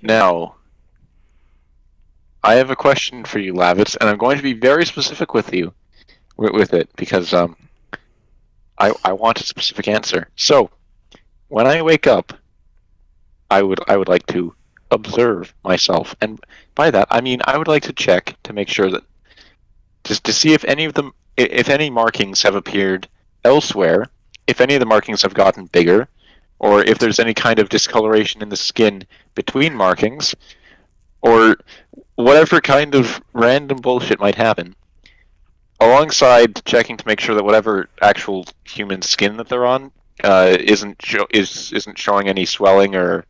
Okay. Now, I have a question for you, Lavitz, and I'm going to be very specific with you with it because I want a specific answer. So, when I wake up, I would like to observe myself, and by that I mean I would like to check to make sure that just to see if any of them, if any markings have appeared elsewhere, if any of the markings have gotten bigger, or if there's any kind of discoloration in the skin between markings, or whatever kind of random bullshit might happen. Alongside checking to make sure that whatever actual human skin that they're on isn't showing any swelling or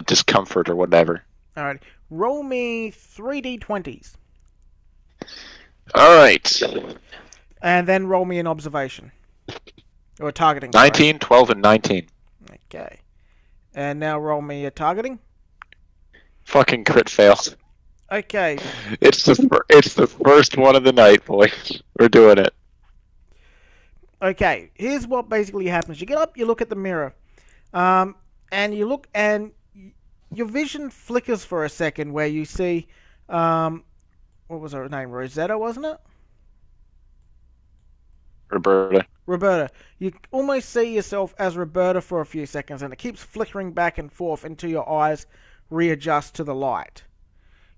discomfort or whatever. All right. Roll me 3d20s. All right, And then roll me an observation. Or a targeting, sorry. 19, 12, and 19. Okay. And now roll me a targeting. Fucking crit fail. Okay. It's the first one of the night, boys. We're doing it. Okay. Here's what basically happens. You get up, you look at the mirror. Um, and you look and your vision flickers for a second where you see what was her name? Rosetta, wasn't it? Roberta. Roberta. You almost see yourself as Roberta for a few seconds, and it keeps flickering back and forth until your eyes readjust to the light.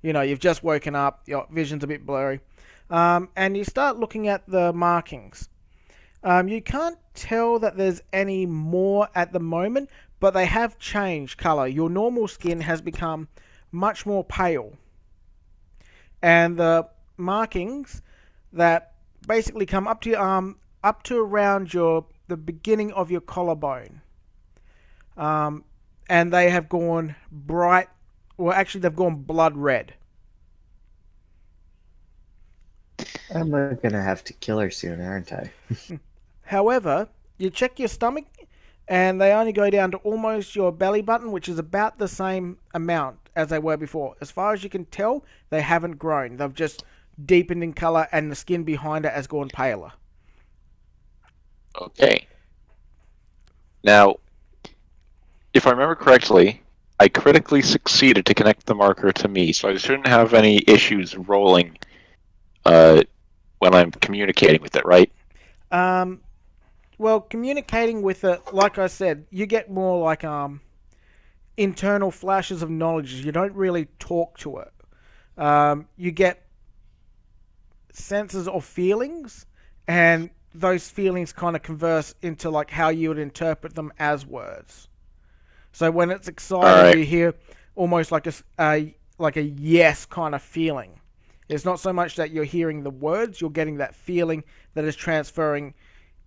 You know, you've just woken up, your vision's a bit blurry, and you start looking at the markings. You can't tell that there's any more at the moment, but they have changed colour. Your normal skin has become much more pale, and the markings that basically come up to your arm, up to around your the beginning of your collarbone, um, and they have gone bright. Well, actually, they've gone blood red. I'm gonna have to kill her soon, aren't I? However, you check your stomach, and they only go down to almost your belly button, which is about the same amount as they were before. As far as you can tell, they haven't grown. They've just deepened in colour, and the skin behind it has gone paler. Okay. Now, if I remember correctly, I critically succeeded to connect the marker to me, so I shouldn't have any issues rolling uh, when I'm communicating with it, right? Um, well, communicating with it, like I said, you get more like internal flashes of knowledge. You don't really talk to it. You get senses of feelings, and those feelings kind of converse into like how you would interpret them as words. So when it's All excited, right. you hear almost like a yes kind of feeling. It's not so much that you're hearing the words; you're getting that feeling that is transferring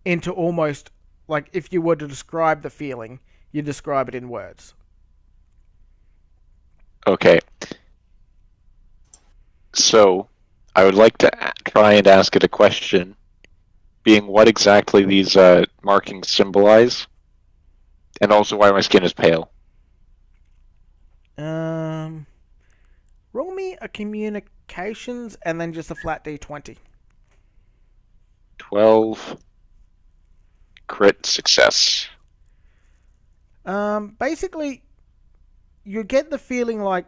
into almost like if you were to describe the feeling, you describe it in words. Okay. So, I would like to try and ask it a question, being what exactly these markings symbolize, and also why my skin is pale. Um, roll me a communications and then just a flat d20. 12 crit success. Basically, you get the feeling like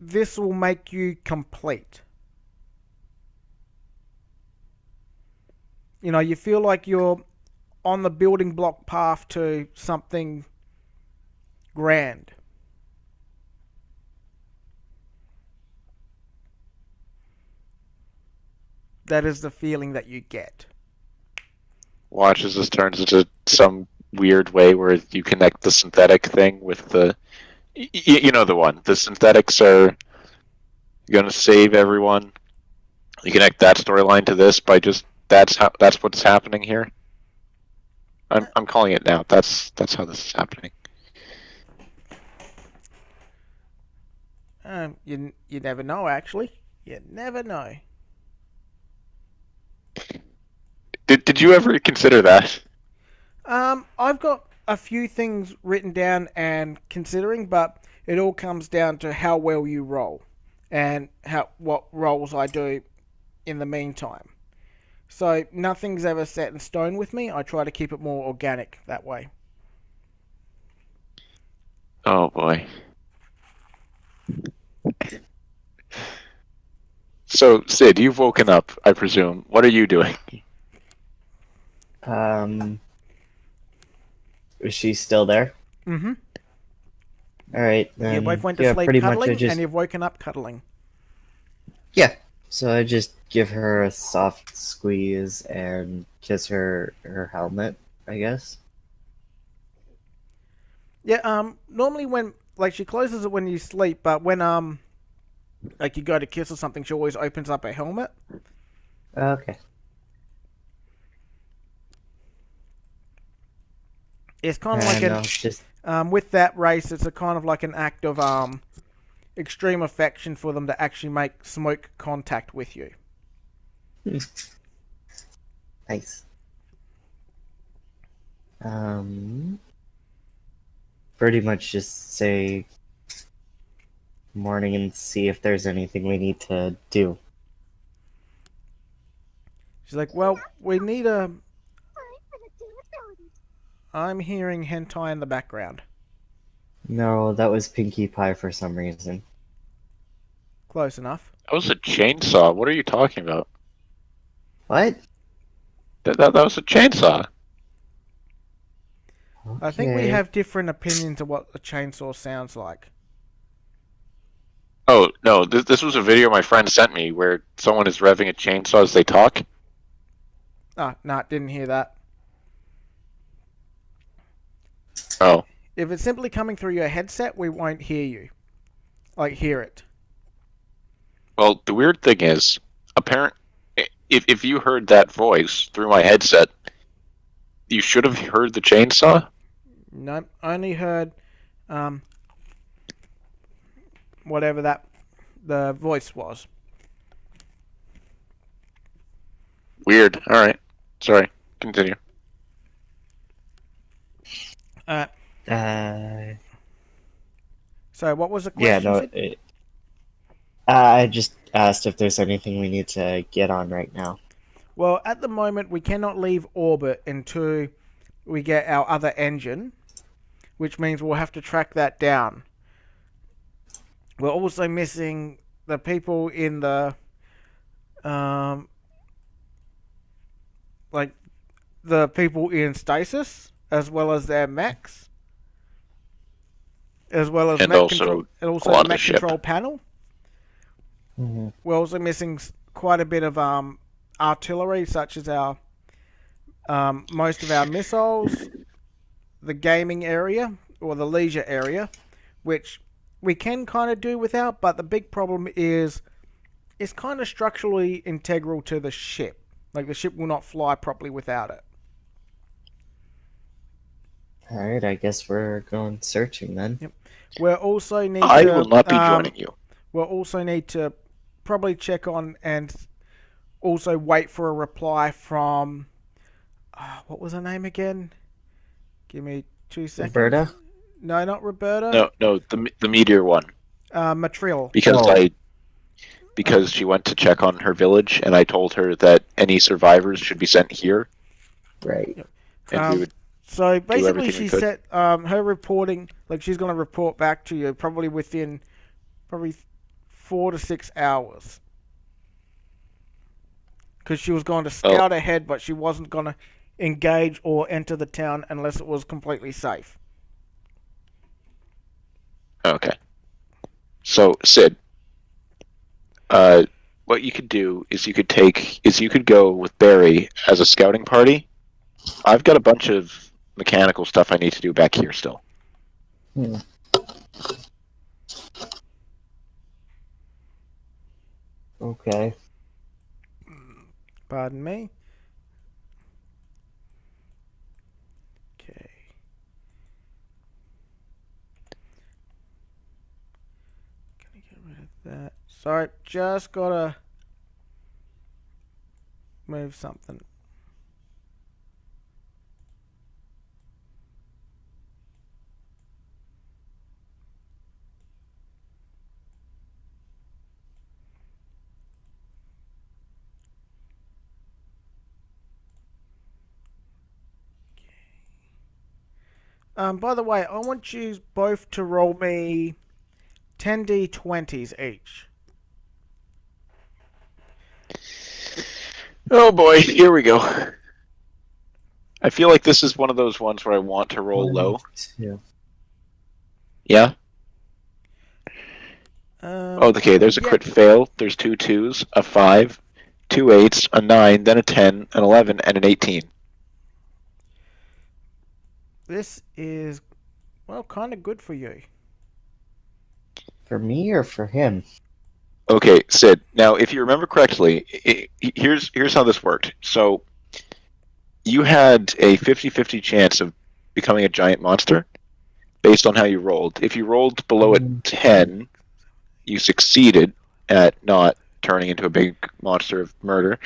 this will make you complete. You know, you feel like you're on the building block path to something grand. That is the feeling that you get. Watch as this turns into some weird way where you connect the synthetic thing with the. You know the one. The synthetics are going to save everyone. You connect that storyline to this by just that's what's happening here. I'm calling it now. That's how this is happening. You never know. Actually, you never know. Did you ever consider that? I've got a few things written down and considering, but it all comes down to how well you roll and how what rolls I do in the meantime. So nothing's ever set in stone with me. I try to keep it more organic that way. Oh boy. So, Sid, you've woken up, I presume. What are you doing? Um, is she still there? Mm-hmm. All right, You both then. went to Yeah, sleep pretty much. I cuddling, just and you've woken up cuddling. yeah. So I just give her a soft squeeze and kiss her helmet, I guess. Yeah. Normally when like she closes it when you sleep, but when like you go to kiss or something, she always opens up her helmet. Okay. It's kind of like And an I'll just with that race, it's a kind of like an act of extreme affection for them to actually make smoke contact with you. nice. Um, pretty much just say morning and see if there's anything we need to do. She's like, well, we need a. I'm hearing hentai in the background. No, that was Pinkie Pie for some reason. Close enough. That was a chainsaw. What are you talking about? What? That was a chainsaw. I think we Okay. have different opinions of what a chainsaw sounds like. Oh, no, this was a video my friend sent me where someone is revving a chainsaw as they talk. Ah, nah, didn't hear that. Oh, If it's simply coming through your headset, we won't hear you. Like, hear it. well, the weird thing is, if you heard that voice through my headset, you should have heard the chainsaw. No, only heard um, whatever that the voice was. Weird. All right. Sorry. Continue. Uh, Uh, so what was the yeah, question, no. Sid? I just asked if there's anything we need to get on right now. Well, at the moment, we cannot leave orbit until we get our other engine, which means we'll have to track that down. We're also missing the people in the um, like the people in stasis, as well as their mechs, as well as And mech control, also and a also the lot of the mech ship. control panel. Mm-hmm. We're also missing quite a bit of artillery, such as our most of our missiles, the gaming area or the leisure area, which we can kind of do without. But the big problem is it's kind of structurally integral to the ship. Like the ship will not fly properly without it. All right, I guess we're going searching then. Yep. We'll also need I will to not be joining you. we'll also need to probably check on and also wait for a reply from what was her name again? Give me 2 seconds. Roberta? No, not Roberta. No, the meteor one. Matril. Because Oh. because she went to check on her village, and I told her that any survivors should be sent here, Right. and we would So basically, everything we she could. said her reporting, like she's going to report back to you probably within probably 4 to 6 hours. Because she was going to Oh, scout ahead, but she wasn't going to engage or enter the town unless it was completely safe. okay. So Sid, what you could do is you could go with Barry as a scouting party. I've got a bunch of mechanical stuff I need to do back here still. Hmm. Okay. Pardon me. Okay. Can I get rid of that? Sorry, just gotta move something. By the way, I want you both to roll me 10d20s each. Oh boy, here we go. I feel like this is one of those ones where I want to roll low. 2. Yeah? Oh, okay, there's a Yeah, crit fail. There's 2 2s, a 5, 2 8s, a 9, then a 10, an 11, and an 18. this is, well, kind of good for you. For me or for him? Okay, Sid. Now, if you remember correctly, here's how this worked. So, you had a 50-50 chance of becoming a giant monster based on how you rolled. If you rolled below a 10, you succeeded at not turning into a big monster of murder.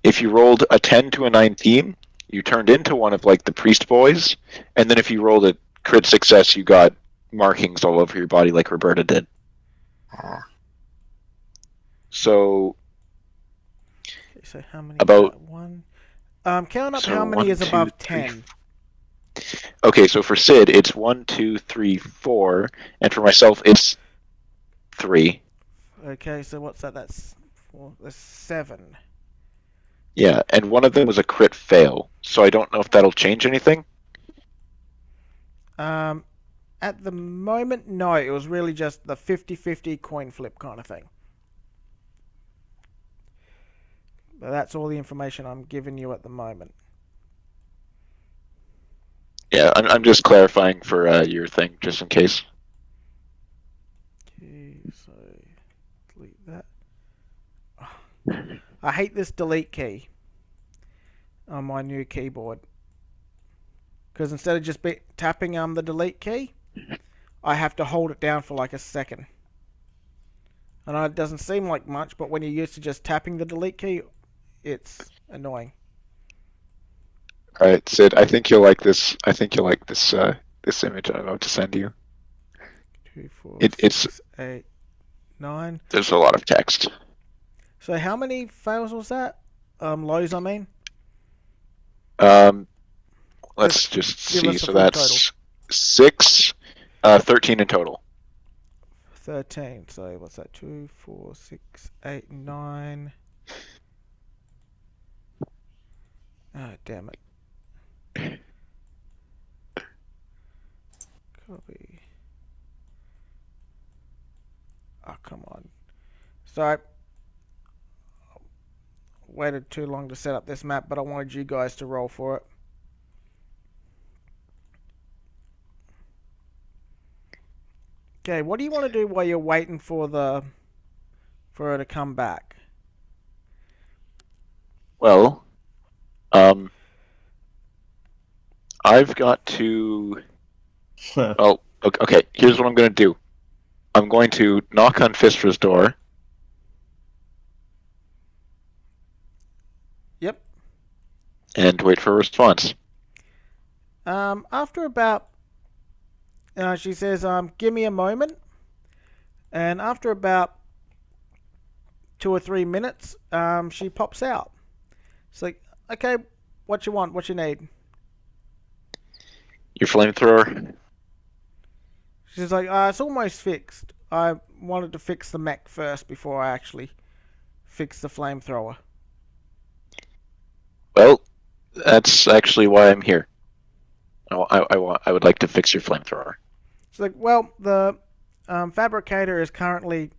If you rolled a 10 to a 19, you turned into one of like the priest boys, and then if you rolled a crit success, you got markings all over your body like Roberta did. Ah, So Okay, so how many about is that? One. Count up so how many 1, is 2, above 3. 10. Okay, so for Sid, it's 1, 2, 3, 4, and for myself, it's 3. Okay, so what's that? That's 4. That's 7. Yeah, and one of them was a crit fail, so I don't know if that'll change anything. Um, at the moment, no. It was really just the 50-50 coin flip kind of thing. But that's all the information I'm giving you at the moment. Yeah, I'm just clarifying for your thing, just in case. Okay, so delete that. I hate this delete key on my new keyboard. Because instead of just tapping the delete key, I have to hold it down for like a second. I know it doesn't seem like much, but when you're used to just tapping the delete key, it's annoying. All right, Sid, I think you'll like this. I think you'll like this image I'm about to send you. 2, 4, It's 6, 8, 9. there's a lot of text. So how many fails was that? Lows, I mean. Um, let's just Give see. us the So full total. that's 6, 13 in total. 13. So what's that? 2, 4, 6, 8, 9. Oh, damn it. Copy. Oh, come on. So I waited too long to set up this map, but I wanted you guys to roll for it. Okay, what do you want to do while you're waiting for her to come back? Well, I've got to. Oh, okay. Here's what I'm going to do. I'm going to knock on Fistra's door. Yep. And wait for a response. After about, she says, give me a moment, and after about 2 or 3 minutes, she pops out. It's like, okay, what you want? What you need? Your flamethrower. She's like, it's almost fixed. I wanted to fix the mech first before I actually fix the flamethrower. Well, that's actually why I'm here. I would like to fix your flamethrower. She's like, well, the fabricator is currently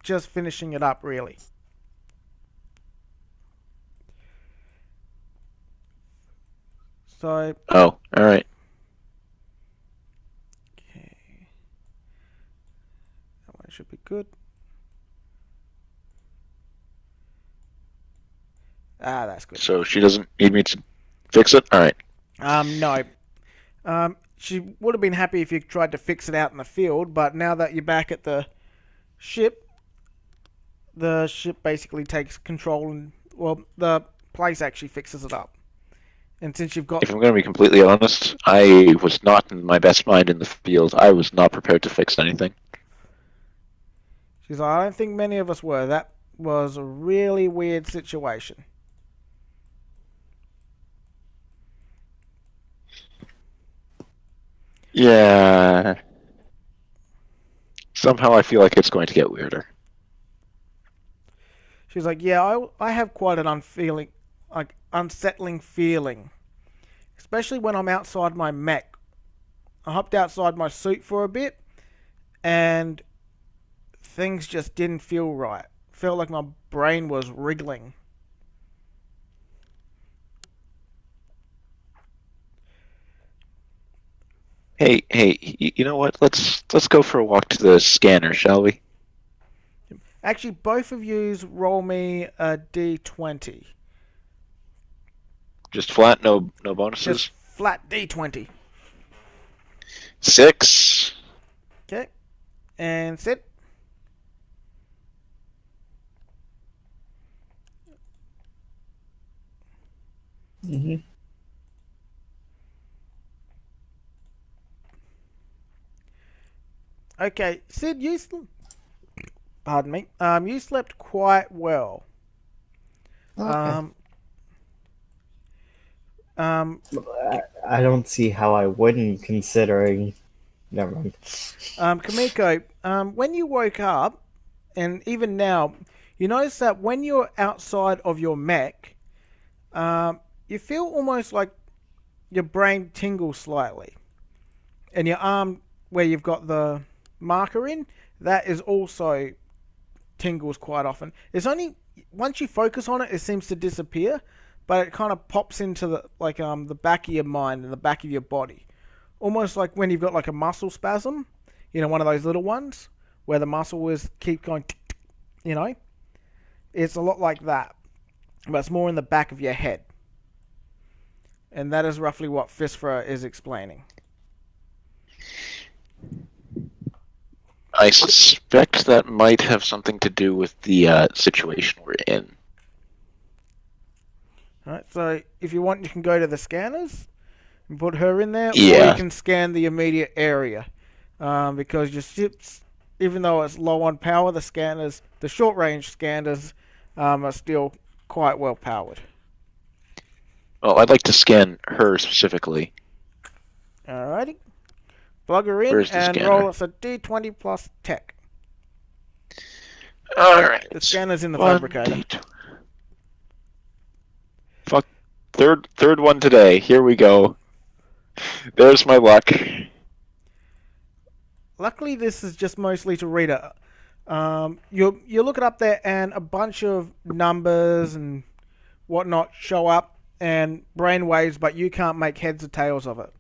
just finishing it up, really. So, Oh, all right. okay, that one should be good. That's good. So she doesn't need me to fix it? All right. No. She would have been happy if you tried to fix it out in the field, but now that you're back at the ship basically takes control and, well, the place actually fixes it up. And since you've got... If I'm going to be completely honest, I was not in my best mind in the field. I was not prepared to fix anything. She's like, I don't think many of us were. That was a really weird situation. Yeah. Somehow I feel like it's going to get weirder. She's like, yeah, I have quite an unsettling feeling, especially when I'm outside my mech. I hopped outside my suit for a bit, and things just didn't feel right. Felt like my brain was wriggling. Hey, you know what? Let's go for a walk to the scanner, shall we? Actually, both of yous roll me a d20. Just flat, no Just bonuses. flat d20. 6. Okay, and sit. Hmm. Okay, Sid, pardon me. You slept quite well. Okay. Um, um, I don't see how I wouldn't, considering. Never mind. Kamiko, when you woke up, and even now, you notice that when you're outside of your mech, you feel almost like your brain tingles slightly, and your arm where you've got the marker in, that is also tingles quite often. It's only once you focus on it, it seems to disappear, but it kind of pops into the back of your mind and the back of your body, almost like when you've got like a muscle spasm, one of those little ones where the muscle is keep going, you know. It's a lot like that, but it's more in the back of your head, and that is roughly what Fisfra is explaining. I suspect that might have something to do with the situation we're in. Alright, so if you want, you can go to the scanners and put her in there, or you Yeah. can scan the immediate area. Because your ships, even though it's low on power, the short range scanners, are still quite well powered. Well, I'd like to scan her specifically. Alrighty. Plug her in Where's the and roll scanner? us a d20 plus tech. All right. The scanner's in the One fabricator. D2. Fuck. Third one today. Here we go. There's my luck. Luckily, this is just mostly to read it. You look it up there, and a bunch of numbers and whatnot show up, and brainwaves, but you can't make heads or tails of it.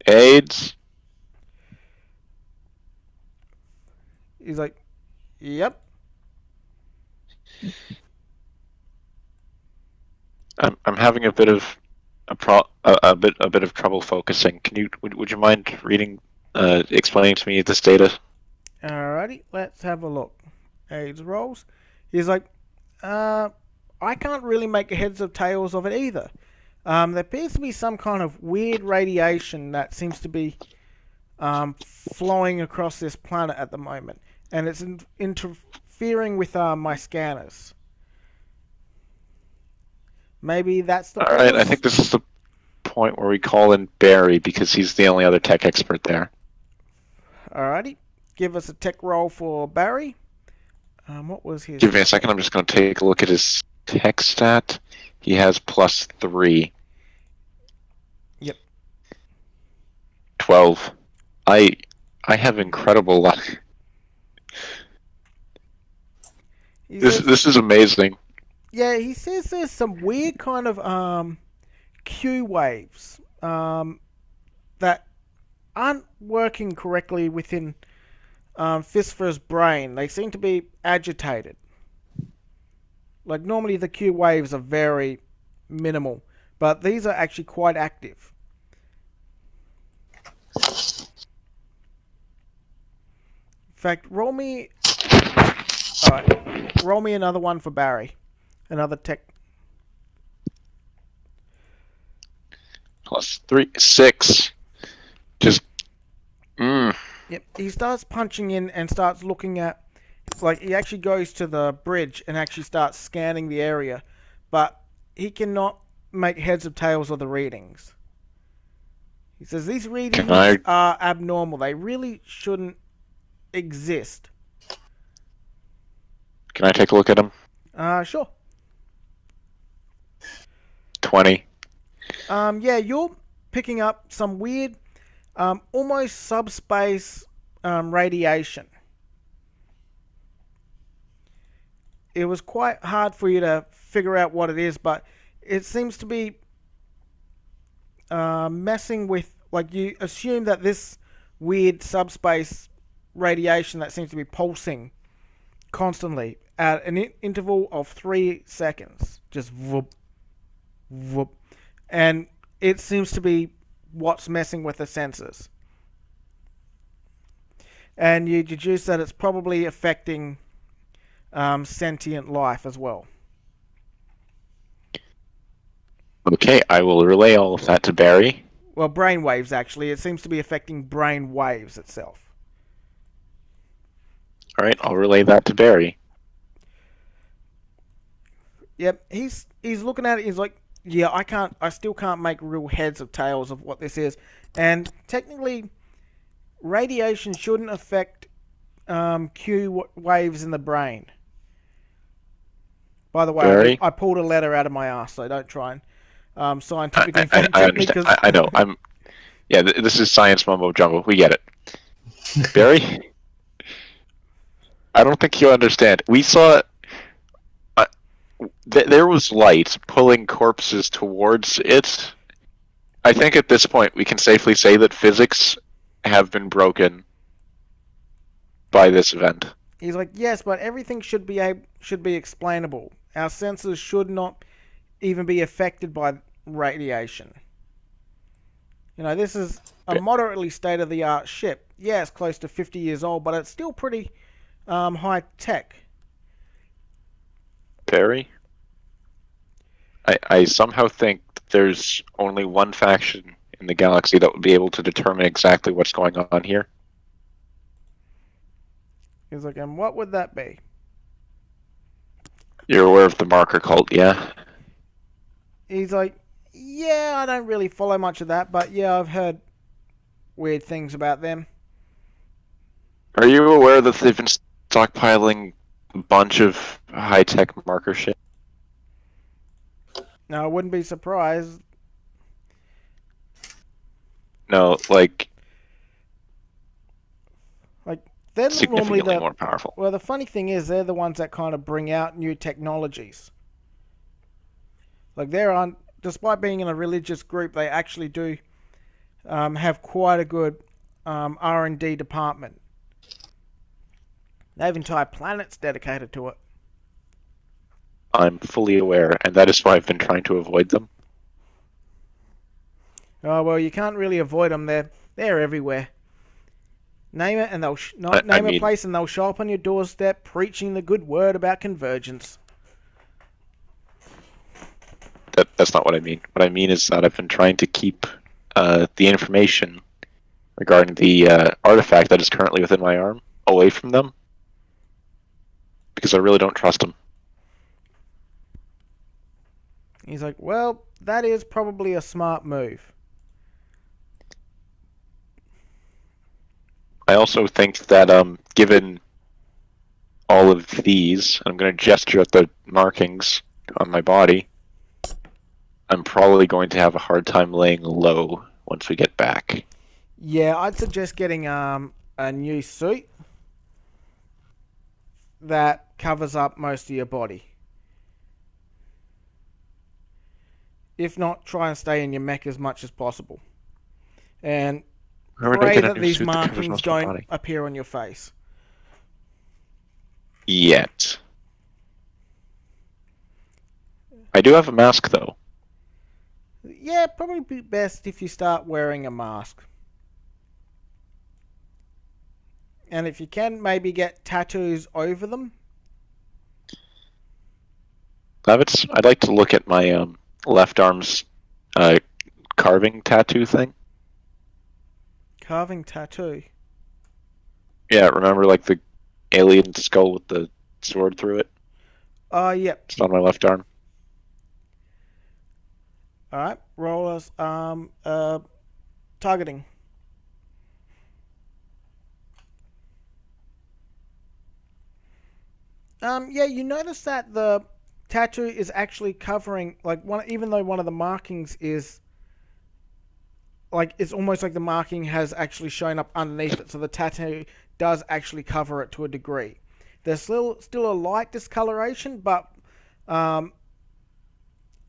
AIDS. He's like, "Yep." I'm having a bit of a bit of trouble focusing. Would you mind reading, explaining to me this data? Alrighty, let's have a look. AIDS rolls. He's like, I can't really make heads or tails of it either. There appears to be some kind of weird radiation that seems to be flowing across this planet at the moment, and it's interfering with my scanners. Maybe that's the All right, I cause. think this is the point where we call in Barry because he's the only other tech expert there. Alrighty, give us a tech roll for Barry. What was his? Give me a second. I'm just going to take a look at his tech stat. He has +3. Yep. 12. I have incredible luck. He This says, this is amazing. yeah, he says there's some weird kind of Q waves that aren't working correctly within Fisfer's brain. They seem to be agitated. Like normally the Q waves are very minimal, but these are actually quite active. In fact, roll me another one for Barry. Another tech. +3, 6. Just Yep, he starts punching in and starts looking at, like he actually goes to the bridge and actually starts scanning the area, but he cannot make heads or tails of the readings. He says these Can readings I? are abnormal. They really shouldn't exist. Can I take a look at them? Sure. 20. Yeah, you're picking up some weird, almost subspace radiation. It was quite hard for you to figure out what it is, but it seems to be messing with, like, you assume that this weird subspace radiation that seems to be pulsing constantly at an interval of 3 seconds. Just whoop, whoop. And it seems to be what's messing with the sensors. And you deduce that it's probably affecting sentient life as well. Okay, I will relay all of that to Barry. Well, brain waves, actually. It seems to be affecting brain waves itself. All right, I'll relay that to Barry. Yep, he's looking at it. He's like, yeah, I still can't make real heads or tails of what this is. And technically, radiation shouldn't affect Q waves in the brain. By the way, Barry? I pulled a letter out of my ass, so don't try and scientifically I check me. understand. I know. Yeah, this is science mumbo jumbo. We get it. Barry? I don't think you understand. We saw. There was light pulling corpses towards it. I think at this point we can safely say that physics have been broken by this event. He's like, yes, but everything should be explainable. Our senses should not even be affected by radiation. You know, this is a moderately state-of-the-art ship. Yeah, it's close to 50 years old, but it's still pretty high tech. Barry? I somehow think that there's only one faction in the galaxy that would be able to determine exactly what's going on here. He's like, and what would that be? You're aware of the marker cult, yeah? He's like, yeah, I don't really follow much of that, but yeah, I've heard weird things about them. Are you aware that they've been stockpiling a bunch of high-tech marker shit? No, I wouldn't be surprised. No, like They're normally significantly more powerful. Well, the funny thing is, they're the ones that kind of bring out new technologies. Like, despite being in a religious group, they actually do have quite a good R&D department. They have entire planets dedicated to it. I'm fully aware, and that is why I've been trying to avoid them. Oh, well, you can't really avoid them. They're everywhere. Name it, and name a place, and they'll show up on your doorstep, preaching the good word about convergence. That's not what I mean. What I mean is that I've been trying to keep the information regarding the artifact that is currently within my arm away from them, because I really don't trust them. He's like, well, that is probably a smart move. I also think that given all of these, I'm going to gesture at the markings on my body, I'm probably going to have a hard time laying low once we get back. Yeah, I'd suggest getting a new suit that covers up most of your body. If not, try and stay in your mech as much as possible. And pray that these markings don't appear on your face. Yet. I do have a mask, though. Yeah, probably be best if you start wearing a mask. And if you can, maybe get tattoos over them. Lavitz, I'd like to look at my left arm's carving tattoo thing. Carving tattoo? Yeah, remember like the alien skull with the sword through it? Yep. It's on my left arm. Alright, roll us targeting. Yeah, you notice that the tattoo is actually covering like one, even though one of the markings is like it's almost like the marking has actually shown up underneath it, so the tattoo does actually cover it to a degree. There's still a light discoloration, but um,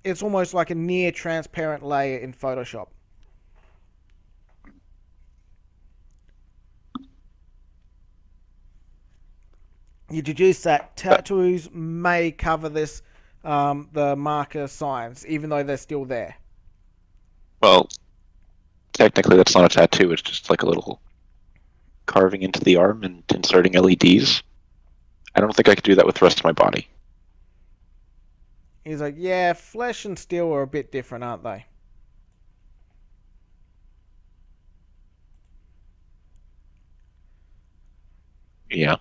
it's almost like a near transparent layer in Photoshop. You deduce that tattoos may cover this, the marker signs, even though they're still there. Well, technically that's not a tattoo. It's just like a little carving into the arm and inserting LEDs. I don't think I could do that with the rest of my body. He's like, yeah, flesh and steel are a bit different, aren't they? Yeah.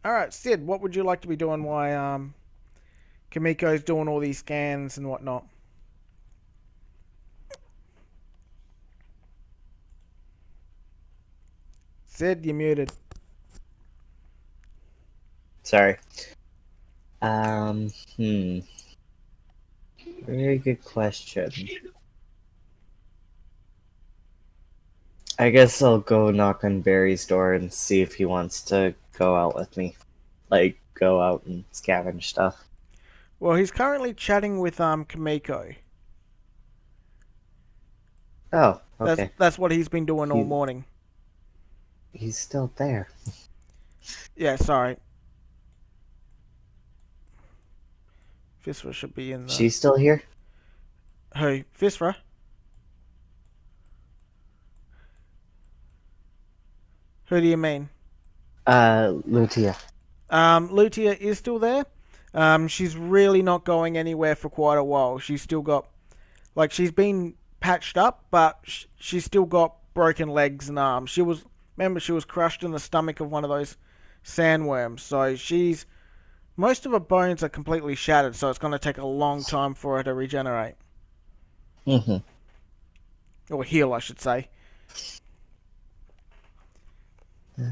All right, Sid, what would you like to be doing while Kamiko's doing all these scans and whatnot? Sid, you're muted. Sorry. Um, hmm. Very good question. I guess I'll go knock on Barry's door and see if he wants to go out with me. Like, go out and scavenge stuff. Well, he's currently chatting with Kamiko. Oh, That's okay. that's what he's been doing all He- morning. He's still there. Yeah, sorry. Fisra should be in the... She's still here? Who? Fisra? Who do you mean? Lutia. Lutia is still there. She's really not going anywhere for quite a while. She's still got... Like, she's been patched up, but she's still got broken legs and arms. Remember, she was crushed in the stomach of one of those sandworms. So she's... Most of her bones are completely shattered, so it's going to take a long time for her to regenerate. Mm-hmm. Or heal, I should say. Well,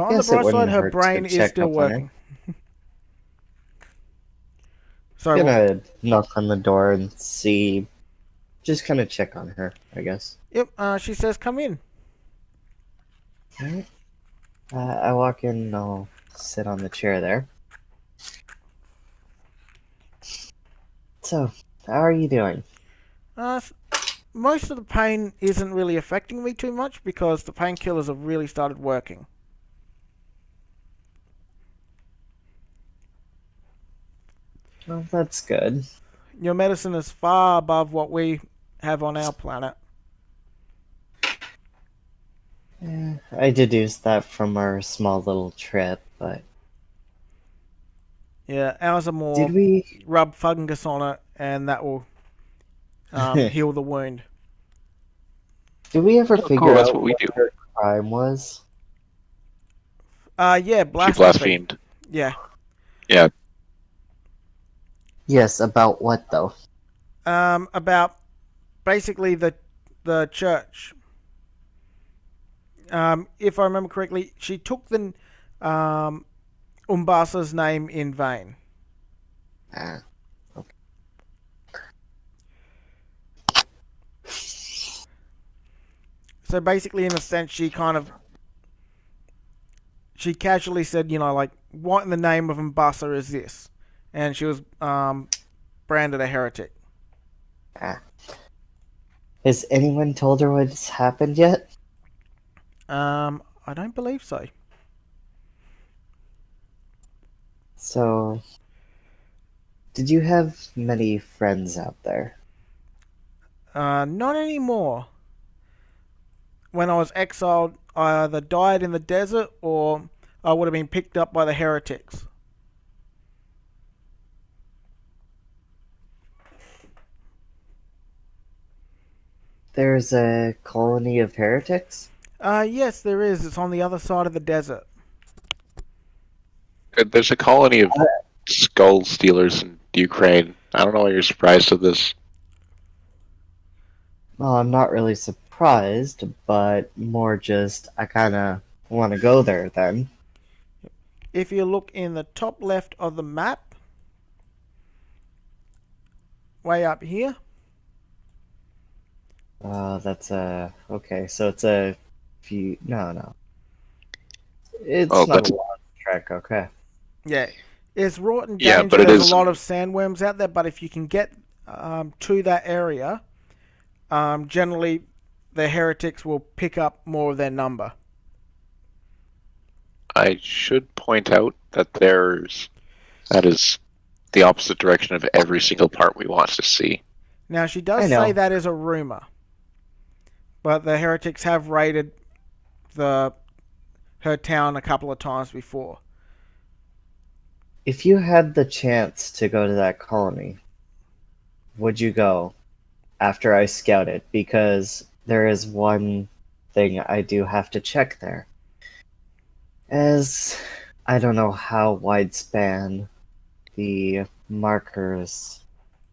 on the bright side, her brain is still working. Sorry, I'm gonna knock on the door and see. Just kind of check on her, I guess. Yep, she says, come in. Alright. I walk in and I'll sit on the chair there. So, how are you doing? Most of the pain isn't really affecting me too much because the painkillers have really started working. Well, that's good. Your medicine is far above what we have on our planet. I deduced that from our small little trip, but Yeah, ours are more did we? rub fungus on it and that will heal the wound. Did we ever Oh, figure cool, that's out what we do. her crime was? Yeah, She blasphemy. blasphemed. Yeah. Yeah. Yes, about what though? About basically the church. If I remember correctly, she took the Umbasa's name in vain. Ah, okay. So basically, in a sense, she casually said, you know, like, what in the name of Umbasa is this? And she was branded a heretic. Ah. Has anyone told her what's happened yet? I don't believe so. So, did you have many friends out there? Not anymore. When I was exiled, I either died in the desert or I would have been picked up by the heretics. There's a colony of heretics? Yes, there is. It's on the other side of the desert. There's a colony of skull stealers in Ukraine. I don't know why you're surprised at this. Well, I'm not really surprised, but more just I kind of want to go there then. If you look in the top left of the map, way up here, That's a okay. So it's a few. No, Oh, it's not that's a long trek. Okay. yeah, it's wrought in yeah, danger. but it There's a is. lot of sandworms out there, but if you can get to that area, generally the heretics will pick up more of their number. I should point out that is the opposite direction of every single part we want to see. Now, she I does say know. that is a rumor, but the heretics have raided the her town a couple of times before. If you had the chance to go to that colony, would you go after I scout it? Because there is one thing I do have to check there. As I don't know how widespan the marker's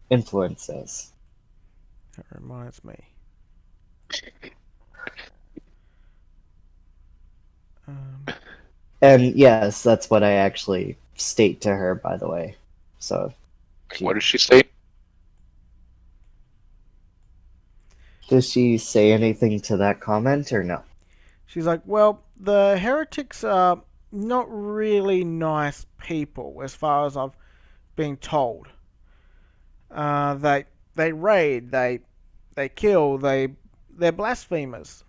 influence is. That reminds me. Um, And yes, that's what I actually state to her, by the way. So, What does she say? does she say anything to that comment or no? she's like, well, the heretics are not really nice people, as far as I've been told. They raid, they kill, they're blasphemers.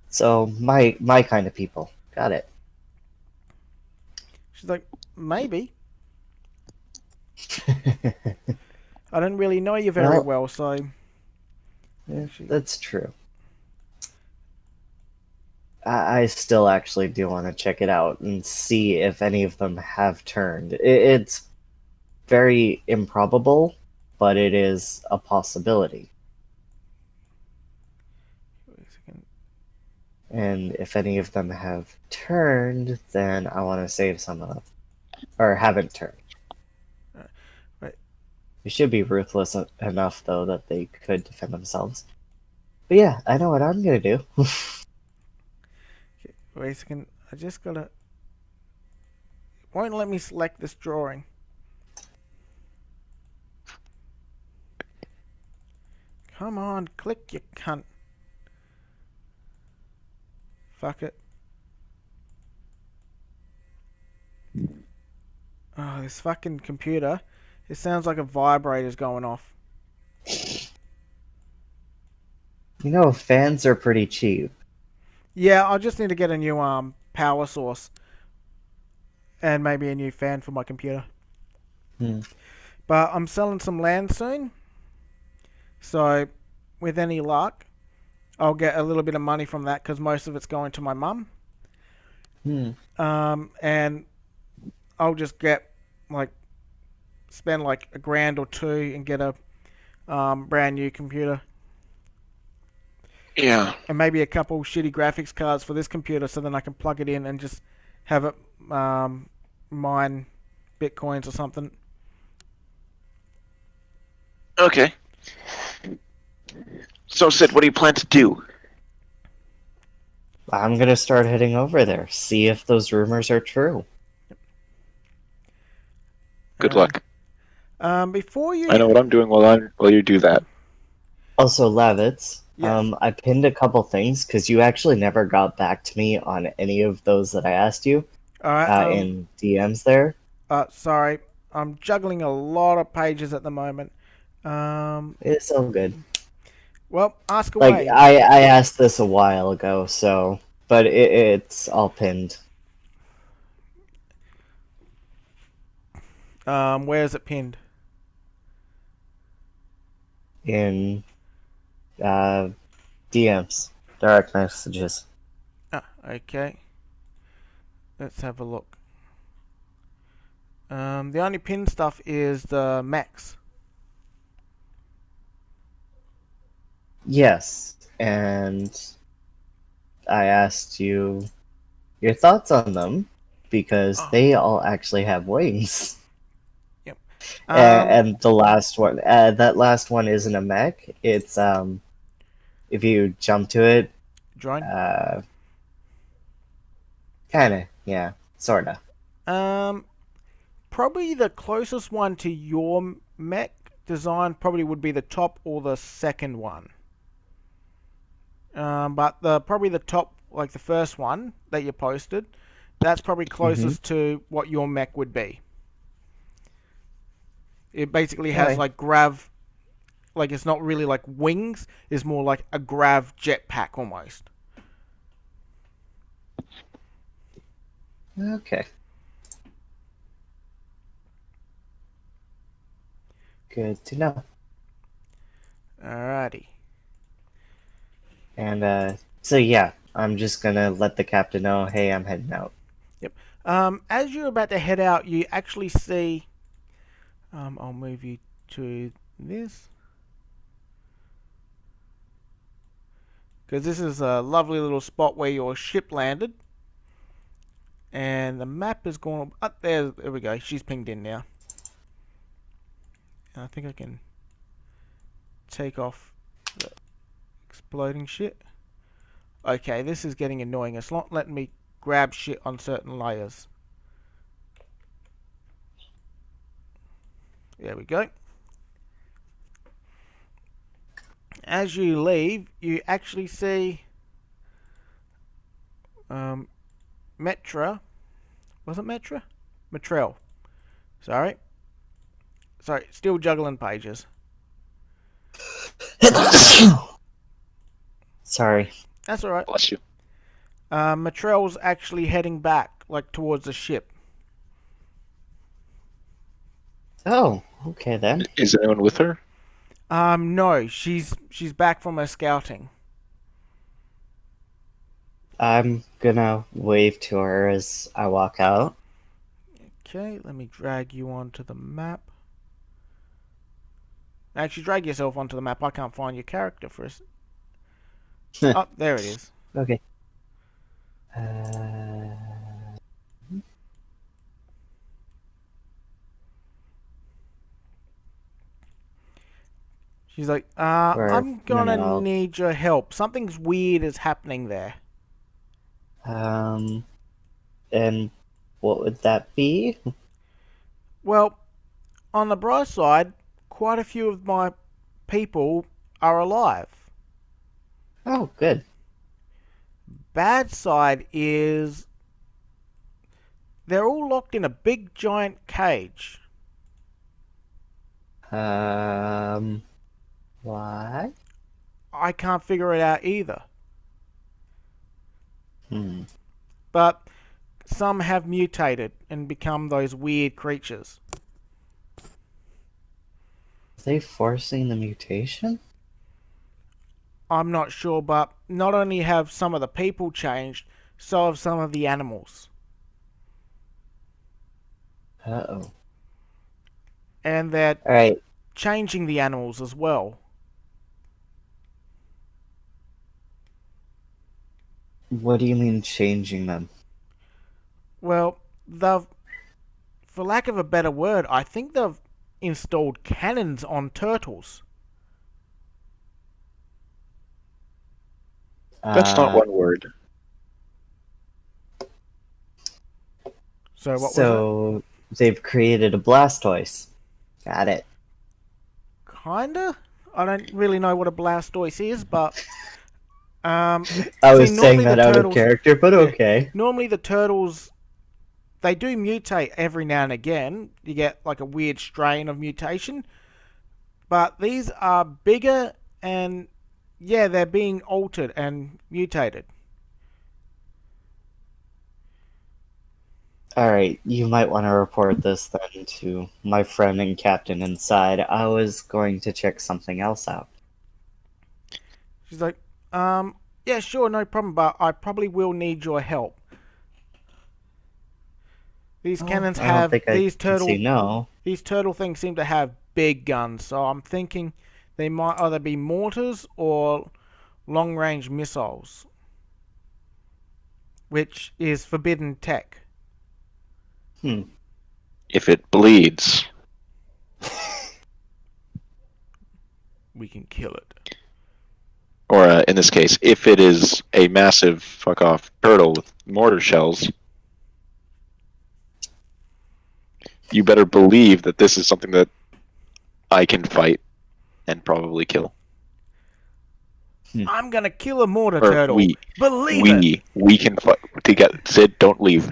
So my kind of people. Got it. She's like, maybe. I don't really know you very Well, well, so that's true. I still actually do want to check it out and see if any of them have turned. It's very improbable, but it is a possibility. And if any of them have turned, then I want to save some of them. Or haven't turned. Right. They should be ruthless enough, though, that they could defend themselves. But yeah, I know what I'm gonna do. wait a second. I just gotta. It won't let me select this drawing. Come on, click, you cunt. Fuck it. Oh, this fucking computer. It sounds like a vibrator's going off. You know, fans are pretty cheap. Yeah, I just need to get a new power source and maybe a new fan for my computer. Hmm. But I'm selling some land soon, so with any luck, I'll get a little bit of money from that because most of it's going to my mum. Hmm. And I'll just get like spend like a grand or two and get a brand new computer Yeah. and maybe a couple shitty graphics cards for this computer, so then I can plug it in and just have it mine bitcoins or something. Okay. So, Sid, what do you plan to do? I'm gonna start heading over there, see if those rumors are true. Good Uh, luck. Before I you, know what I'm doing while you do that. Also, Lavitz, yes, I pinned a couple things because you actually never got back to me on any of those that I asked you all right. in DMs there. Sorry, I'm juggling a lot of pages at the moment. It's all good. Well, ask Like away. I asked this a while ago, so but it's all pinned Where's it pinned? in uh, DMs, direct messages. Okay. Let's have a look. The only pinned stuff is the max. Yes, and I asked you your thoughts on them because Oh, they all actually have wings. yep. And the last one, that last one isn't a mech. It's if you jump to it, Drone. kind of, yeah, sorta. Probably the closest one to your mech design probably would be the top or the second one. But probably the top, like the first one that you posted, that's probably closest to what your mech would be. It basically has Okay. like grav, like it's not really like wings, it's more like a grav jetpack almost. Okay. Good to know. Alrighty. And so yeah, I'm just gonna let the captain know, hey, I'm heading out. Yep. As you're about to head out, you actually see. I'll move you to this. Because this is a lovely little spot where your ship landed. And the map is going up there. There we go. She's pinged in now. And I think I can take off the exploding shit. Okay, this is getting annoying. It's not letting me grab shit on certain layers. There we go. As you leave, you actually see Metra. Was it Metra? Metrel. Sorry, still juggling pages. Sorry. That's alright. Bless you. Metrel's actually heading back, like towards the ship. Oh, okay then. Is anyone with her? No, she's back from her scouting. I'm gonna wave to her as I walk out. Okay, let me drag you onto the map. Actually, drag yourself onto the map. I can't find your character for us. Oh, there it is. Okay. She's like, Or I'm no, gonna no, need your help. Something's weird is happening there. and what would that be? Well, on the bright side, quite a few of my people are alive. Oh, good. Bad side is they're all locked in a big giant cage. Why? I can't figure it out either. Hmm. But some have mutated and become those weird creatures. Are they forcing the mutation? I'm not sure, but not only have some of the people changed, so have some of the animals. Uh-oh. And they're Alright, changing the animals as well. what do you mean changing them? Well, they've, for lack of a better word, I think they've installed cannons on turtles. That's not one word. So what was So they've created a Blastoise. Got it. it? Kinda? I don't really know what a Blastoise is, but I see, was saying normally that the out of turtles- character, but yeah. okay. normally the turtles, they do mutate every now and again. You get like a weird strain of mutation. But these are bigger and, yeah, they're being altered and mutated. Alright, you might want to report this then to my friend and captain inside. I was going to check something else out. She's like, yeah, sure, no problem, but I probably will need your help. These cannons I don't have, think I these can say no. turtle things seem to have big guns, so I'm thinking they might either be mortars or long-range missiles, which is forbidden tech. Hmm. If it bleeds, we can kill it. Or in this case, if it is a massive fuck off turtle with mortar shells, you better believe that this is something that I can fight and probably kill. I'm gonna kill a mortar Or turtle. Believe it. we can fight together. Sid, don't leave.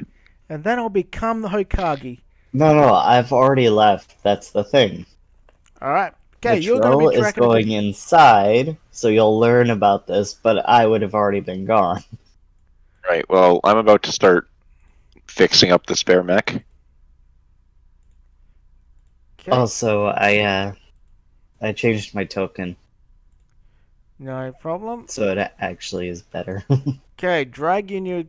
And then I'll become the Hokage. No, I've already left. That's the thing. Alright. Okay, The you're gonna troll be is tracking going inside, so you'll learn about this, but I would have already been gone. Right, well, I'm about to start fixing up the spare mech. Okay. Also, I changed my token, No problem. so it actually is better. Okay, drag in your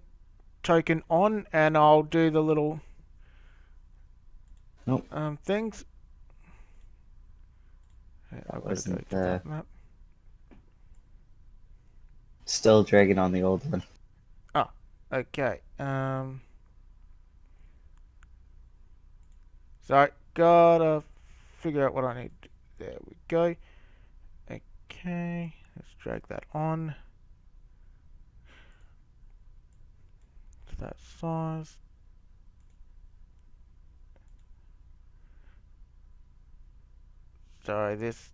token on, and I'll do the little Nope. Things. That wasn't the... Still dragging on the old one. Oh, okay. So I gotta figure out what I need. There we go. Okay, let's drag that on. To that size. Sorry, this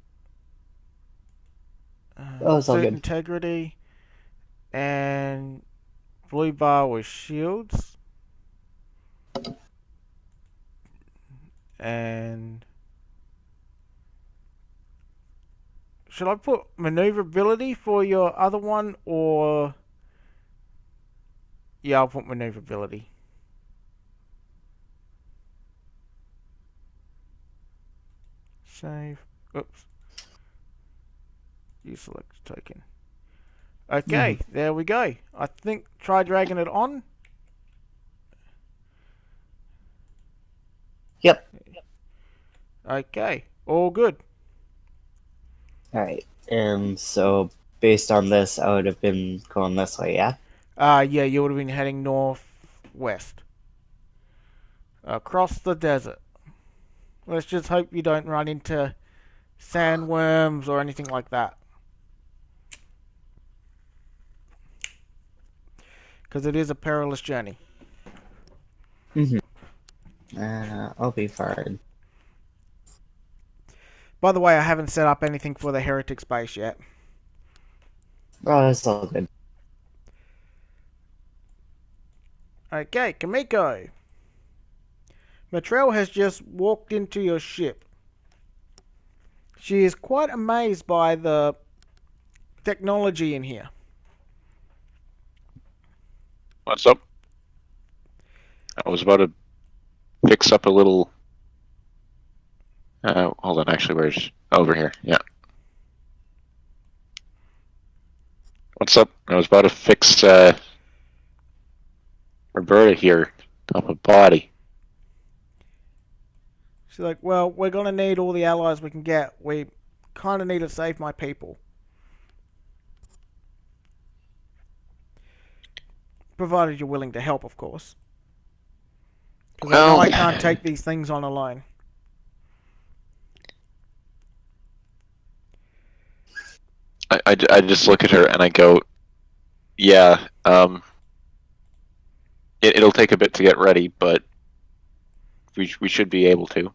Oh, it's all suit good. integrity and blue bar with shields and should I put maneuverability for your other one or yeah, I'll put maneuverability. Save. Oops. You select token. Okay, there we go. I think try dragging it on. Yep. Okay, all good. Alright, and so based on this, I would have been going this way, yeah? Yeah, you would have been heading northwest. Across the desert. Let's just hope you don't run into sandworms or anything like that. Because it is a perilous journey. I'll be fine. By the way, I haven't set up anything for the Heretic Space yet. Oh, that's all good. Okay, Kamiko. Matrell has just walked into your ship. She is quite amazed by the technology in here. What's up? I was about to fix up a little... hold on, actually, where's... Over here, yeah. What's up? I was about to fix, Roberta here up a body. She's like, well, we're going to need all the allies we can get. We kind of need to save my people. Provided you're willing to help, of course. Because I know I can't take these things on alone. I just look at her and I go, yeah, it'll take a bit to get ready, but we should be able to.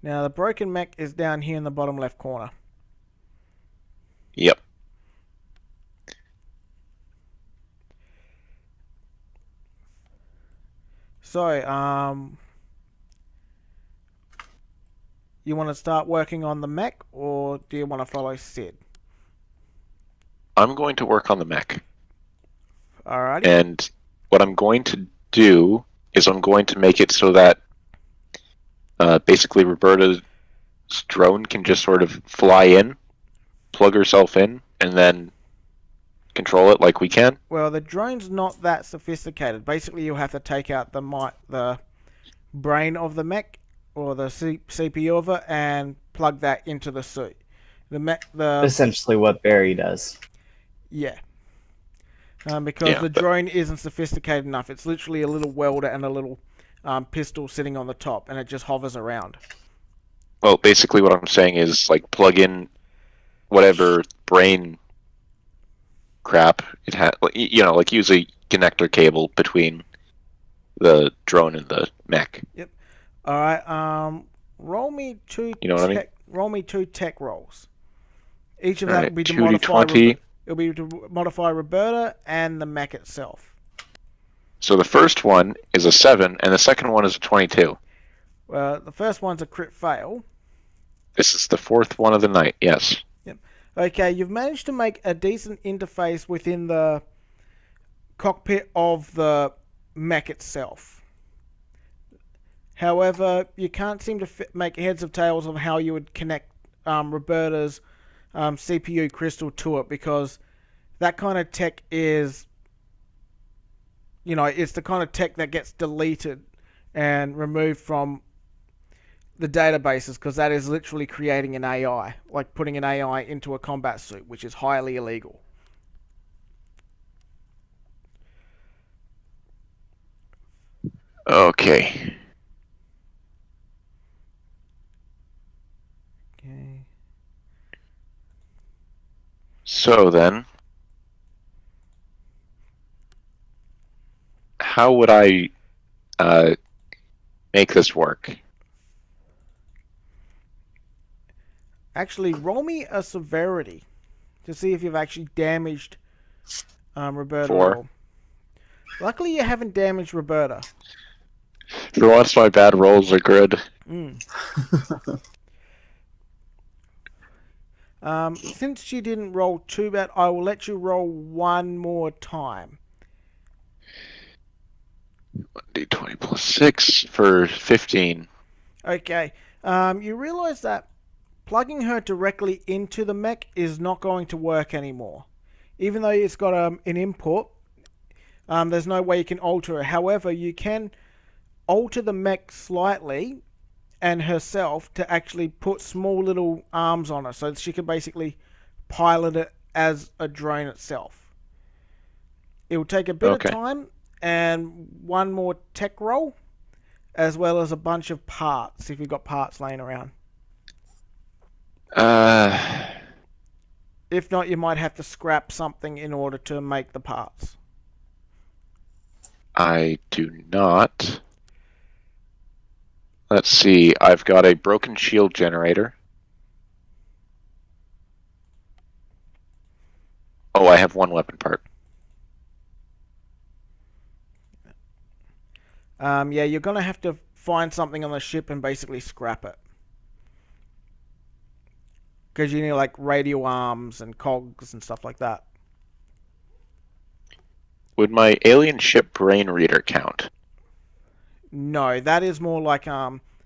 Now, the broken mech is down here in the bottom left corner. Yep. So, you want to start working on the mech, or do you want to follow Sid? I'm going to work on the mech. Alrighty. And what I'm going to do is I'm going to make it so that basically Roberta's drone can just sort of fly in, plug herself in, and then control it like we can. Well, the drone's not that sophisticated. Basically, you have to take out the brain of the mech, or the CPU of it, and plug that into the suit. Essentially what Barry does. Yeah. Because the drone isn't sophisticated enough. It's literally a little welder and a little pistol sitting on the top, and it just hovers around. Well, basically what I'm saying is, like, plug in whatever brain crap it had. Like use a connector cable between the drone and the mech. Yep. All right. Roll me two. You know what I mean? Roll me two tech rolls. Each of All that right, will be to 2d20. It'll be to modify Roberta and the mech itself. So the first one is a 7, and the second one is a 22. Well, the first one's a crit fail. This is the fourth one of the night, yes. Yep. Okay, you've managed to make a decent interface within the cockpit of the mech itself. However, you can't seem to make heads or tails of how you would connect Roberta's CPU crystal to it, because that kind of tech is, it's the kind of tech that gets deleted and removed from the databases, because that is literally creating an AI, like putting an AI into a combat suit, which is highly illegal. Okay. Okay. So then, how would I make this work? Actually, roll me a severity to see if you've actually damaged Roberta 4. at all. Luckily, you haven't damaged Roberta. For once, my bad rolls are good. Since she didn't roll too bad, I will let you roll one more time. 1d20 plus 6 for 15. Okay. You realise that plugging her directly into the mech is not going to work anymore. Even though it's got an input, there's no way you can alter it. However, you can alter the mech slightly and herself to actually put small little arms on her, so that she can basically pilot it as a drone itself. It will take a bit of time and one more tech roll, as well as a bunch of parts, if you've got parts laying around. If not, you might have to scrap something in order to make the parts. I do not. Let's see, I've got a broken shield generator. Oh, I have one weapon part. Yeah, you're going to have to find something on the ship and basically scrap it. Because you need like radio arms and cogs and stuff like that. Would my alien ship brain reader count? No, that is more like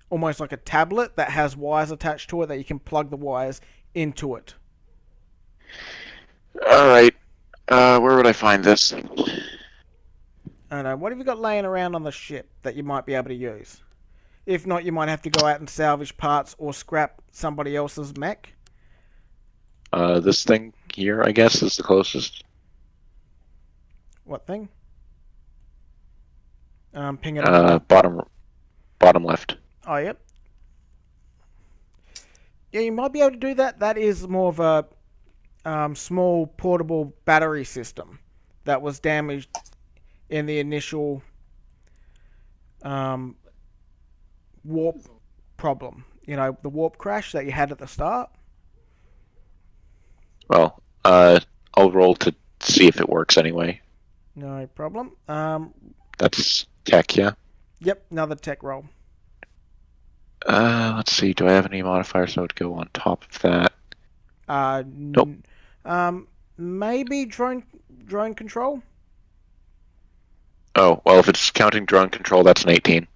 almost like a tablet that has wires attached to it that you can plug the wires into it. Alright, where would I find this? I don't know, what have you got laying around on the ship that you might be able to use? If not, you might have to go out and salvage parts or scrap somebody else's mech. This thing here, I guess, is the closest. What thing? Ping it on the bottom left. Oh, yep. Yeah, you might be able to do that. That is more of a small portable battery system that was damaged in the initial warp problem. You know, the warp crash that you had at the start. Well, I'll roll to see if it works anyway. No problem. That's tech, yeah? Yep, another tech roll. Let's see, do I have any modifiers that would go on top of that? Nope. Maybe drone control? Oh, well, if it's counting drone control, that's an 18.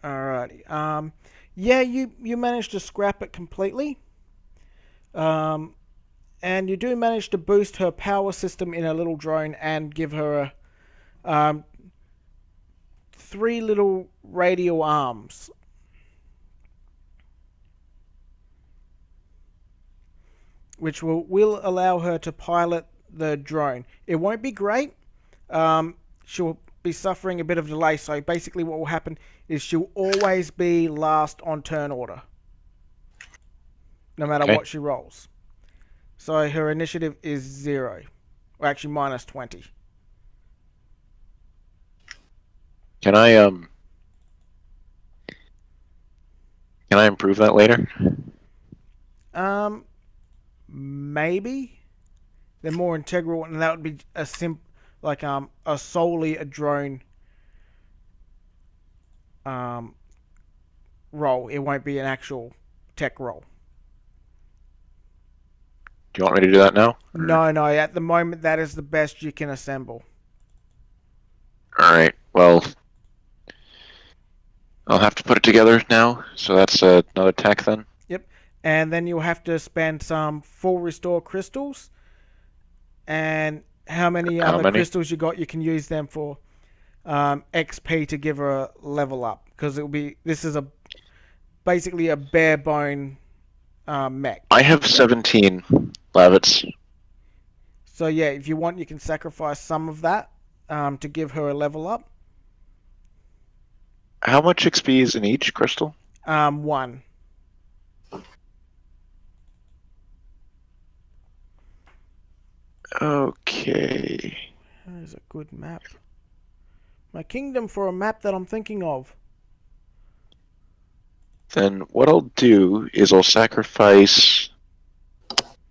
Alrighty. Yeah, you managed to scrap it completely. And you do manage to boost her power system in a little drone and give her 3 little radio arms. Which will allow her to pilot the drone. It won't be great. She'll be suffering a bit of delay. So basically what will happen is she'll always be last on turn order. no matter Okay. what she rolls. So her initiative is 0. Or actually minus 20. Can I improve that later? Um, maybe they're more integral, and that would be a solely a drone um roll. It won't be an actual tech roll. Do you want me to do that now? No, no. At the moment, that is the best you can assemble. All right. Well, I'll have to put it together now. So that's another tech then. Yep. And then you'll have to spend some full restore crystals. And how many How other many? crystals you got? You can use them for XP to give her a level up, because this is basically a bare bone mech. I have 17 Lavits. So yeah, if you want, you can sacrifice some of that to give her a level up. How much XP is in each crystal? 1. Okay. There's a good map. My kingdom for a map that I'm thinking of. Then what I'll do is I'll sacrifice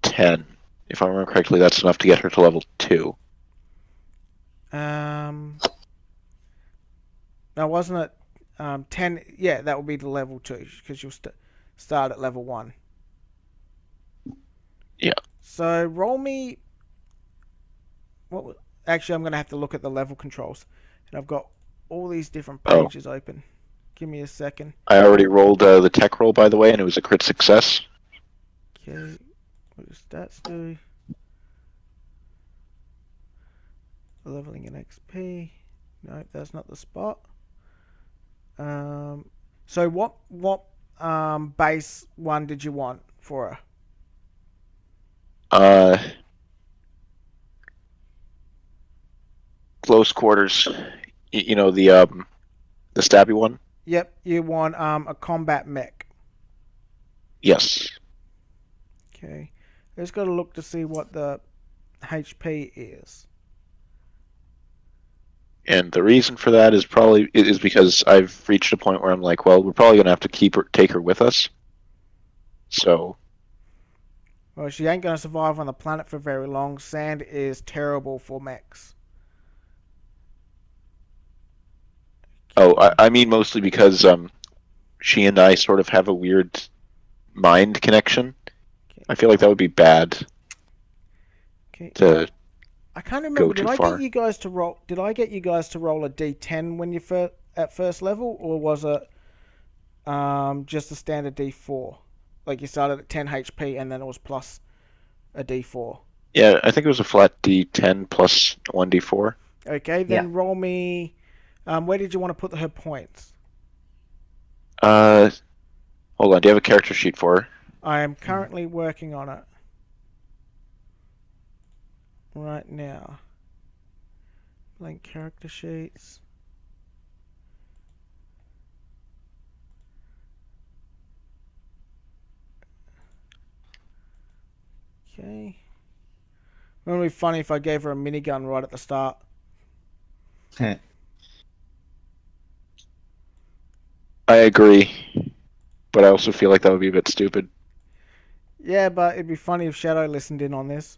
10. If I remember correctly, that's enough to get her to level 2. Now wasn't it 10? Yeah, that would be the level 2, because you'll start at level 1. Yeah. So roll me. Actually, I'm gonna have to look at the level controls, and I've got all these different pages open. Give me a second. I already rolled the tech roll, by the way, and it was a crit success. Okay, what does stats do? Leveling in XP. No, that's not the spot. So what base one did you want for her? Uh, Close quarters. You know the stabby one. Yep, you want a combat mech. Yes. Okay, I just got to look to see what the HP is. And the reason for that is because I've reached a point where I'm like, well, we're probably gonna have to take her with us. So Well, she ain't gonna survive on the planet for very long. Sand is terrible for mechs. I mean mostly because she and I sort of have a weird mind connection. Okay. I feel like that would be bad Okay. to I can't go remember. too far. Did I get you guys to roll a D10 when you at first level, or was it just a standard D4? Like you started at 10 HP and then it was plus a D4. Yeah, I think it was a flat D10 plus 1D4. Okay, Yeah. then roll me. Where did you want to put her points? Hold on. Do you have a character sheet for her? I am currently working on it right now. Blank character sheets. Okay. It would be funny if I gave her a minigun right at the start. I agree, but I also feel like that would be a bit stupid. Yeah, but it'd be funny if Shadow listened in on this.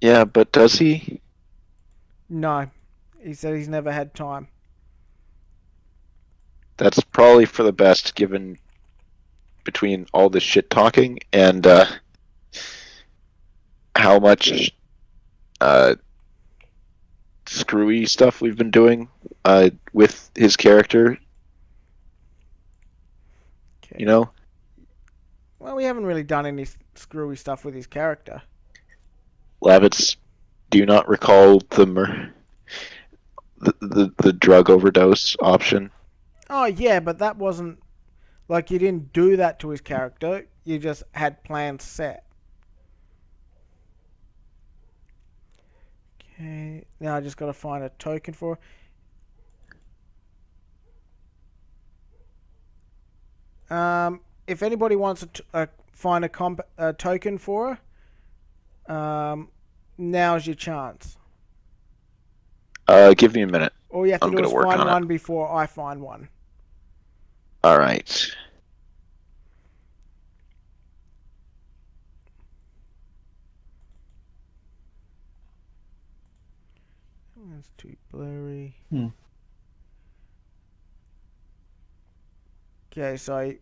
Yeah, but does he? No. He said he's never had time. That's probably for the best, given between all this shit talking and how much screwy stuff we've been doing with his character. Okay. You know? Well, we haven't really done any screwy stuff with his character. Lavitz, do you not recall the drug overdose option? Oh, yeah, but that wasn't... Like, you didn't do that to his character. You just had plans set. Okay, now I just got to find a token for... if anybody wants to find a token for her, now's your chance. Give me a minute. All you have to I'm do gonna is work find on it. one before I find one. All right. That's too blurry. Okay, so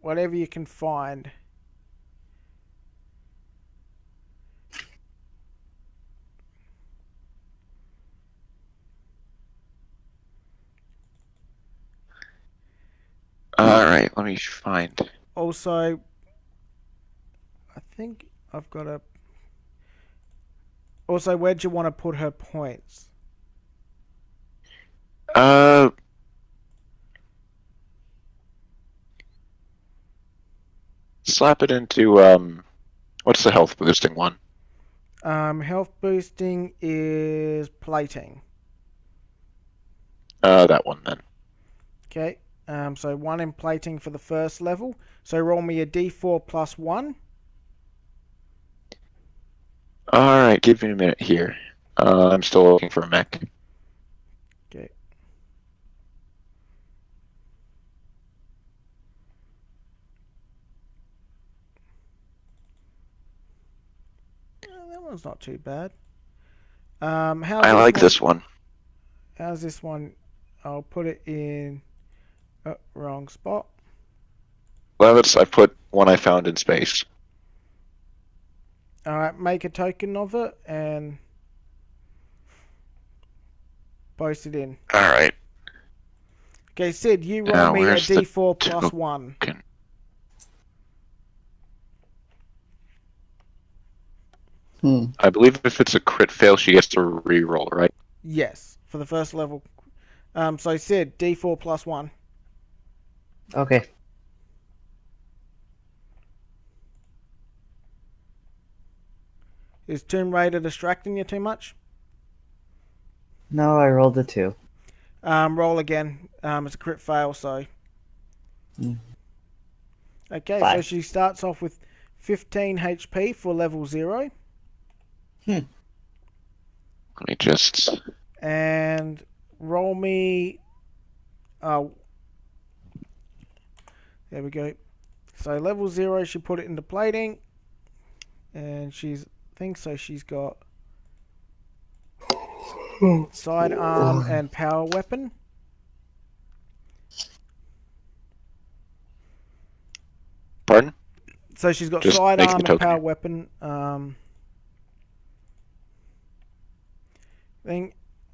whatever you can find. All right. Let me find. Also, I think I've got a. Also, where'd you want to put her points? Slap it into what's the health boosting one? Health boosting is plating. That one then. Okay. So 1 in plating for the first level. So roll me a d4 plus 1. All right. Give me a minute here. I'm still looking for a mech. Okay. That one's not too bad. How's I this like one? this one. How's this one? I'll put it in. Oh, wrong spot. Levitz, I put one I found in space. Alright, make a token of it and post it in. All right. Okay, Sid, you roll Now, me a where's the d4 plus 1. token? I believe if it's a crit fail, she gets to re-roll, right? Yes, for the first level. So Sid, d4 plus 1. Okay. Is Tomb Raider distracting you too much? No, I rolled a 2. Roll again. It's a crit fail, so. Okay, so 5. she starts off with 15 HP for level 0. Let me just. And roll me. Oh. There we go. So level 0, she put it into plating. And she's. I think so, she's got. Sidearm and power weapon. Pardon? So she's got Just making sidearm the and token. power weapon. Thing.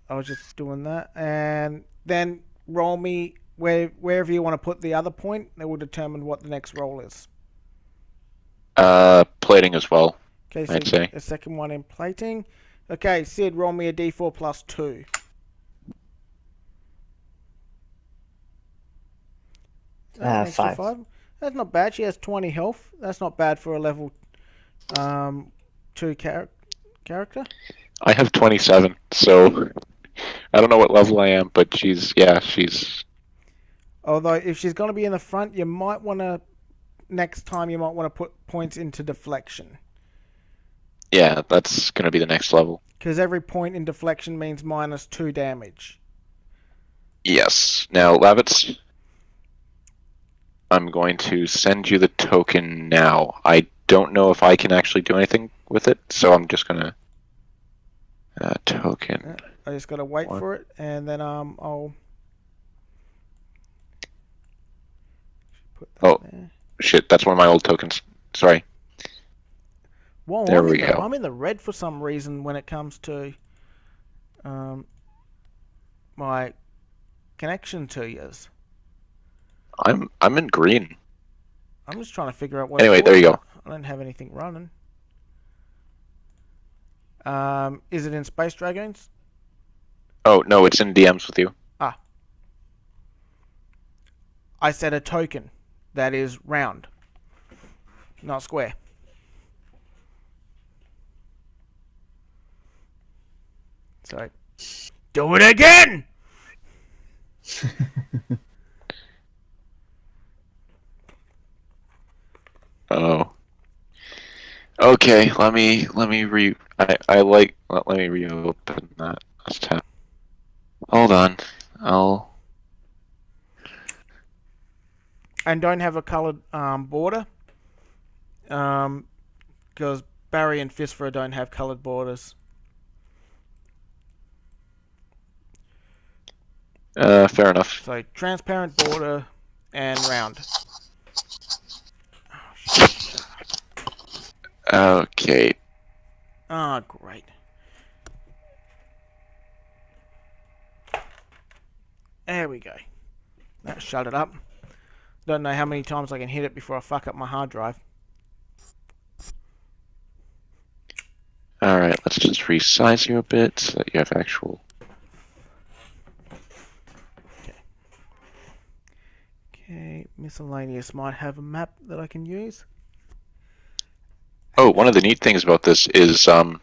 I was just doing that, and then roll me wherever you want to put the other point. That will determine what the next roll is. Plating as well. Okay, so I'd say. the second one in plating. Okay, Sid, roll me a d4 plus 2. An extra 5. That's not bad. She has 20 health. That's not bad for a level 2 character. I have 27, so I don't know what level I am, but she's. Although if she's going to be in the front, you might want to next time you might want to put points into deflection. Yeah, that's gonna be the next level. Because every point in deflection means minus 2 damage. Yes. Now, Lavitz, I'm going to send you the token now. I don't know if I can actually do anything with it, so I'm just gonna token. I just gotta wait for it, and then I'll put that there. Shit, that's one of my old tokens. Sorry. Well, There we go. I'm in the red for some reason when it comes to my connection to yours. I'm in green. I'm just trying to figure out what. Anyway, there you go. I don't have anything running. Is it in Space Dragoons? Oh no, it's in DMs with you. I said a token that is round, not square. So, do it again! Okay, let me let me reopen that. Let's tap. Hold on. I'll. And don't have a coloured border. Because Barry and Fistfra don't have coloured borders. Fair enough. So transparent border and round. Okay. Ah, great. There we go. That shut it up. Don't know how many times I can hit it before I fuck up my hard drive. Alright, let's just resize you a bit so that you have actual. Okay, miscellaneous might have a map that I can use. Oh, one of the neat things about this is you're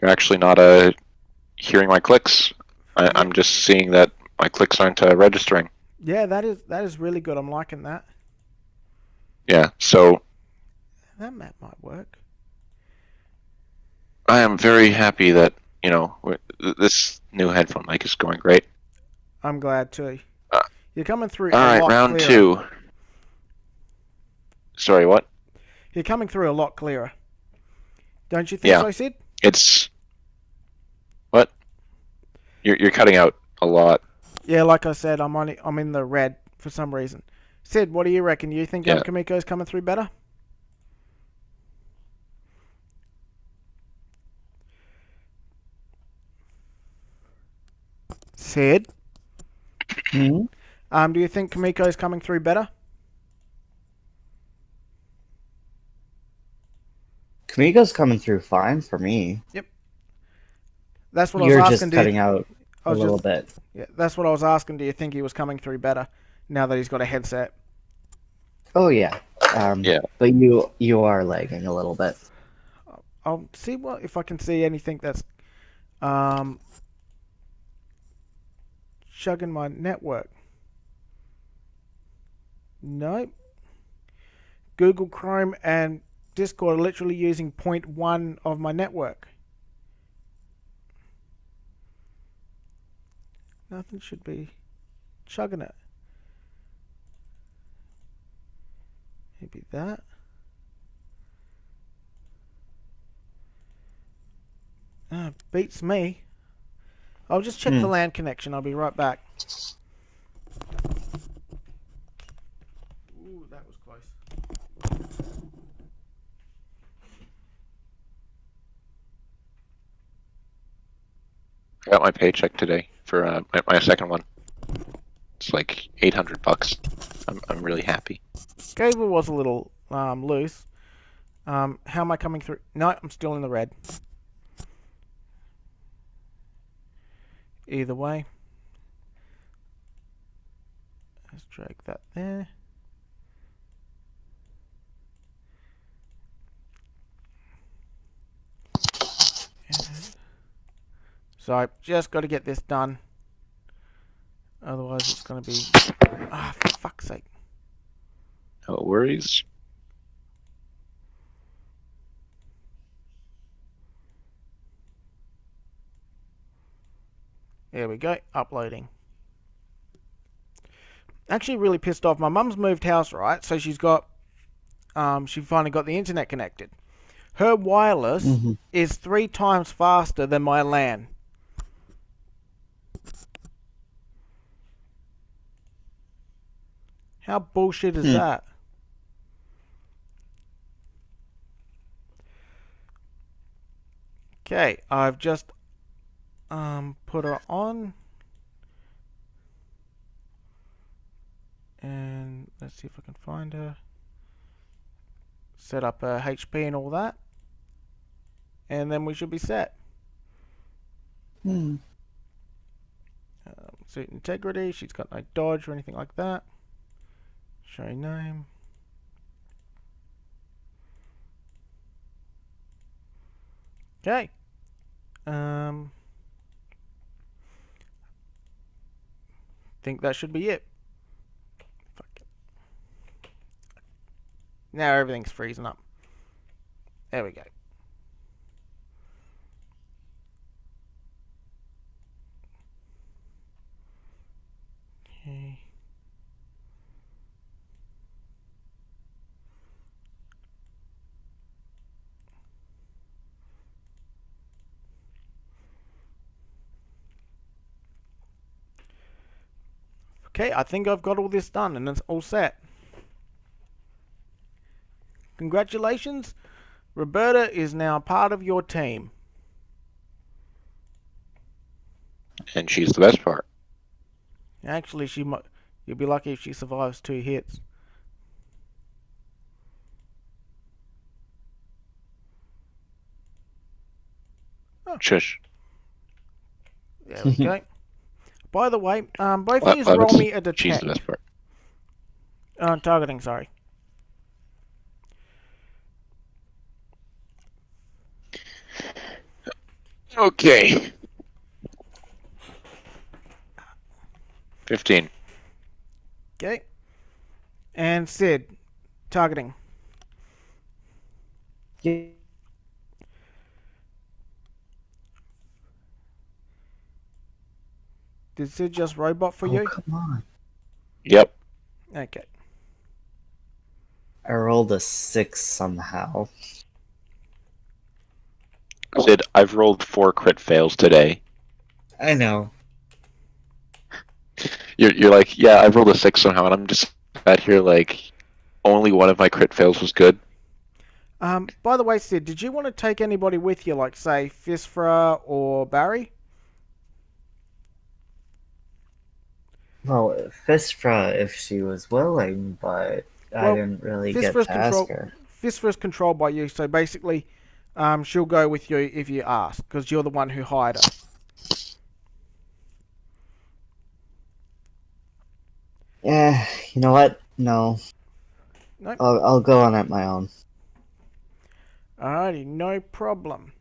actually not hearing my clicks. I'm just seeing that my clicks aren't registering. Yeah, that is really good. I'm liking that. Yeah, so That map might work. I am very happy that, this new headphone mic is going great. I'm glad too. Uh, You're coming through a Alright, lot round clearer. 2. Sorry, what? You're coming through a lot clearer. Don't you think Yeah. so, Sid? It's... What? You're cutting out a lot. Yeah, like I said, I'm in the red for some reason. Sid, what do you reckon? You think Yeah. Kamiko's coming through better? Sid? Hmm? Do you think Kamiko's coming through better? Kamiko's coming through fine for me. That's what I You're was just asking. cutting out I a was little just, bit. yeah, that's what I was asking. Do you think he was coming through better now that he's got a headset? Oh yeah. Yeah. But you are lagging a little bit. I'll see if I can see anything that's um chugging my network. Nope. Google Chrome and Discord are literally using 0.1 of my network. Nothing should be chugging it. Maybe that. Beats me. I'll just check the LAN connection. I'll be right back. Ooh, that was close. I got my paycheck today for my second one. It's like $800. I'm really happy. Cable was a little loose. How am I coming through? No, I'm still in the red. Either way. Let's drag that there. So I just got to get this done. Otherwise it's going to be... Ah, for fuck's sake. No worries. There we go. Uploading. Actually really pissed off. My mum's moved house, right? So she's got... she finally got the internet connected. Her wireless is 3 times faster than my LAN. How bullshit is that? Okay, I've just put her on. And let's see if I can find her. Set up her HP and all that. And then we should be set. Suit integrity. She's got no dodge or anything like that. Show name. Okay. Think that should be it. Fuck it. Now everything's freezing up. There we go. Okay. Okay, I think I've got all this done and it's all set. Congratulations, Roberta is now part of your team. And she's the best part. Actually, you'll be lucky if she survives 2 hits. Shush. There we go. By the way, both of you Levitz, roll me a she's the detect. best part. Targeting, sorry. Okay. 15. Okay. And Sid, targeting. Yeah. Did Sid just robot for Oh, you? come on. Yep. Okay. I rolled a 6 somehow. Sid, I've rolled 4 crit fails today. I know. You're like, yeah, I've rolled a 6 somehow, and I'm just sat here like, only one of my crit fails was good. By the way, Sid, did you want to take anybody with you, like, say, Fisfra or Barry? Well, Fistra if she was willing, but I Well, didn't really get to ask her. Fisfra's controlled by you, so basically, she'll go with you if you ask, because you're the one who hired her. Yeah, you know what? No. Nope. I'll go on at my own. Alrighty, no problem.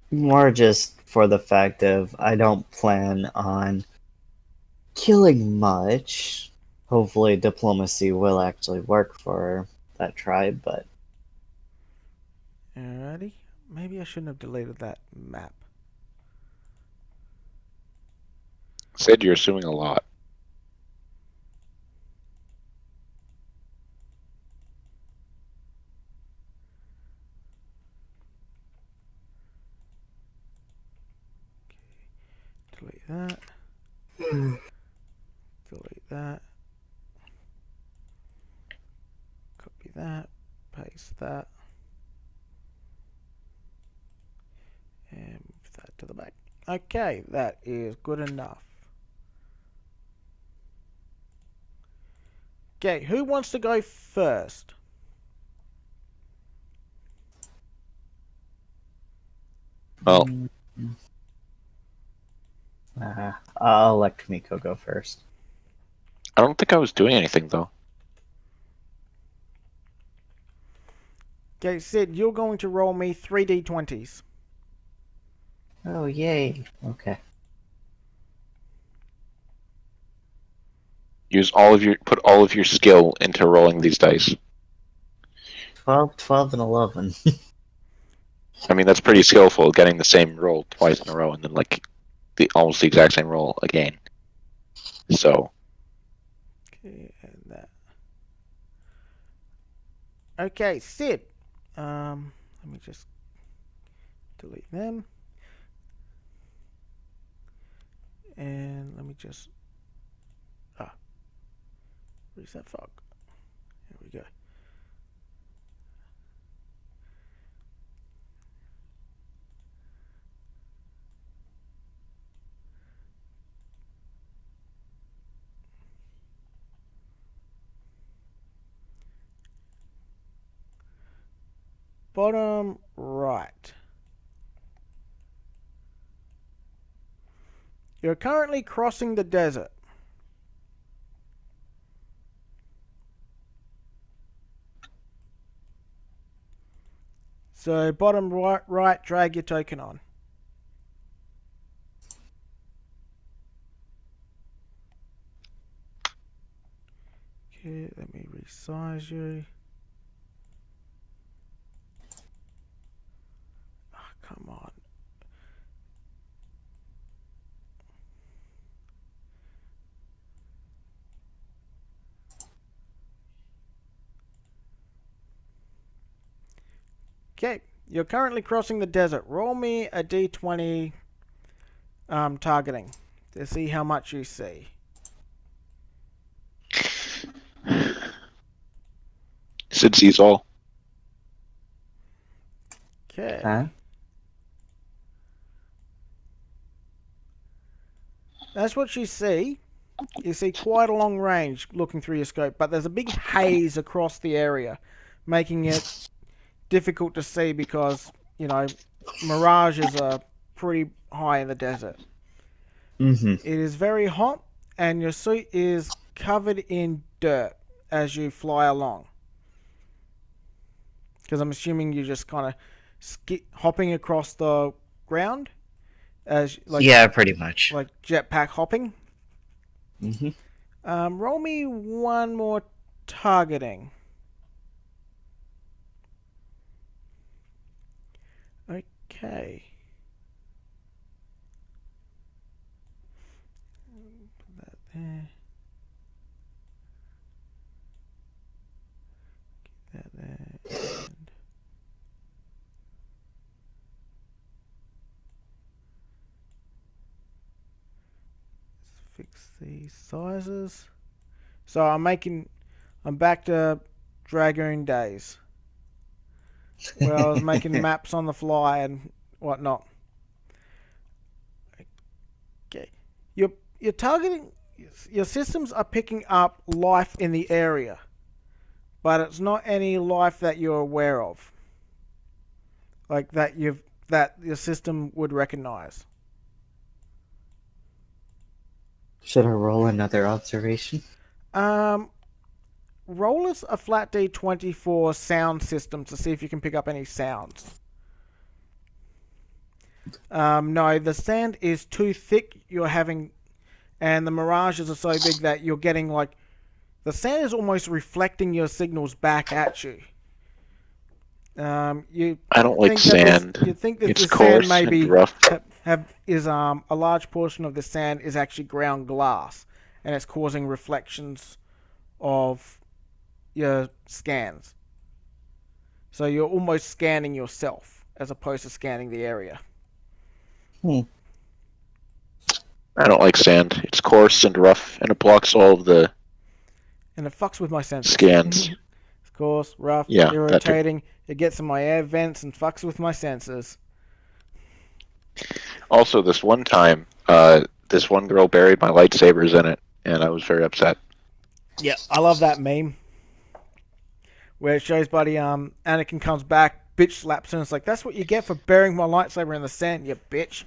More just for the fact of I don't plan on killing much. Hopefully diplomacy will actually work for that tribe, but Alrighty. Maybe I shouldn't have deleted that map. Sid, you're assuming a lot. Delete that. Delete that. Copy that. Paste that. And move that to the back. Okay, that is good enough. Okay, who wants to go first? Well, I'll let Kamiko go first. I don't think I was doing anything, though. Okay, Sid, you're going to roll me 3d20s. Oh, yay. Okay. Put all of your skill into rolling these dice. 12, and 11. I mean, that's pretty skillful, getting the same roll twice in a row, and then, like, almost the exact same roll again. So, Okay, and that. Okay, Sid. Let me just delete them. And let me just reset fog. Here we go. Bottom right. You're currently crossing the desert. So bottom right, drag your token on. Okay, let me resize you. Okay, you're currently crossing the desert. Roll me a d20 targeting to see how much you see. Sid sees all. Okay. Huh? That's what you see. You see quite a long range looking through your scope, but there's a big haze across the area, making it difficult to see because, mirages are pretty high in the desert. Mm-hmm. It is very hot, and your suit is covered in dirt as you fly along. Because I'm assuming you're just kind of hopping across the ground as Yeah, pretty much. like jetpack hopping. Mm-hmm. Roll me one more targeting. Okay. Put that there. Get that there. And let's fix these sizes. So I'm back to Dragoon days, where I was making maps on the fly and whatnot. Okay. You're targeting. Your systems are picking up life in the area, but it's not any life that you're aware of, like that your system would recognize. Should I roll another observation? Um, Roll us a flat d20 for sound systems to see if you can pick up any sounds. No, the sand is too thick. And the mirages are so big that you're getting like the sand is almost reflecting your signals back at you. You I don't like sand. You think that It's this coarse sand maybe and rough. is a large portion of the sand is actually ground glass, and it's causing reflections of your scans. So you're almost scanning yourself as opposed to scanning the area. Hmm. I don't like sand. It's coarse and rough, and it blocks all of the And it fucks with my senses. scans. It's coarse, rough, Yeah, irritating. It gets in my air vents and fucks with my senses. Also, this one time, this one girl buried my lightsabers in it, and I was very upset. Yeah, I love that meme. Where it shows buddy Anakin comes back, bitch slaps him, and it's like, that's what you get for burying my lightsaber in the sand, you bitch.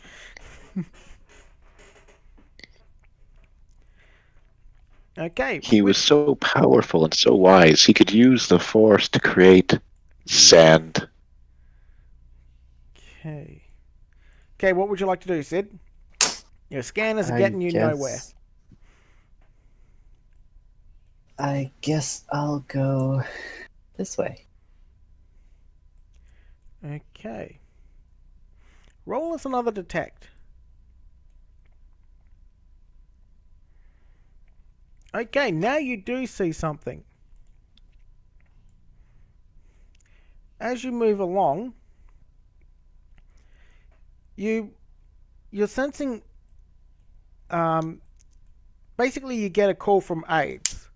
Okay. He was so powerful and so wise. He could use the Force to create sand. Okay. Okay, what would you like to do, Sid? Your scanners are I getting you guess, nowhere. I guess I'll go this way. Okay. Roll us another detect. Okay, now you do see something. As you move along, you're sensing. Basically, you get a call from aides,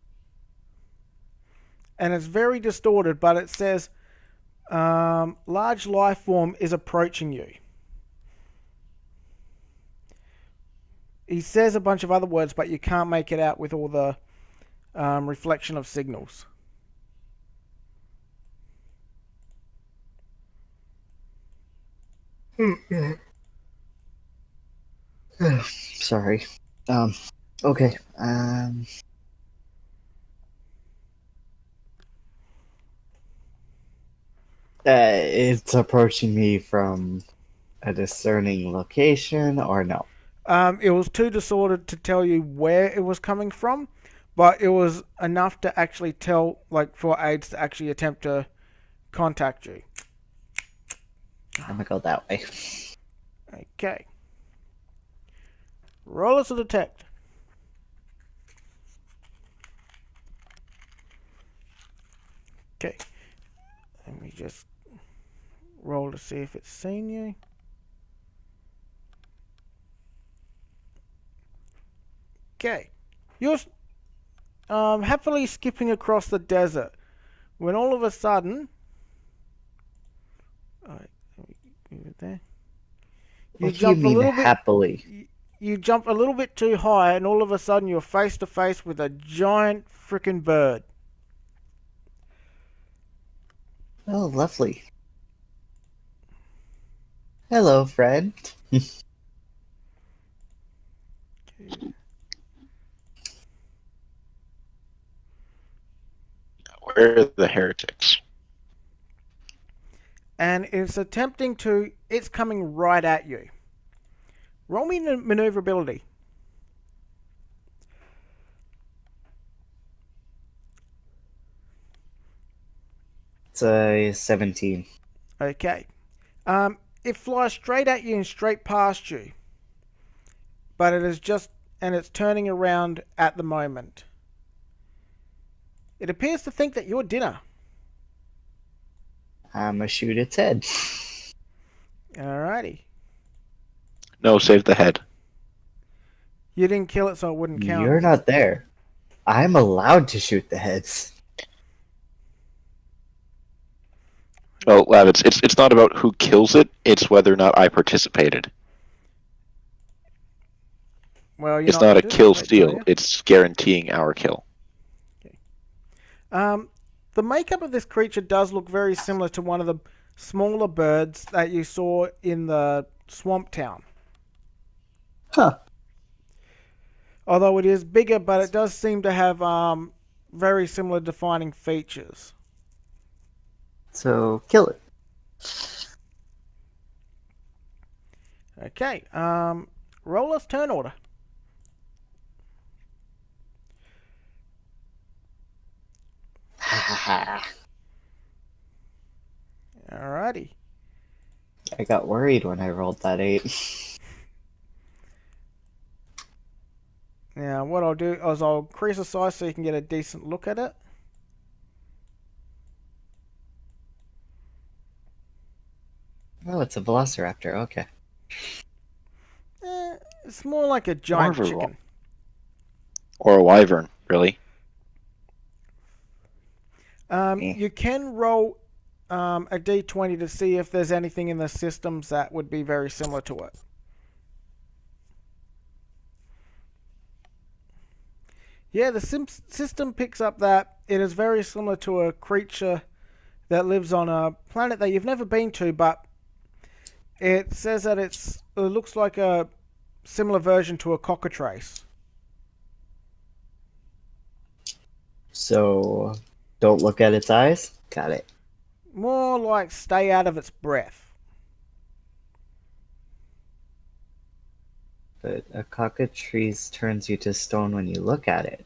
and it's very distorted, but it says, "Large life form is approaching you." He says a bunch of other words, but you can't make it out with all the reflection of signals. Sorry. Okay. It's approaching me from a discerning location, or no? It was too disordered to tell you where it was coming from, but it was enough to actually tell, like, for aides to actually attempt to contact you. I'm gonna go that way. Okay. Roll us a detect. Okay. Let me just roll to see if it's seen you. Okay. You're happily skipping across the desert when all of a sudden... Alright, move it there. What do you mean happily? You jump a little bit too high, and all of a sudden you're face to face with a giant frickin' bird. Oh, lovely. Hello, friend. Where are the heretics? And it's attempting to... It's coming right at you. Roll me maneuverability. It's a 17. Okay. It flies straight at you and straight past you. But it is just... And it's turning around at the moment. It appears to think that you're dinner. I'ma shoot its head. Alrighty. No, save the head. You didn't kill it, so it wouldn't count. You're not there. I'm allowed to shoot the heads. Well, Lav, it's not about who kills it, it's whether or not I participated. Well, you're It's not a kill steal, are you? it's guaranteeing our kill. The makeup of this creature does look very similar to one of the smaller birds that you saw in the swamp town. Huh. Although it is bigger, but it does seem to have very similar defining features. So, kill it. Okay, roll us turn order. Alrighty. I got worried when I rolled that 8. Now, what I'll do is I'll increase the size so you can get a decent look at it. Oh, it's a velociraptor. Okay. It's more like a giant More of a chicken. Or a wyvern, really. You can roll a d20 to see if there's anything in the systems that would be very similar to it. Yeah, the system picks up that it is very similar to a creature that lives on a planet that you've never been to, but it says that it looks like a similar version to a cockatrice. So, don't look at its eyes? Got it. More like stay out of its breath. But a cockatrice turns you to stone when you look at it.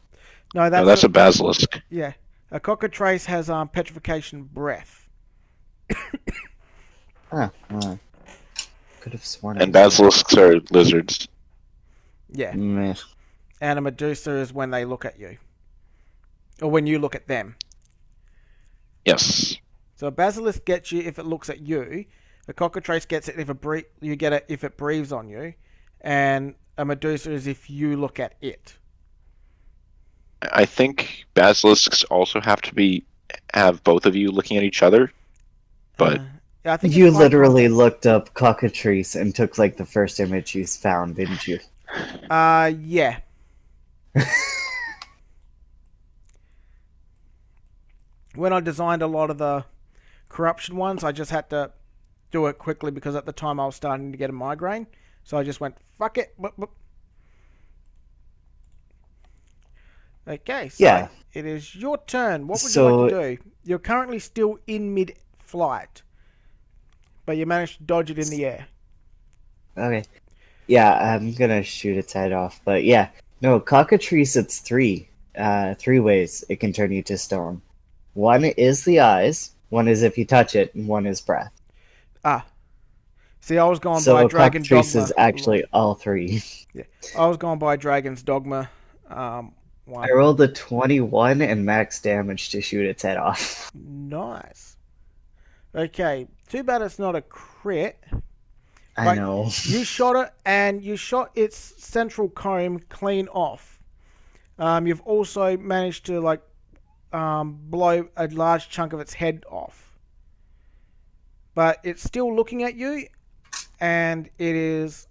No, No, that's a basilisk. Yeah, a cockatrice has petrification breath. Huh. Could have sworn. And basilisks are lizards. Yeah, Meh. and a medusa is when they look at you, or when you look at them. Yes. So a basilisk gets you if it looks at you. A cockatrice gets it if you get it if it breathes on you, and a medusa is if you look at it. I think basilisks also have both of you looking at each other, but Yeah, I think You it's eye literally contact. looked up cockatrice and took like the first image you found, didn't you? Yeah. When I designed a lot of the corruption ones, I just had to do it quickly because at the time I was starting to get a migraine. So I just went, fuck it. Boop, boop. Okay, so Yeah. it is your turn. What would you So- like to do? You're currently still in mid-flight, but you managed to dodge it in the air. Okay. Yeah, I'm gonna shoot its head off, but yeah. No, cockatrice, it's three ways it can turn you to stone. One is the eyes, one is if you touch it, and one is breath. See, I was going So by a Dragon's cockatrice Dogma. is actually all three. I was going by Dragon's Dogma. One. I rolled a 21 and max damage to shoot its head off. Nice. Okay, too bad it's not a crit. I But know. you shot it, and you shot its central comb clean off. You've also managed to blow a large chunk of its head off. But it's still looking at you, and it is.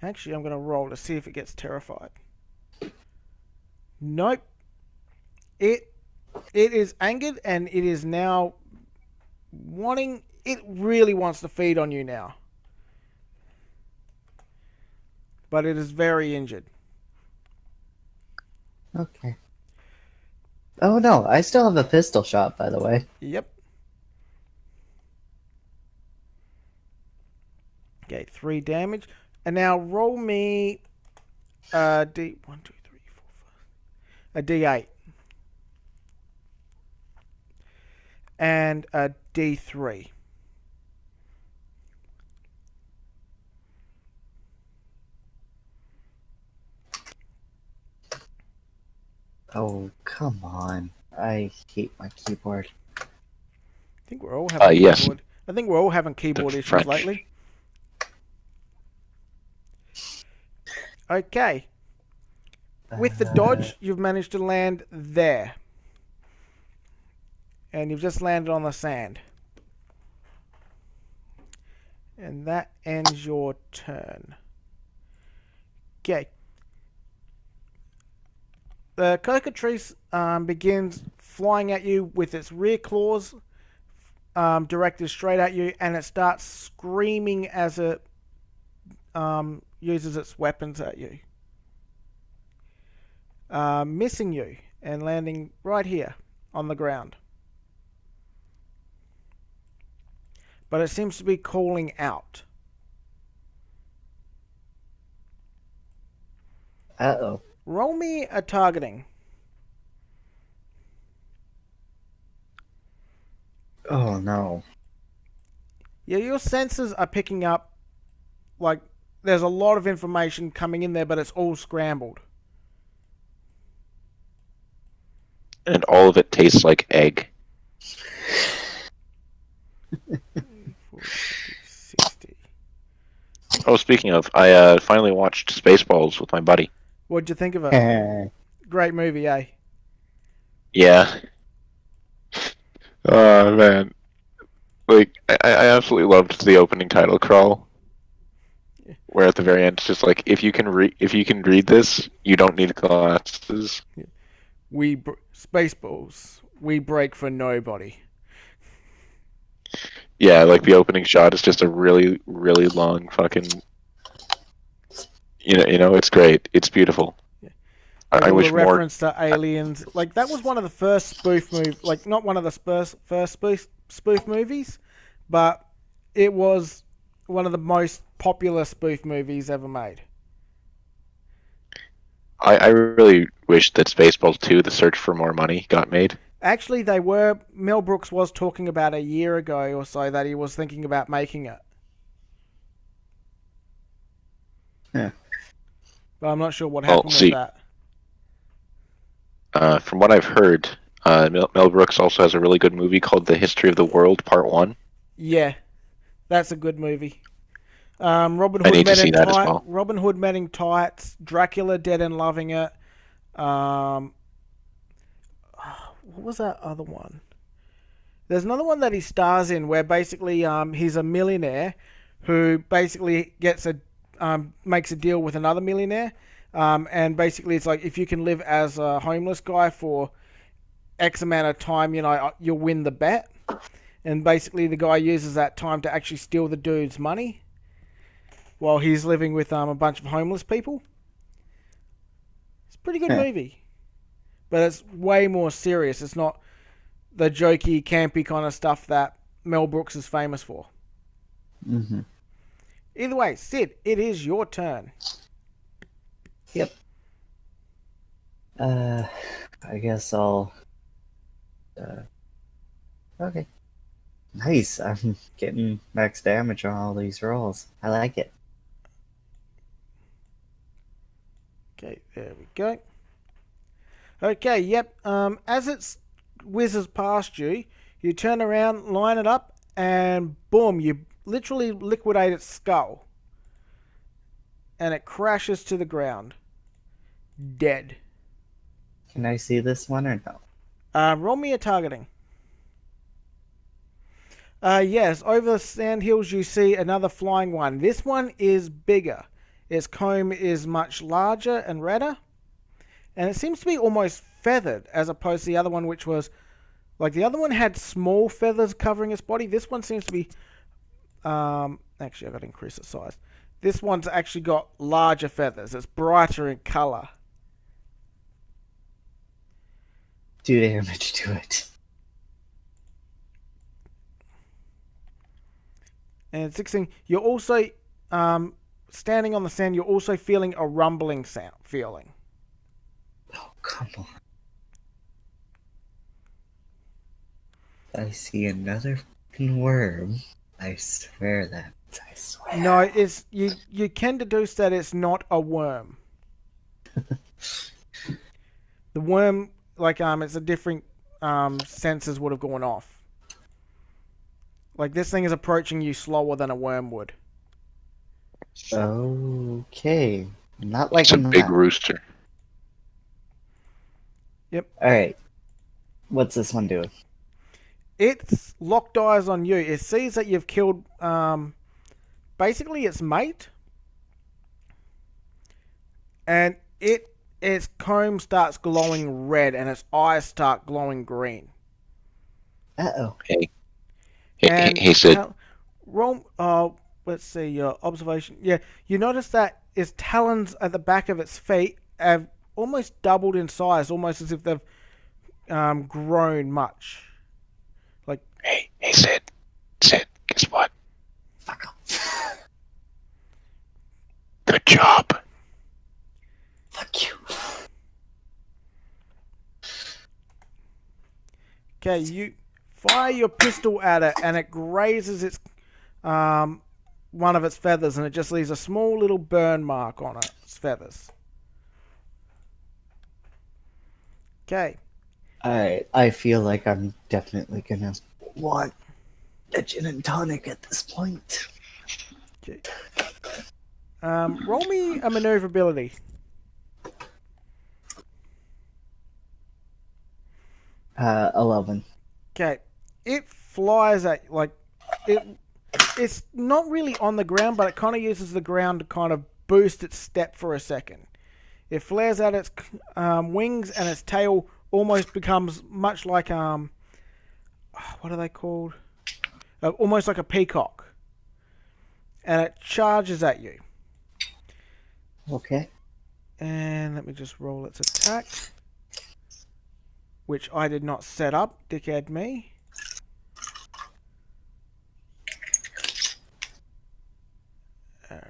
Actually, I'm going to roll to see if it gets terrified. Nope. It is angered, and it is now wanting. It really wants to feed on you now. But it is very injured. Okay. Oh no, I still have a pistol shot, by the way. Yep. Okay, 3 damage. And now roll me a D. 1, 2, 3, 4, 5. A D8. And a D3. Oh, come on. I hate my keyboard. I think we're all having Yes. keyboard. I think we're all having keyboard issues French. lately. Okay. With the dodge, you've managed to land there. And you've just landed on the sand. And that ends your turn. Okay. The cockatrice begins flying at you with its rear claws directed straight at you, and it starts screaming as it uses its weapons at you. Missing you and landing right here on the ground. But it seems to be calling out. Uh-oh. Roll me a targeting. Oh no. Yeah, your senses are picking up, like, there's a lot of information coming in there, but it's all scrambled. And all of it tastes like egg. 40, 60. Oh, speaking of, I finally watched Spaceballs with my buddy. What'd you think of it? Great movie, eh? Yeah. Oh man, like I absolutely loved the opening title crawl, where at the very end it's just like if you can read this, you don't need glasses. Spaceballs. We break for nobody. Yeah, like the opening shot is just a really really long fucking. It's great. It's beautiful. Like I all wish the more. reference to aliens. Like that was one of the first spoof movies. Like not one of the first spoof movies, but it was one of the most popular spoof movies ever made. I really wish that Spaceballs 2: The Search for More Money got made. Actually, Mel Brooks was talking about a year ago or so that he was thinking about making it. Yeah. But I'm not sure what Well, happened see. with that. From what I've heard, Mel Brooks also has a really good movie called The History of the World Part 1. Yeah, that's a good movie. Robin I Hood need to see that as well. Robin Hood Men in Tights, Dracula Dead and Loving It. What was that other one? There's another one that he stars in where basically he's a millionaire who basically makes a deal with another millionaire. And basically it's like if you can live as a homeless guy for X amount of time, you'll win the bet. And basically the guy uses that time to actually steal the dude's money while he's living with a bunch of homeless people. It's a pretty good movie. But it's way more serious. It's not the jokey, campy kind of stuff that Mel Brooks is famous for. Mm-hmm. Either way, Sid, it is your turn. Yep. I guess I'll... Okay. Nice. I'm getting max damage on all these rolls. I like it. Okay, there we go. Okay, yep. As it whizzes past you, You turn around, line it up, and boom, you literally liquidate its skull. And it crashes to the ground. Dead. Can I see this one or no? Roll me a targeting. Yes, over the sandhills you see another flying one. This one is bigger. Its comb is much larger and redder. And it seems to be almost feathered as opposed to the other one, which was... Like, the other one had small feathers covering its body. This one seems to be... actually, I've got to increase its size. This one's actually got larger feathers. It's brighter in colour. Do damage to it. And 16, you're also... standing on the sand, you're also feeling a rumbling sound. Oh, come on. I see another fucking worm. I swear that. I swear. No, it's you can deduce that it's not a worm. The worm, like it's a different sensors would have gone off. Like this thing is approaching you slower than a worm would. Okay. Not like It's a big rooster. Yep. Alright. What's this one doing? It's locked eyes on you. It sees that you've killed basically its mate. And its comb starts glowing red and its eyes start glowing green. Uh-oh. Hey, Sid. Roll, let's see, your observation. Yeah, you notice that its talons at the back of its feet have almost doubled in size, almost as if they've grown much. Like, Hey, Sid. Sid, guess what? Fuck off. Good job. Fuck you. okay, you fire your pistol at it, and it grazes its one of its feathers, and it just leaves a small little burn mark on its feathers. Okay. Alright, I feel like I'm definitely gonna want a gin and tonic at this point. Okay. Roll me a maneuverability. 11. Okay. It flies at it's not really on the ground, but it kind of uses the ground to kind of boost its step for a second. It flares out its wings, and its tail almost becomes much like what are they called? Almost like a peacock, and it charges at you. Okay. And let me just roll its attack, which I did not set up. Dickhead me. Alright.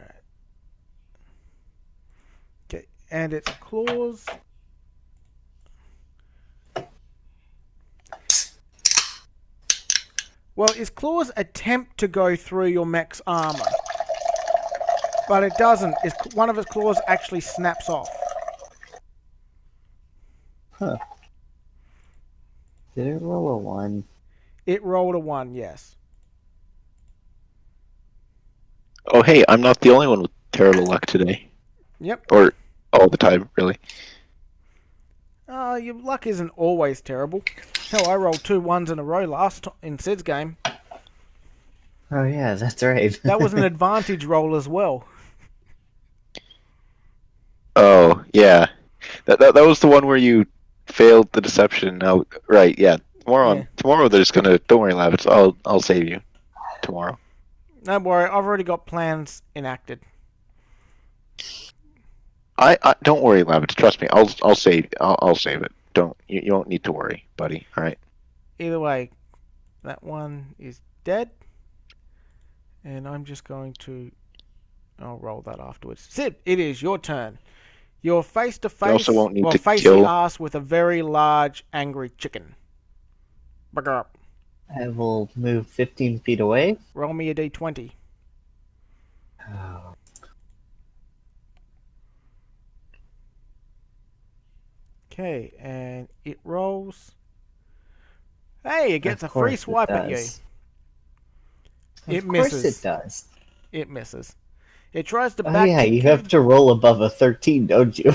Okay, and its claws. Well, its claws attempt to go through your mech's armor, but it doesn't. One of its claws actually snaps off. Huh. Did it roll a 1? It rolled a 1, yes. Oh, hey, I'm not the only one with terrible luck today. Yep. Or all the time, really. Your luck isn't always terrible. Hell, I rolled 2 1s in a row in Sid's game. Oh yeah, that's right. That was an advantage roll as well. Oh, yeah. That was the one where you failed the deception. Now, right, yeah. Tomorrow they're just gonna... Don't worry, Lavitz. I'll save you tomorrow. Don't worry, I've already got plans enacted. I don't worry, Lavitz. Trust me. I'll save it. You won't need to worry, buddy. All right. Either way, that one is dead. And I'm just going to... I'll roll that afterwards. Sid, it is your turn. You're face to face, also won't need to face kill... the ass with a very large, angry chicken. Bugger up. I will move 15 feet away. Roll me a d20. Oh. Okay, and it rolls. Hey, it gets Of a free course swipe it at you. does. It Of course misses. it does. It misses. It tries to Oh back yeah, kick you have to roll above a 13, don't you?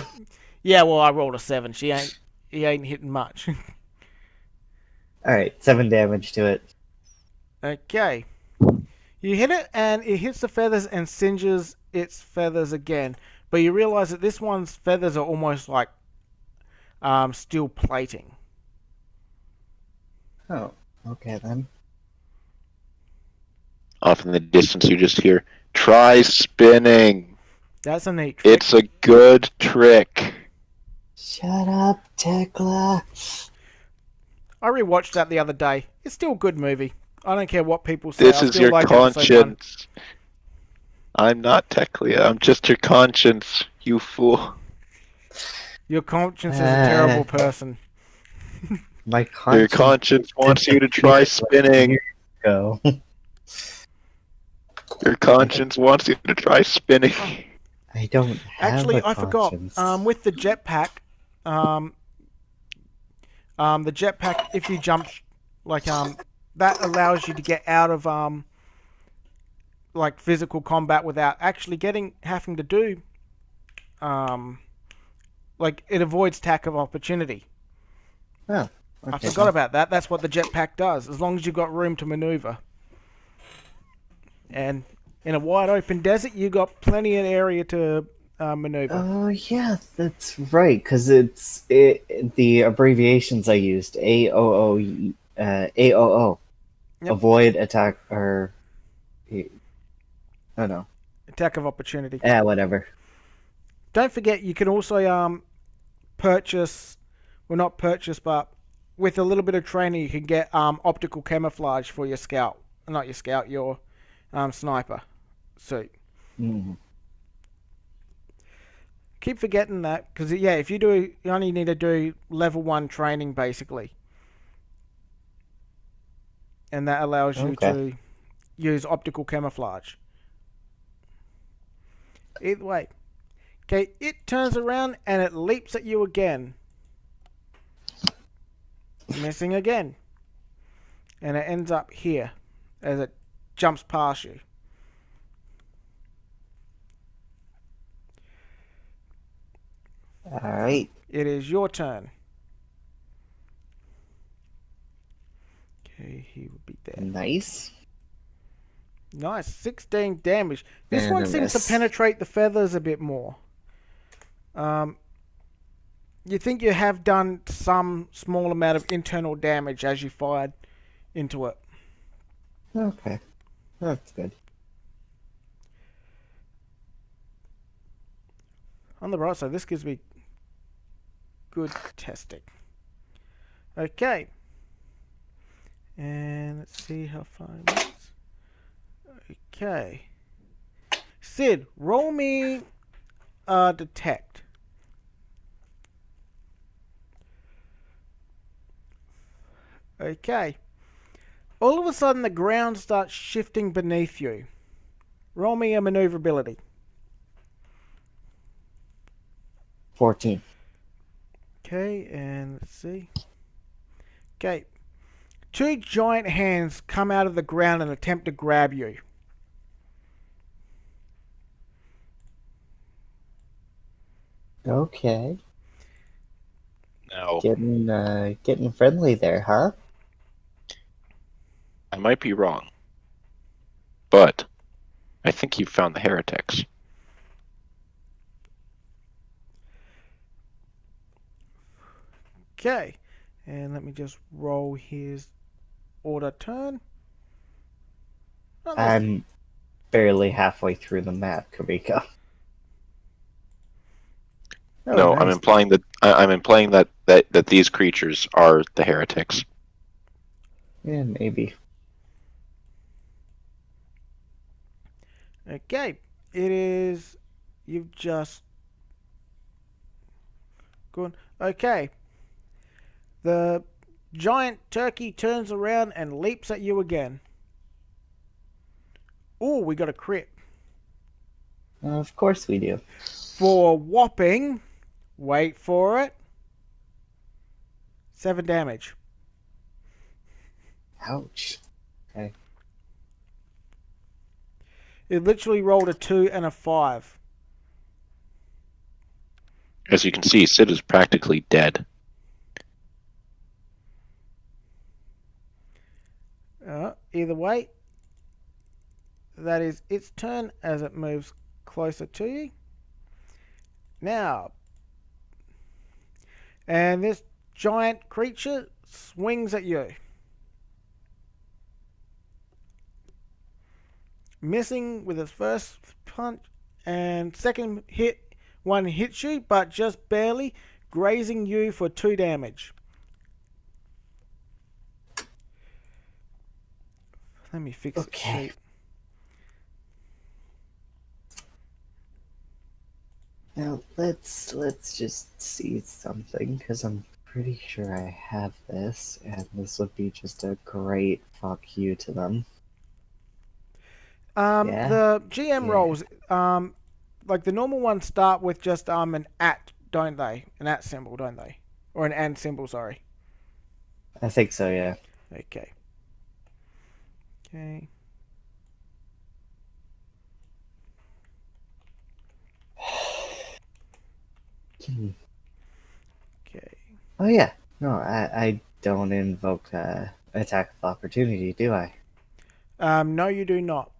Yeah, well, I rolled a 7. He ain't hitting much. Alright, 7 damage to it. Okay. You hit it, and it hits the feathers and singes its feathers again. But you realize that this one's feathers are almost like steel plating. Oh, okay then. Off in the distance, you just hear, "Try spinning. That's a neat trick. It's a good trick." Shut up, Tekla. I rewatched that the other day. It's still a good movie. I don't care what people say. This I is still your like episode 1. conscience. I'm not Teclia. I'm just your conscience, you fool. Your conscience is a terrible person. My Your conscience conscience wants you to try spinning. go. Your conscience wants you to try spinning. I don't have Actually, a I forgot. conscience. With the jetpack, the jetpack, if you jump, like that allows you to get out of like physical combat without actually having to do like it avoids attack of opportunity. Oh, I okay. forgot about that. That's what the jetpack does. As long as you've got room to maneuver, and in a wide open desert, you got plenty of area to maneuver. Oh yeah, that's right. Because the abbreviations I used AOO, AOO, Yep. avoid attack or oh no, Attack of opportunity. whatever. Don't forget, you can also purchase, well, not purchase, but with a little bit of training, you can get optical camouflage for your scout, not your scout, your sniper suit. Mm. Keep forgetting that because yeah, if you only need to do level 1 training basically, and that allows you to use optical camouflage. Either way, okay, it turns around and it leaps at you again, missing again, and it ends up here as it jumps past you. All right. It is your turn. Okay, he would be there. Nice. Nice, 16 damage. This And one a seems miss. to penetrate the feathers a bit more. You think you have done some small amount of internal damage as you fired into it. Okay, that's good. On the right side, this gives me good testing. Okay. And let's see how far it is. Okay. Sid, roll me detect. Okay. All of a sudden, the ground starts shifting beneath you. Roll me a maneuverability. 14. Okay, and let's see. Okay. 2 giant hands come out of the ground and attempt to grab you. Okay. Now, Getting friendly there, huh? I might be wrong, but I think you've found the heretics. Okay. And let me just roll his order turn. Oh, there's- I'm barely halfway through the map, Karika. Oh, No, nice. I'm implying that these creatures are the heretics. Yeah, maybe. Okay. It is. You've just gone. Okay. The giant turkey turns around and leaps at you again. Oh, we got a crit. Of course we do. For whopping, wait for it, 7 damage. Ouch. Okay. It literally rolled a 2 and a 5. As you can see, Sid is practically dead. Either way, that is its turn as it moves closer to you. Now, and this giant creature swings at you. Missing with its first punch, and second hit, one hits you, but just barely, grazing you for 2 damage. Let me fix the Okay. sheet. Now let's just see something, because I'm pretty sure I have this, and this would be just a great fuck you to them. Yeah? The GM Yeah. rolls, like the normal ones start with just an at, don't they? An at symbol, don't they? Or an and symbol, sorry. I think so, yeah. Okay. Okay. Hmm. Okay. Oh yeah. No, I don't invoke attack of opportunity, do I? No, you do not.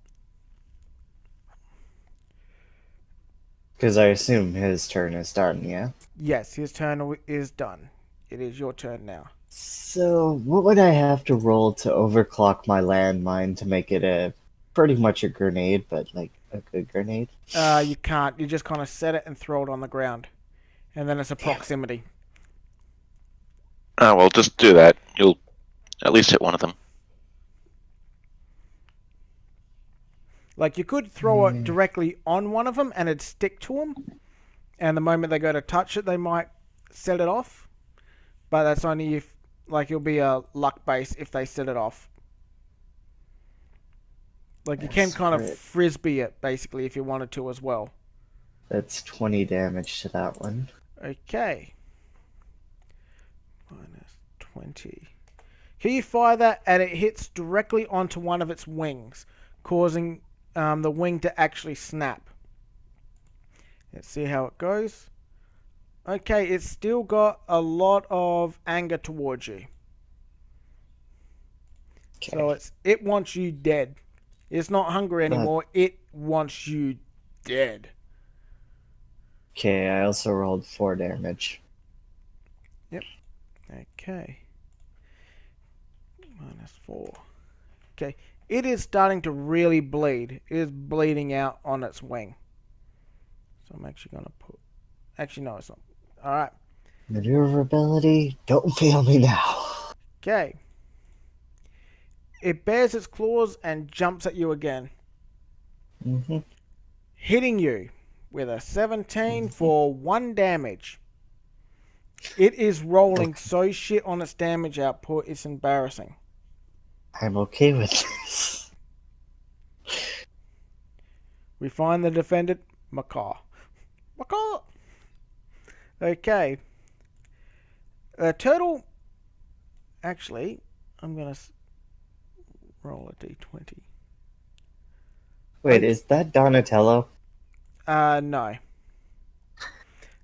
Because I assume his turn is done, yeah? Yes, his turn is done. It is your turn now. So, what would I have to roll to overclock my landmine to make it a pretty much a grenade, but like a good grenade? You can't. You just kind of set it and throw it on the ground. And then it's a Damn it. proximity. Well, just do that. You'll at least hit one of them. Like, you could throw it Yeah. directly on one of them and it'd stick to them. And the moment they go to touch it, they might set it off. But that's only if, like, it'll be a luck base if they set it off. Like, you can That's kind of great. frisbee it, basically, if you wanted to as well. That's 20 damage to that one. Okay. Minus 20. Can you fire that and it hits directly onto one of its wings, causing the wing to actually snap? Let's see how it goes. Okay, it's still got a lot of anger towards you. So Okay. it wants you dead. It's not hungry Uh, anymore. It wants you dead. Okay, I also rolled 4 damage. Okay. Minus 4. Okay. It is starting to really bleed. It is bleeding out on its wing. So I'm actually going to put... Actually, no, it's not. Alright. Maneuverability, don't fail me now. Okay. It bares its claws and jumps at you again, Mm-hmm. hitting you with a 17 for 1 damage. It is rolling so shit on its damage output, it's embarrassing. I'm okay with this. We find the defendant, Macaw. Macaw! Okay. The turtle... Actually, I'm going to roll a d20. Wait, Okay. is that Donatello? No.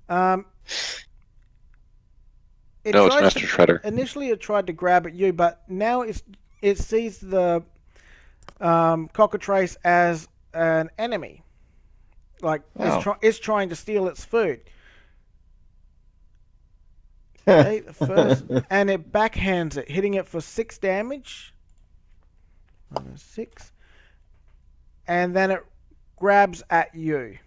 Um, it No, it's tries Master to... Shredder. Initially, it tried to grab at you, but now it sees the cockatrice as an enemy. Like, Oh. it's trying to steal its food. Okay, the first... And it backhands it, hitting it for 6 damage. Minus 6. And then it grabs at you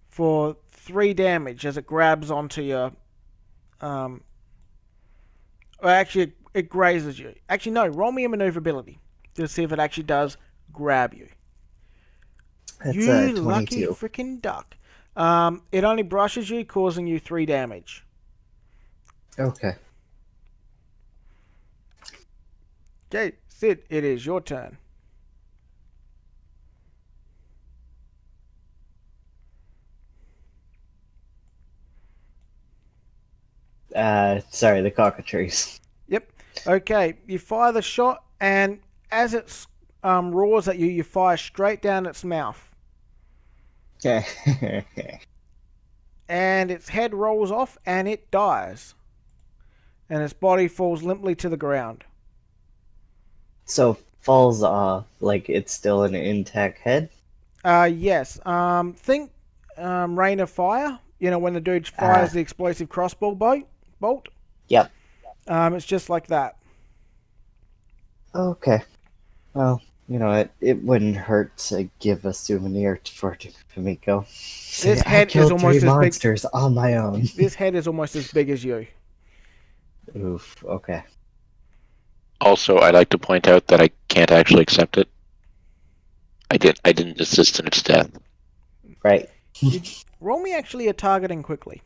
for 3 damage as it grabs onto your... Well, actually, it grazes you. Actually, no, roll me a maneuverability to see if it actually does grab you. That's You 22. lucky freaking duck. It only brushes you, causing you 3 damage. Okay. Okay, Sid, it is your turn. Sorry, the cockatrice. Yep. Okay, you fire the shot, and as it roars at you, you fire straight down its mouth. Okay. And its head rolls off, and it dies. And its body falls limply to the ground. So falls off like it's still an intact head. Yes. Think Rain of Fire. You know, when the dude fires the explosive crossbow bolt? Yep. It's just like that. Okay. Well, it wouldn't hurt to give a souvenir for Kamiko. Say, This I head is killed almost three as big. monsters on my own. This head is almost as big as you. Oof. Okay. Also, I'd like to point out that I can't actually accept it. I didn't assist in its death. Right. Roll me actually a targeting quickly.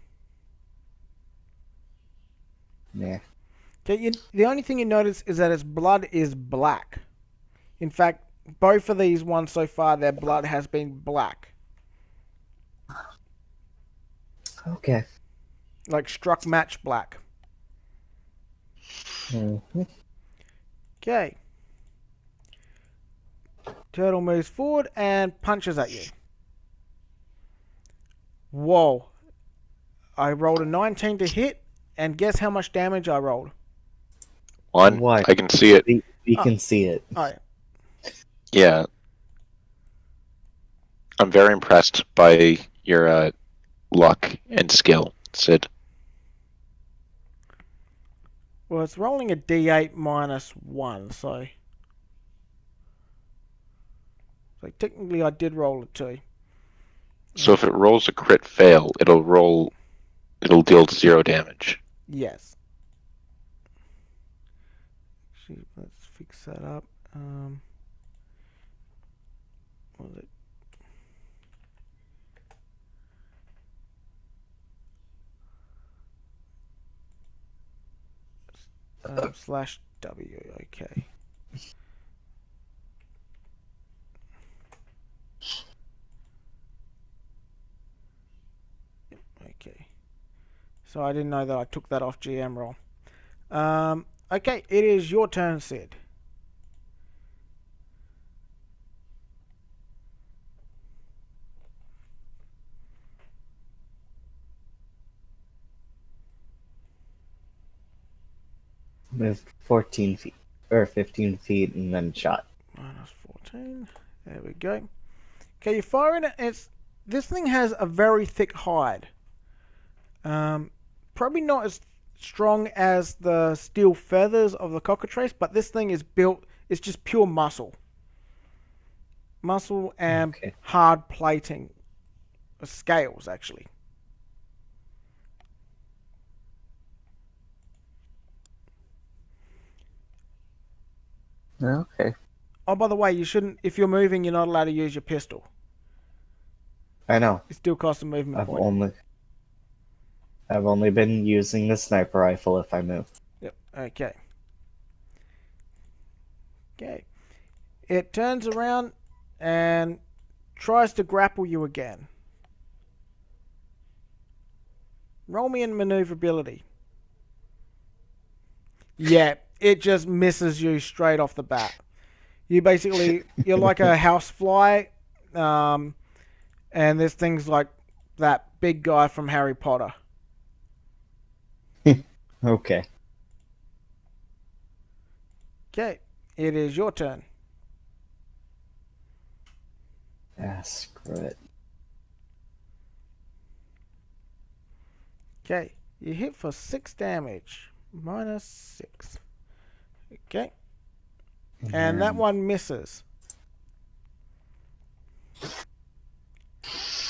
Yeah. Okay, the only thing you notice is that its blood is black. In fact, both of these ones so far, their blood has been black. Okay. Like struck match black. Mm-hmm. Okay. Turtle moves forward and punches at you. Whoa. I rolled a 19 to hit, and guess how much damage I rolled? 1. What? I can see it. We can see it. Oh, yeah. Yeah. I'm very impressed by your luck and skill, Sid. Well, it's rolling a d8 minus 1, so technically I did roll a 2. So if it rolls a crit fail, it'll deal 0 damage. Yes. Actually, let's fix that up. What was it? Slash W, okay. Okay. So I didn't know that I took that off GM roll. Okay, it is your turn, Sid. Moved 14 feet or 15 feet and then shot. Minus 14. There we go. Okay, you're firing it. This thing has a very thick hide. Probably not as strong as the steel feathers of the cockatrice, but this thing is built. It's just pure muscle. Muscle and hard plating. Scales, actually. Okay. Oh, by the way, you shouldn't. If you're moving, you're not allowed to use your pistol. I know. It still costs a movement point. I've only been using the sniper rifle if I move. Yep. Okay. Okay. It turns around and tries to grapple you again. Roll me in maneuverability. Yeah, it just misses you straight off the bat. You're like a housefly, and there's things like that big guy from Harry Potter. Okay. Okay, it is your turn. Screw it. Okay, you hit for 6 damage. Minus 6. Okay. And that one misses.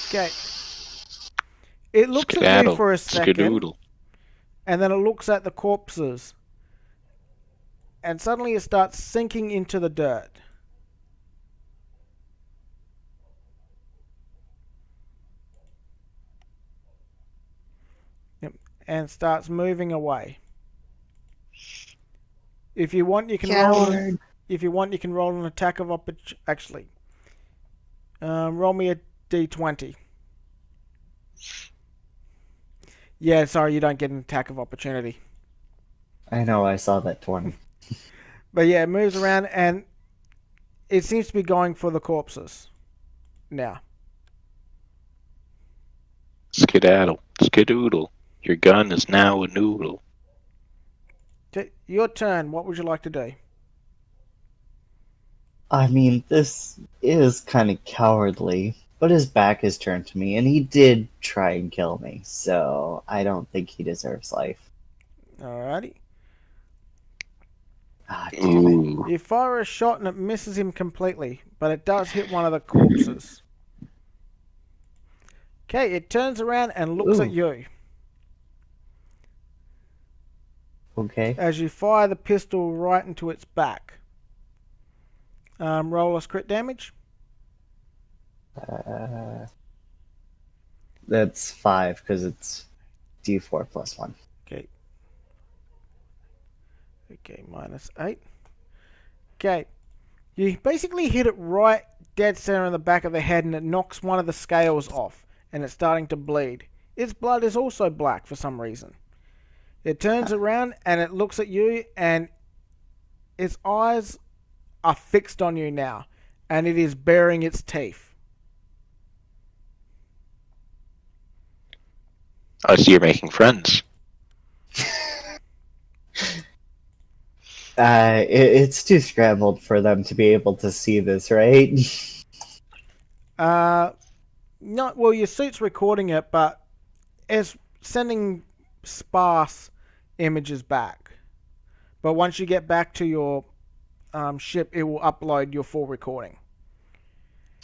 Okay. It looks at you for a second, Skadoodle. and then it looks at the corpses. And suddenly it starts sinking into the dirt. Yep. And starts moving away. If you want, you can roll. If you want, you can roll an attack of opportunity. Actually, roll me a d20. Yeah, sorry, you don't get an attack of opportunity. I know, I saw that 20. But yeah, it moves around and it seems to be going for the corpses now. Skedaddle, skedoodle. Your gun is now a noodle. Your turn. What would you like to do? I mean, this is kind of cowardly, but his back is turned to me, and he did try and kill me, so I don't think he deserves life. Alrighty. Ah, damn it. Ooh. You fire a shot and it misses him completely, but it does hit one of the corpses. Okay, it turns around and looks at Ooh. you. Okay. As you fire the pistol right into its back. Roll us crit damage. That's 5, because it's d4 plus 1. Okay. Okay, -8. Okay. You basically hit it right dead center in the back of the head and it knocks one of the scales off and it's starting to bleed. Its blood is also black for some reason. It turns around and it looks at you and its eyes are fixed on you now and it is baring its teeth. I see you're making friends. It's too scrambled for them to be able to see this, right? Not well. Your suit's recording it, but it's sending sparse images back. But once you get back to your ship, it will upload your full recording.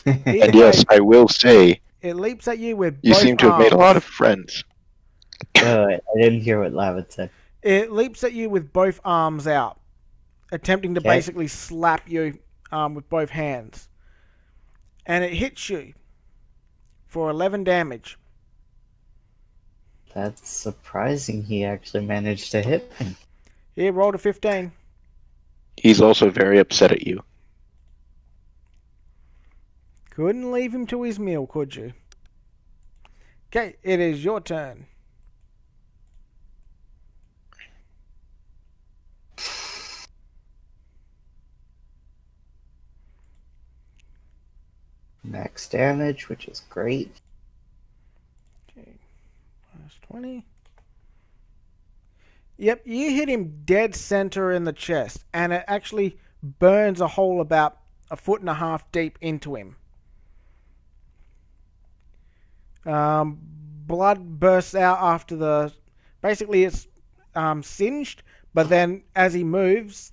Either And yes, way, I will say, it leaps at you with you both seem to have made a arms. lot of friends. I didn't hear what Lavit said. It leaps at you with both arms out, attempting to Okay. basically slap you with both hands. And it hits you for 11 damage. That's surprising he actually managed to hit me. He rolled a 15. He's also very upset at you. Couldn't leave him to his meal, could you? Okay, it is your turn. Max damage, which is great. Okay, -20. Yep, you hit him dead center in the chest, and it actually burns a hole about 1.5 feet deep into him. Blood bursts out after the. Basically, it's singed, but then as he moves,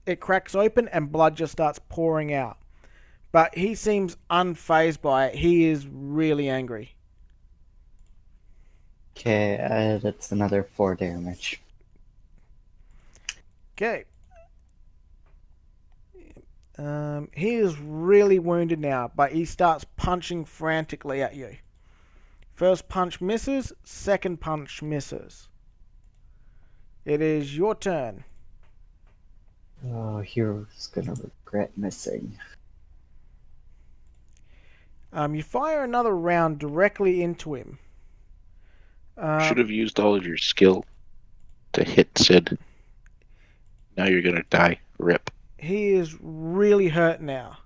it cracks open and blood just starts pouring out. But he seems unfazed by it. He is really angry. Okay, that's another 4 damage. Okay. He is really wounded now, but he starts punching frantically at you. First punch misses, second punch misses. It is your turn. Oh, Hero's gonna regret missing. You fire another round directly into him. Should have used all of your skill to hit Sid. Now you're gonna die. Rip. He is really hurt now.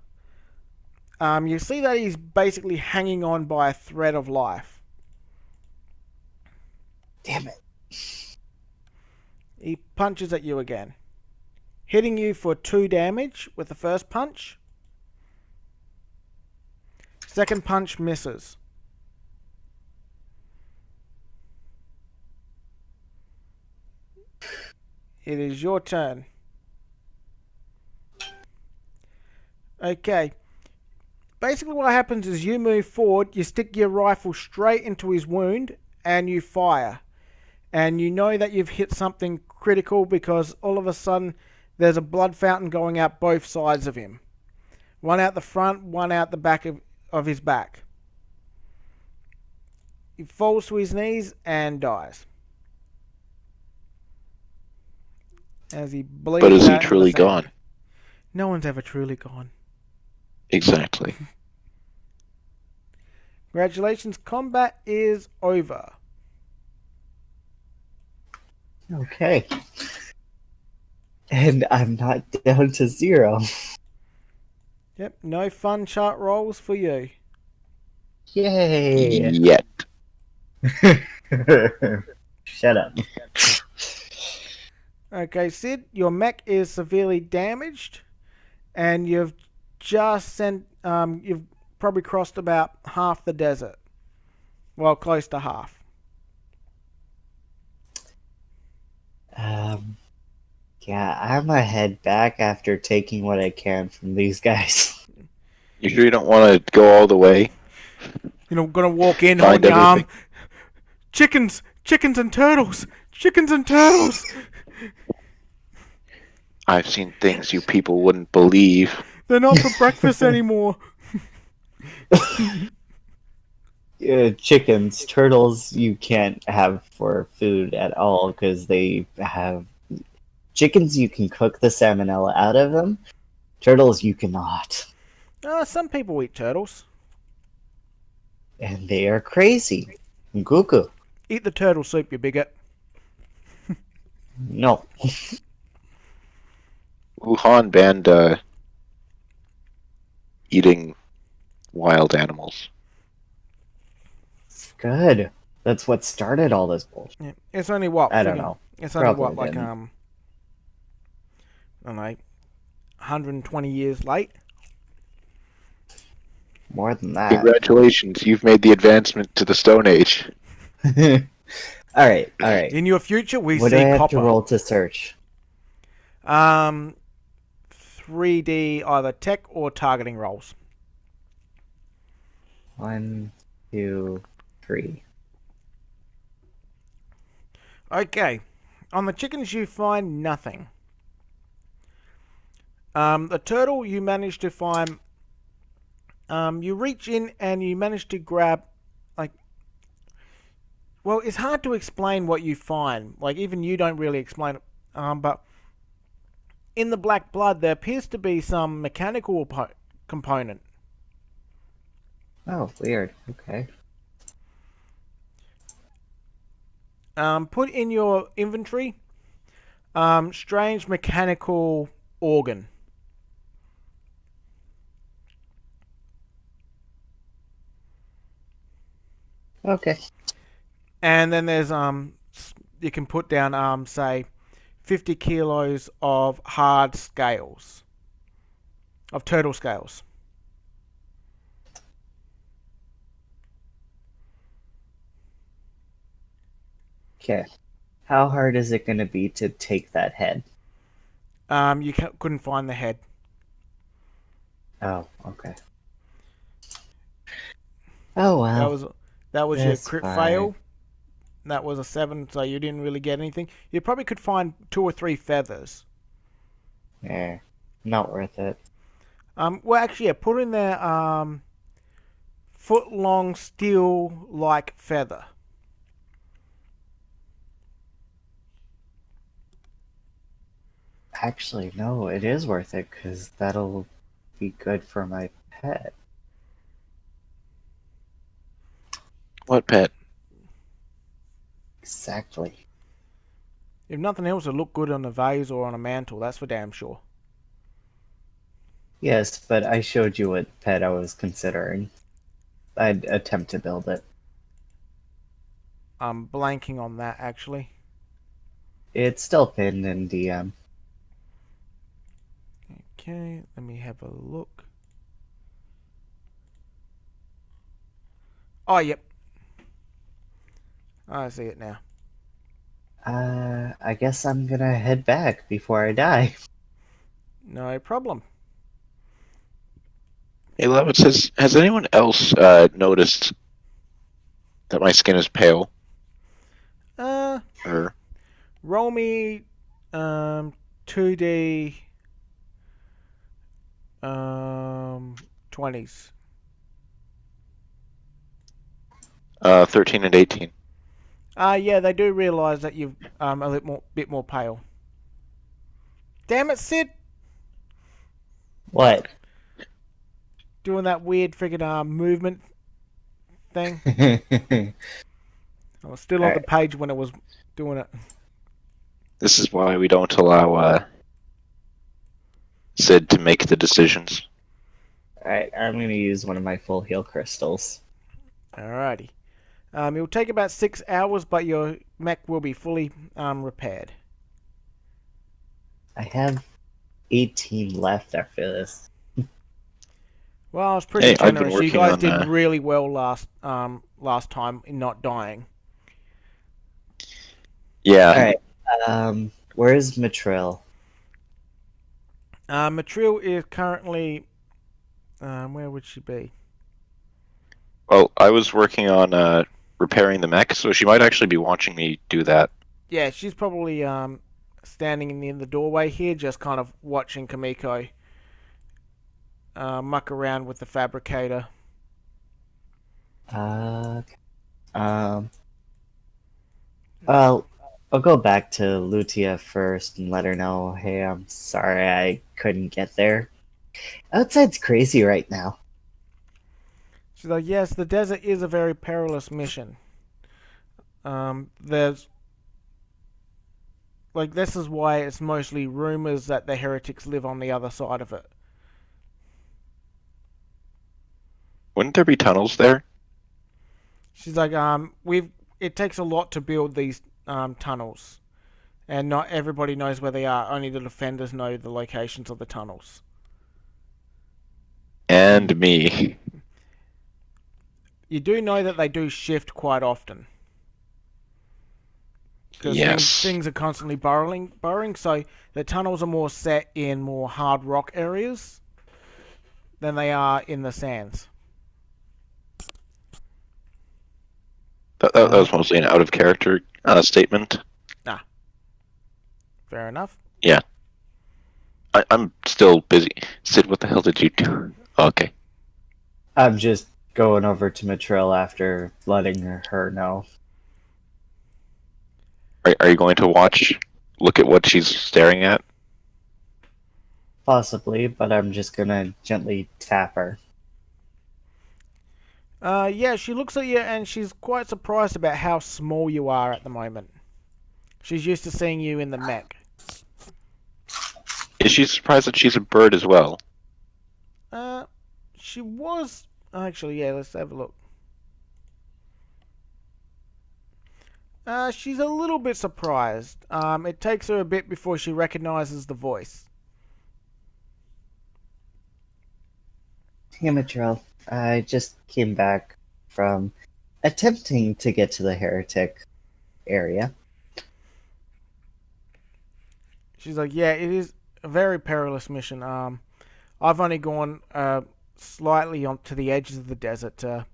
You see that he's basically hanging on by a thread of life. Damn it. He punches at you again, hitting you for 2 damage with the first punch. Second punch misses. It is your turn. Okay. Basically what happens is you move forward, you stick your rifle straight into his wound, and you fire. And you know that you've hit something critical because all of a sudden there's a blood fountain going out both sides of him. One out the front, one out the back of his back. He falls to his knees and dies. As he bleeds But is he out into the truly sand. gone? No one's ever truly gone. Exactly. Congratulations, combat is over. Okay. And I'm not down to 0. Yep, no fun chart rolls for you. Yay! Yet. Shut up. Okay, Sid, your mech is severely damaged, and you've you've probably crossed about half the desert. Well, close to half. Um, yeah, I'm gonna head back after taking what I can from these guys. You sure you don't want to go all the way? Gonna walk in, Find holding your arm. everything. Chickens! Chickens and turtles! Chickens and turtles! I've seen things you people wouldn't believe. They're not for breakfast anymore. Chickens, turtles, you can't have for food at all because they have chickens. You can cook the salmonella out of them. Turtles, you cannot, Some people eat turtles. and they are crazy. Cuckoo. Eat the turtle soup, you bigot. No. Wuhan banned eating wild animals. Good. That's what started all this bullshit. Yeah. It's only what? I don't know. It's only Probably what, like, didn't. I don't know, 120 years late? More than that. Congratulations, you've made the advancement to the Stone Age. All right. In your future, we What do see I have copper. to roll to search? 3D either tech or targeting rolls. 1, 2, 3. Okay. On the chickens, you find nothing. The turtle, you manage to find. You reach in and you manage to grab, like. Well, it's hard to explain what you find. Like, even you don't really explain it. But in the black blood, there appears to be some mechanical component. Oh, weird. Okay. Put in your inventory. Strange mechanical organ. Okay. And then there's you can put down say 50 kilos of hard scales, of turtle scales. Okay. How hard is it going to be to take that head? You couldn't find the head. Oh, okay. Oh well. That was your That's crit fine. fail. That was a 7, so you didn't really get anything. You probably could find 2 or 3 feathers. Not worth it. Well, actually, yeah, put in there foot long steel like feather. Actually, no, it is worth it because that'll be good for my pet. What pet? Exactly. If nothing else, it'll look good on a vase or on a mantle. That's for damn sure. Yes, but I showed you what pet I was considering. I'd attempt to build it. I'm blanking on that actually. It's still pinned in DM. Okay, let me have a look. Oh, yep. I see it now. I guess I'm gonna head back before I die. No problem. Hey, Levitt, has anyone else noticed that my skin is pale? Or Roll me 2D 20s. 13 and 18. Yeah, they do realise that you've a bit more pale. Damn it, Sid! What? Doing that weird friggin' movement thing. I was still on the page when it was doing it. This is why we don't allow Sid to make the decisions. Alright, I'm going to use one of my full heal crystals. Alrighty. It will take about 6 hours, but your mech will be fully repaired. I have 18 left after this. Well, I was pretty Hey, I've been generous. You working guys on, did really well last time in not dying. Yeah, Alright, where's Matril? Matril is currently... where would she be? well, I was working on repairing the mech, so she might actually be watching me do that. Yeah, she's probably standing in the doorway here, just kind of watching Kamiko muck around with the fabricator. Okay. Well, I'll go back to Lutia first and let her know, hey, I'm sorry I couldn't get there. Outside's crazy right now. She's like, yes, the desert is a very perilous mission. There's... Like, this is why it's mostly rumors that the heretics live on the other side of it. Wouldn't there be tunnels there? She's like, it takes a lot to build these tunnels, and not everybody knows where they are. Only the defenders know the locations of the tunnels. And me. You do know that they do shift quite often. Because Yes. things are constantly burrowing, so the tunnels are more set in more hard rock areas than they are in the sands. That was mostly an out of character statement. Fair enough. I'm still busy. Sid, what the hell did you do? Okay. I'm just going over to Matril after letting her know. Are you going to look at what she's staring at? Possibly, but I'm just gonna gently tap her. Yeah, she looks at you and she's quite surprised about how small you are at the moment. She's used to seeing you in the mech. Is she surprised that she's a bird as well? She was... Actually, yeah, let's have a look. She's a little bit surprised. It takes her a bit before she recognizes the voice. Hey, Matril, I just came back from attempting to get to the heretic area. She's like, yeah, it is a very perilous mission. I've only gone slightly onto the edges of the desert to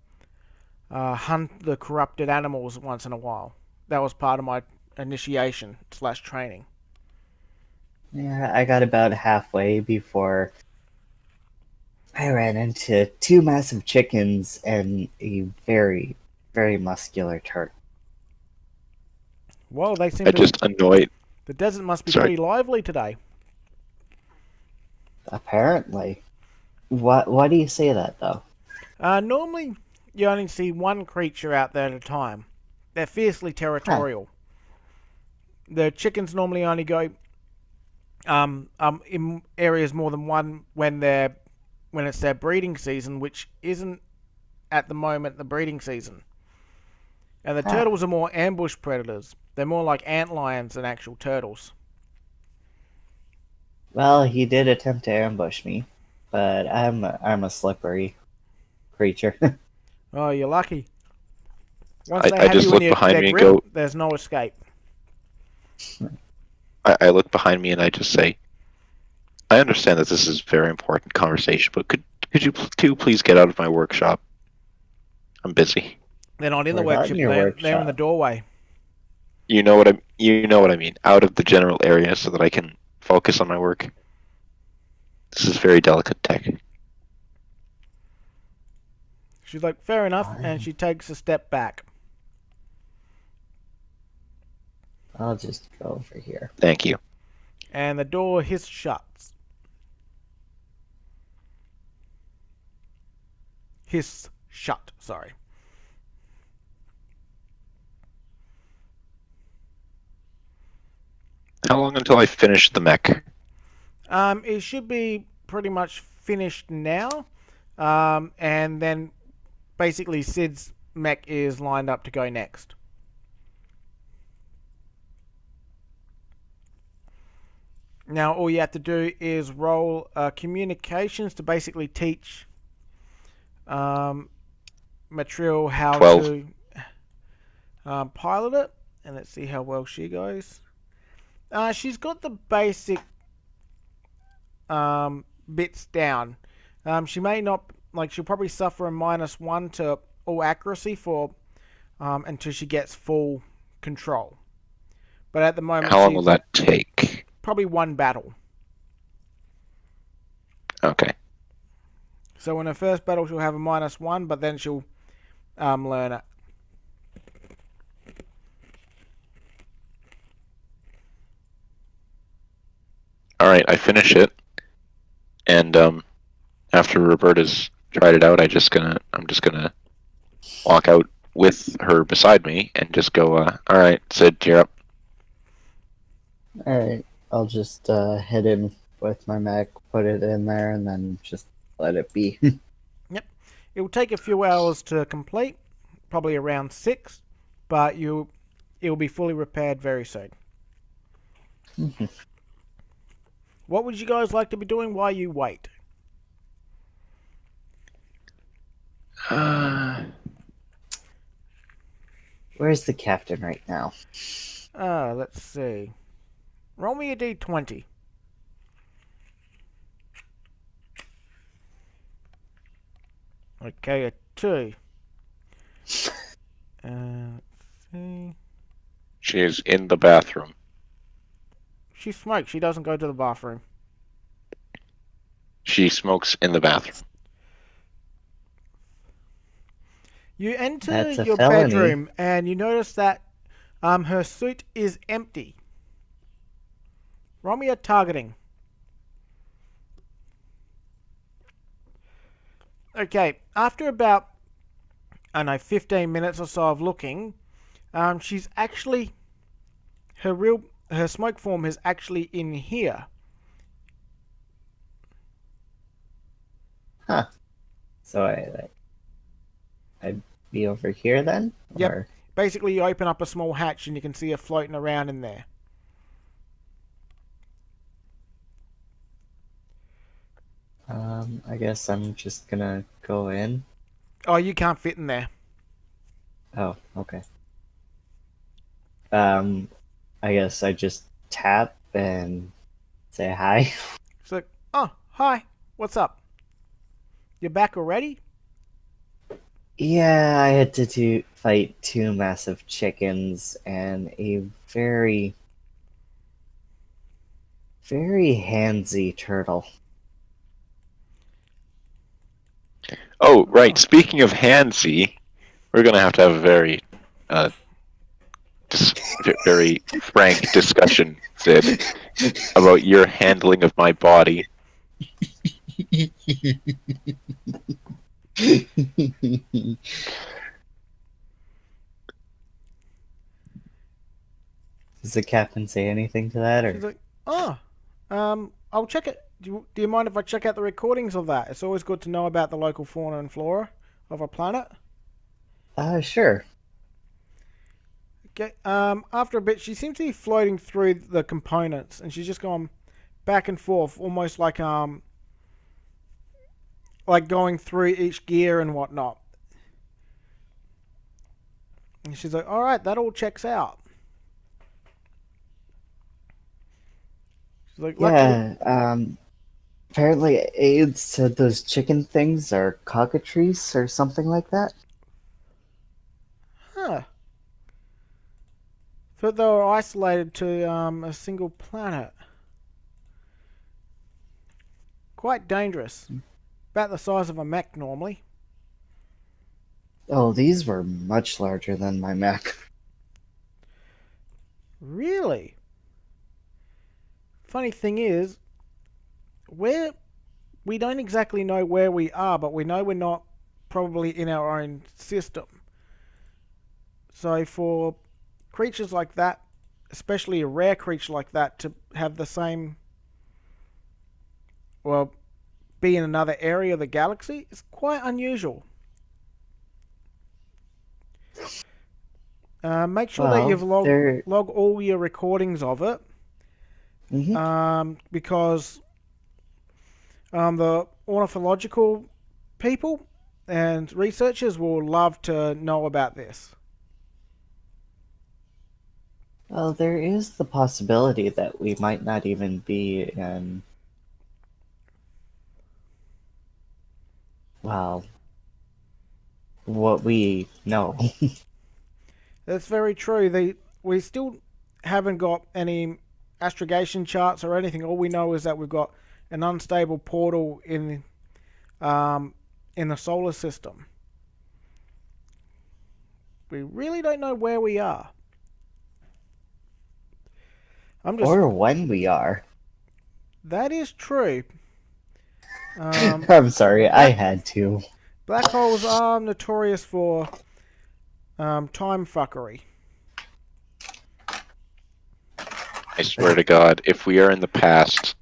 hunt the corrupted animals once in a while. That was part of my initiation / training. Yeah, I got about halfway before I ran into two massive chickens and a very, very muscular turtle. Well, they seem I to... just annoyed. The desert must be Sorry. pretty lively today. Apparently. Why do you say that, though? Normally, you only see one creature out there at a time. They're fiercely territorial. The chickens normally only go in areas more than one when it's their breeding season, which isn't at the moment the breeding season. And the turtles are more ambush predators. They're more like antlions than actual turtles. Well, he did attempt to ambush me, but I'm a slippery creature. Oh, you're lucky. Once they I have just you look in behind their me and grip, go. there's no escape. I look behind me and I just say, I understand that this is a very important conversation, but could you two please get out of my workshop? I'm busy. They're not in the We're not in workshop. your They're in the workshop. doorway. You know what I mean. Out of the general area so that I can focus on my work. This is very delicate tech. She's like, fair enough, Fine. and she takes a step back. I'll just go over here. Thank you. And the door shuts. Shut, sorry. How long until I finish the mech? It should be pretty much finished now. And then basically Sid's mech is lined up to go next. Now all you have to do is roll communications to basically teach Matrill how 12. to pilot it. And let's see how well she goes. She's got the basic bits down. She may not, like, she'll probably suffer a -1 to all accuracy for until she gets full control. But at the moment, How long will she's that take? probably one battle. Okay. So in her first battle, she'll have a -1, but then she'll learn it. All right, I finish it, and after Roberta's tried it out, I'm just gonna walk out with her beside me and just go. All right, Sid, you're up. Alright, I'll just head in with my mech, put it in there, and then just let it be. Yep. It will take a few hours to complete, probably around 6, but it will be fully repaired very soon. What would you guys like to be doing while you wait? Where's the captain right now? Let's see. Roll me a d20. Okay, a 2. Let's see. She is in the bathroom. She smokes. She doesn't go to the bathroom. She smokes in the bathroom. You enter That's a your felony. bedroom and you notice that her suit is empty. Roll me a targeting. Okay, after about, I don't know, 15 minutes or so of looking, she's actually, her smoke form is actually in here. Huh. So I'd be over here then? Yep. Or... Basically, you open up a small hatch and you can see her floating around in there. I guess I'm just gonna go in. Oh, you can't fit in there. Oh, okay. I guess I just tap and say hi. It's like, oh, hi, what's up? You're back already? Yeah, I had to fight 2 massive chickens and a very, very handsy turtle. Oh, right. Speaking of handsy, we're gonna have a very, very frank discussion, Sid, about your handling of my body. Does the captain say anything to that, She's or? like, oh, I'll check it. Do you mind if I check out the recordings of that? It's always good to know about the local fauna and flora of a planet. Sure. Okay. After a bit, she seems to be floating through the components, and she's just going back and forth, almost like going through each gear and whatnot. And she's like, all right, that all checks out. She's like, luckily, Yeah, apparently Aid said those chicken things are cockatrices or something like that. huh. Thought they were isolated to a single planet. Quite dangerous. About the size of a mech normally. Oh, these were much larger than my mech. Really? Funny thing is, we don't exactly know where we are, but we know we're not probably in our own system. So for creatures like that, especially a rare creature like that, to have the same, well, be in another area of the galaxy is quite unusual. Make sure that Well, you've there. log all your recordings of it, because the ornithological people and researchers will love to know about this. Well, there is the possibility that we might not even be in. Well, what we know. That's very true. We still haven't got any astrogation charts or anything. All we know is that we've got an unstable portal in the solar system. We really don't know where we are. Or when we are. That is true. I'm sorry, I had to. Black holes are notorious for time fuckery. I swear to God, if we are in the past,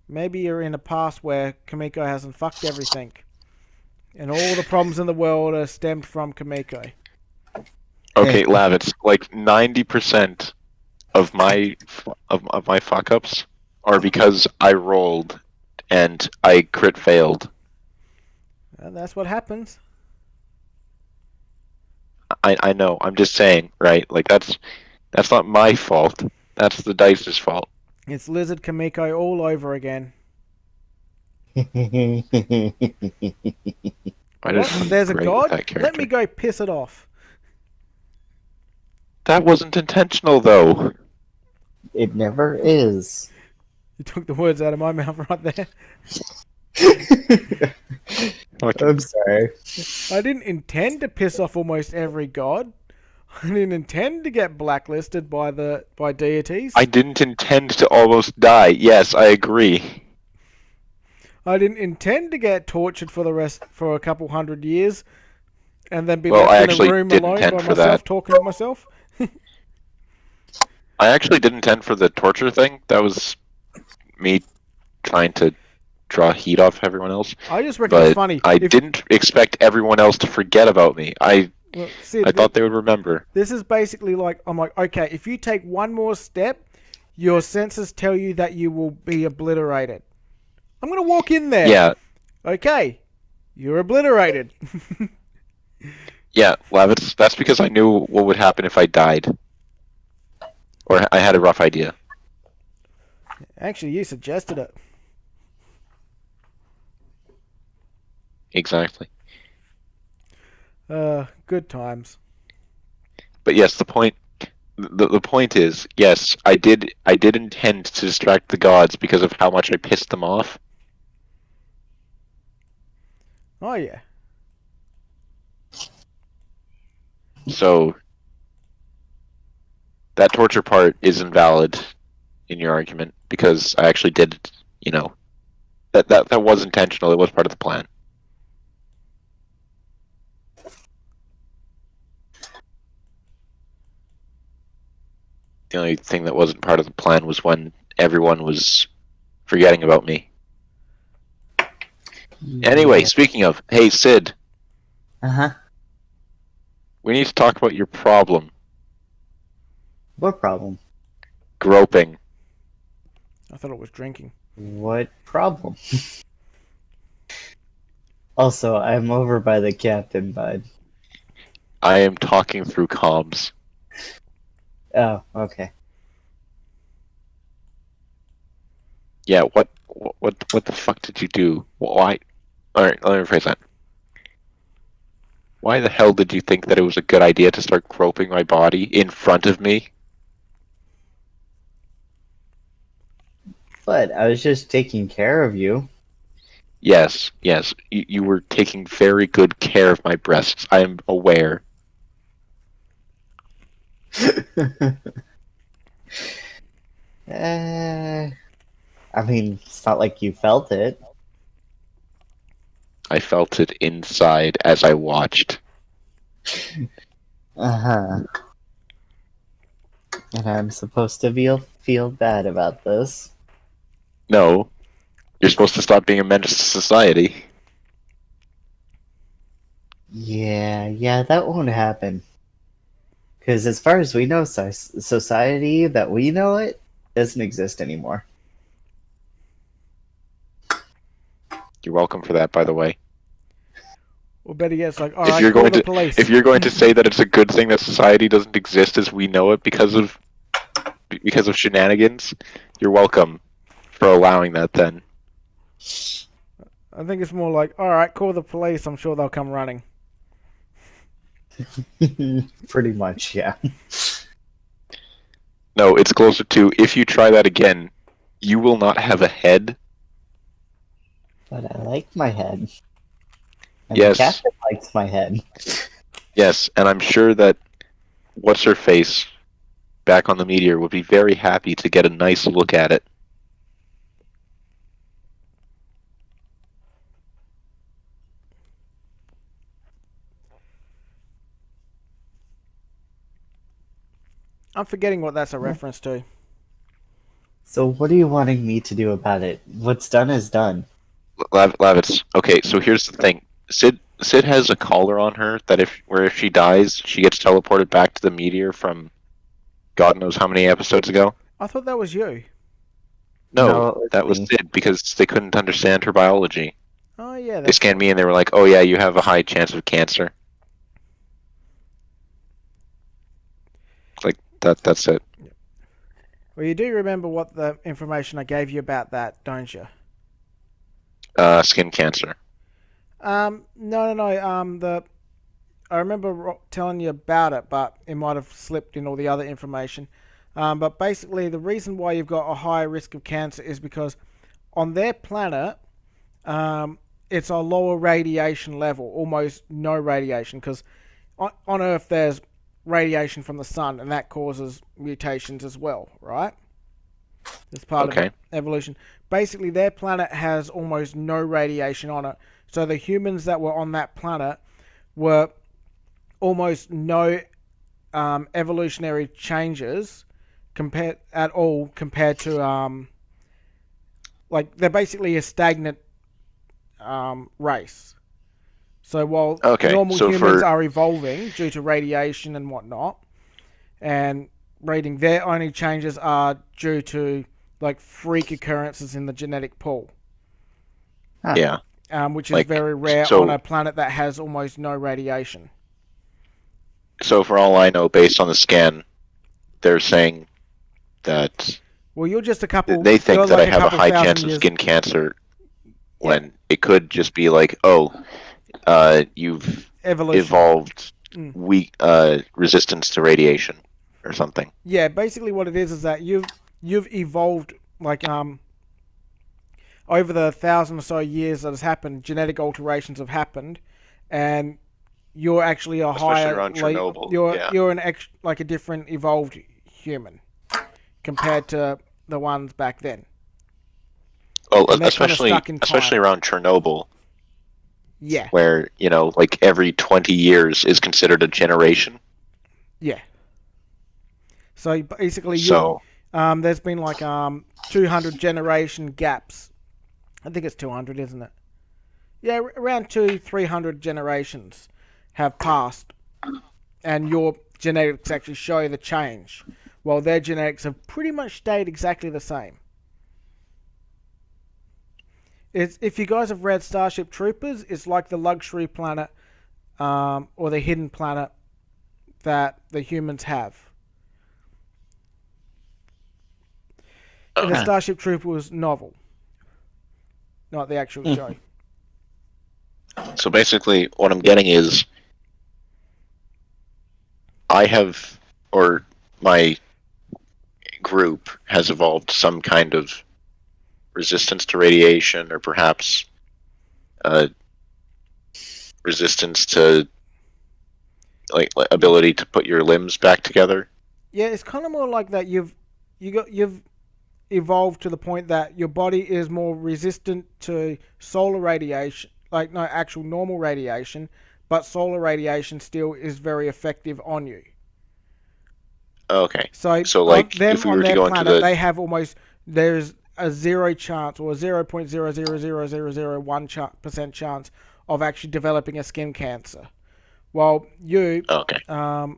Maybe you're in a past where Kamiko hasn't fucked everything, and all the problems in the world are stemmed from Kamiko. okay, Lavitz, like 90% of my fuck ups are because I rolled and I crit failed. And that's what happens. I know. I'm just saying, right? Like that's not my fault. That's the dice's fault. It's Lizard Kamiko all over again. I just There's a great with god? that character. Let me go piss it off. That wasn't intentional, though. It never is. You took the words out of my mouth right there. I'm sorry. I didn't intend to piss off almost every god. I didn't intend to get blacklisted by deities. I didn't intend to almost die. Yes, I agree. I didn't intend to get tortured for a couple hundred years, and then be Well, I left in a actually room did alone intend by for myself, that. talking to myself. I actually did intend for the torture thing. That was me trying to draw heat off everyone else. I just reckon it's But funny. I didn't expect everyone else to forget about me. Well, Sid, I thought they would remember. this is basically like, I'm like, okay, if you take one more step, your senses tell you that you will be obliterated. I'm going to walk in there. Yeah, Okay, you're obliterated. yeah, Lavitz, that's because I knew what would happen if I died. Or I had a rough idea. Actually, you suggested it. Exactly. Good times. But yes, the point is, yes, I did intend to distract the gods because of how much I pissed them off. Oh, yeah. So that torture part is invalid in your argument because I actually did, that was intentional. It was part of the plan. The only thing that wasn't part of the plan was when everyone was forgetting about me. Anyway, speaking of, hey Sid, Uh-huh. we need to talk about your problem. What problem? Groping. I thought it was drinking. What problem? Also, I'm over by the captain, bud. I am talking through comms. Oh, okay. Yeah, what the fuck did you do? Why? Alright, let me rephrase that. Why the hell did you think that it was a good idea to start groping my body in front of me? But I was just taking care of you. Yes, you were taking very good care of my breasts. I am aware. I mean, it's not like you felt it. I felt it inside as I watched. Uh-huh. And I'm supposed to feel bad about this. No, you're supposed to stop being a menace to society. Yeah, that won't happen. Because as far as we know, society that we know it doesn't exist anymore. You're welcome for that, by the way. Or better yet, it's like, all If right, you're call going the to police. if you're going to say that it's a good thing that society doesn't exist as we know it because of shenanigans, you're welcome for allowing that then. I think it's more like, all right, call the police. I'm sure they'll come running. Pretty much, yeah. No, it's closer to if you try that again, you will not have a head. But I like my head. And Yes. the captain likes my head. Yes, and I'm sure that what's her face back on the meteor would be very happy to get a nice look at it. I'm forgetting what that's a reference to. So what are you wanting me to do about it? What's done is done. Lavitz. Okay, so here's the thing. Sid has a collar on her that if she dies, she gets teleported back to the meteor from God knows how many episodes ago. I thought that was you. No, it that was me. Sid because they couldn't understand her biology. Oh, yeah. They scanned me and they were like, "Oh yeah, you have a high chance of cancer." Like that's it. Well, you do remember what the information I gave you about that, don't you? Skin cancer. No. I remember telling you about it, but it might have slipped in all the other information. But basically, the reason why you've got a higher risk of cancer is because on their planet, it's a lower radiation level, almost no radiation. Because on Earth, there's radiation from the sun, and that causes mutations as well, right? It's part of evolution. Basically, their planet has almost no radiation on it. So the humans that were on that planet were almost no evolutionary changes compared to like they're basically a stagnant race. So while normal humans are evolving due to radiation and whatnot, and breeding, their only changes are due to like freak occurrences in the genetic pool. Yeah. Which is very rare on a planet that has almost no radiation. So for all I know, based on the scan, they're saying that. Well, you're just a couple. They think that like I have a high chance of skin cancer, when it could just be like, you've evolved weak resistance to radiation or something. Yeah, basically what it is that you've evolved like over the 1,000 or so years that has happened, genetic alterations have happened, and you're actually a higher. Around Chernobyl. You're like a different evolved human compared to the ones back then. Well, especially around Chernobyl. Yeah. Where, like every 20 years is considered a generation. Yeah. So basically, there's been like 200 generation gaps. I think it's 200, isn't it? Yeah, around 300 generations have passed, and your genetics actually show the change, while their genetics have pretty much stayed exactly the same. If you guys have read Starship Troopers, it's like the luxury planet or the hidden planet that the humans have. In the Starship Troopers novel, not the actual show. So basically, what I'm getting is, my group has evolved some kind of resistance to radiation, or perhaps resistance to like ability to put your limbs back together. Yeah, it's kind of more like that. You've evolved to the point that your body is more resistant to solar radiation, like no actual normal radiation, but solar radiation still is very effective on you. Okay. So So, on like, them if we on were to their go into planet, the... they have almost there's a zero chance or 0.0000001% chance of actually developing a skin cancer. While you Okay. on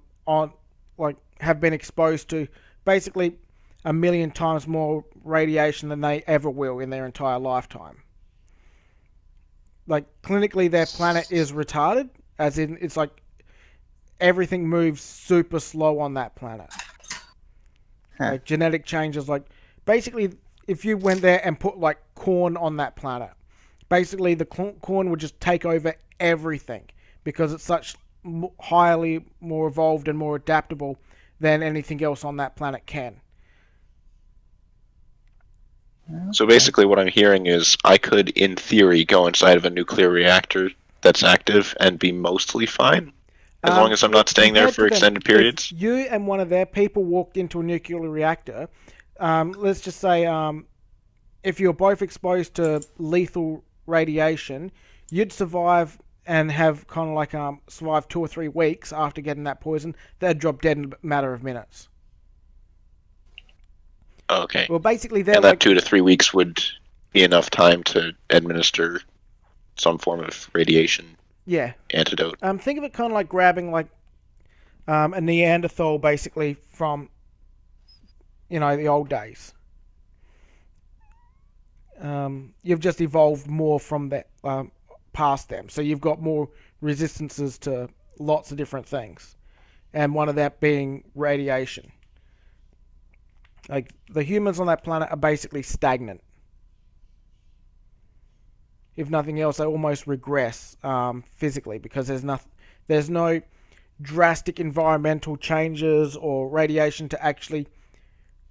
like have been exposed to basically a million times more radiation than they ever will in their entire lifetime. Like clinically, their planet is retarded, as in it's like everything moves super slow on that planet. Huh. Like genetic changes, like basically, if you went there and put like corn on that planet, basically the corn would just take over everything because it's such highly more evolved and more adaptable than anything else on that planet can. So basically what I'm hearing is I could, in theory, go inside of a nuclear reactor that's active and be mostly fine, as long as I'm not staying there Compared for to them, extended if periods? you and one of their people walked into a nuclear reactor, let's just say if you're both exposed to lethal radiation, you'd survive and have kind of like survive 2 or 3 weeks after getting that poison. They'd drop dead in a matter of minutes. Okay. Well, basically, they're And that like 2 to 3 weeks would be enough time to administer some form of radiation yeah. antidote. Think of it kind of like grabbing like a Neanderthal, basically from the old days. You've just evolved more from that past them, so you've got more resistances to lots of different things, and one of that being radiation. Like the humans on that planet are basically stagnant. If nothing else, they almost regress physically because there's no drastic environmental changes or radiation to actually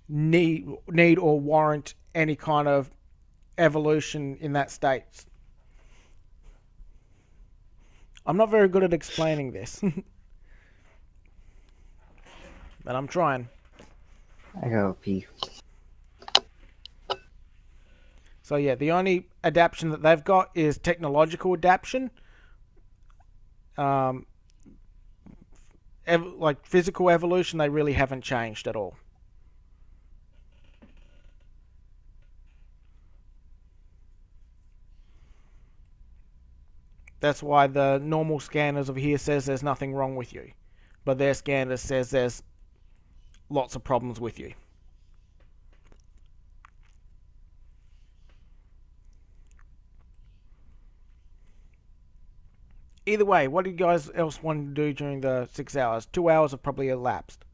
need or warrant any kind of evolution in that state. I'm not very good at explaining this, but I'm trying. I go pee. So yeah, the only adaptation that they've got is technological adaptation. Um, like physical evolution, they really haven't changed at all. That's why the normal scanners of here says there's nothing wrong with you, but their scanner says there's lots of problems with you. Either way, what did you guys else want to do during the 6 hours? 2 hours have probably elapsed.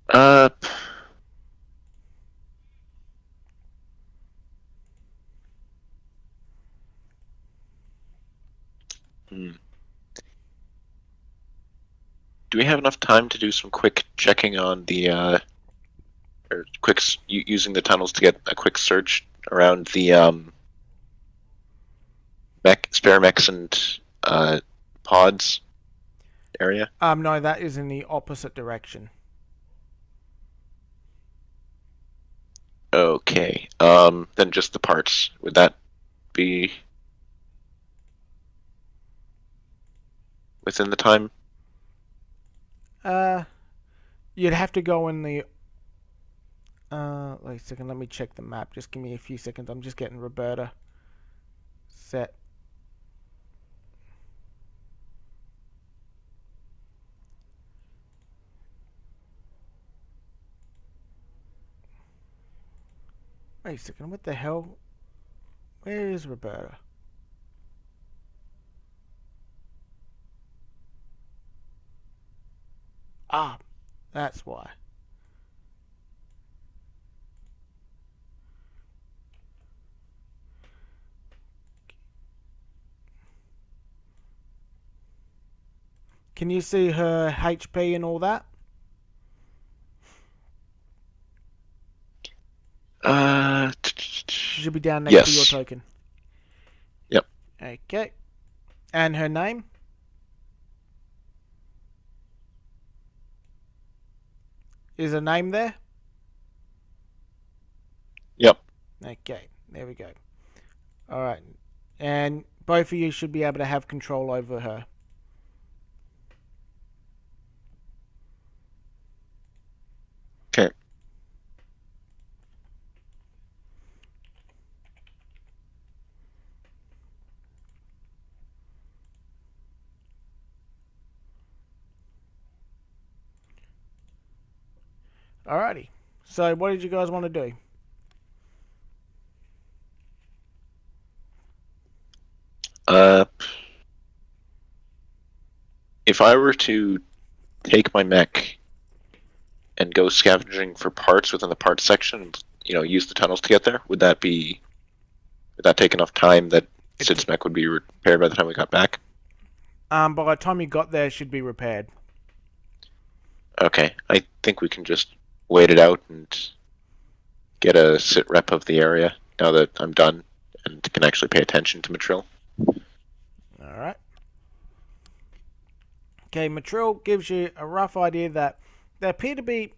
Uh, hmm. Do we have enough time to do some quick checking on the, or using the tunnels to get a quick search around the, spare mechs and, pods area? No, that is in the opposite direction. Okay. Then just the parts. Would that be within the time? You'd have to go in the. Wait a second. Let me check the map. Just give me a few seconds. I'm just getting Roberta set. Wait a second. What the hell? Where is Roberta? Ah, that's why. Can you see her HP and all that? She should be down next to your Yes. token. Yep. Okay. And her name? Is her name there? Yep. Okay, there we go. All right, and both of you should be able to have control over her. Okay. Alrighty. So, what did you guys want to do? Uh, if I were to take my mech and go scavenging for parts within the parts section, and, use the tunnels to get there, would that take enough time that Sid's mech would be repaired by the time we got back? By the time you got there, it should be repaired. Okay, I think we can just wait it out and get a sit rep of the area now that I'm done and can actually pay attention to Matrill. Alright. Okay, Matrill gives you a rough idea that there appear to be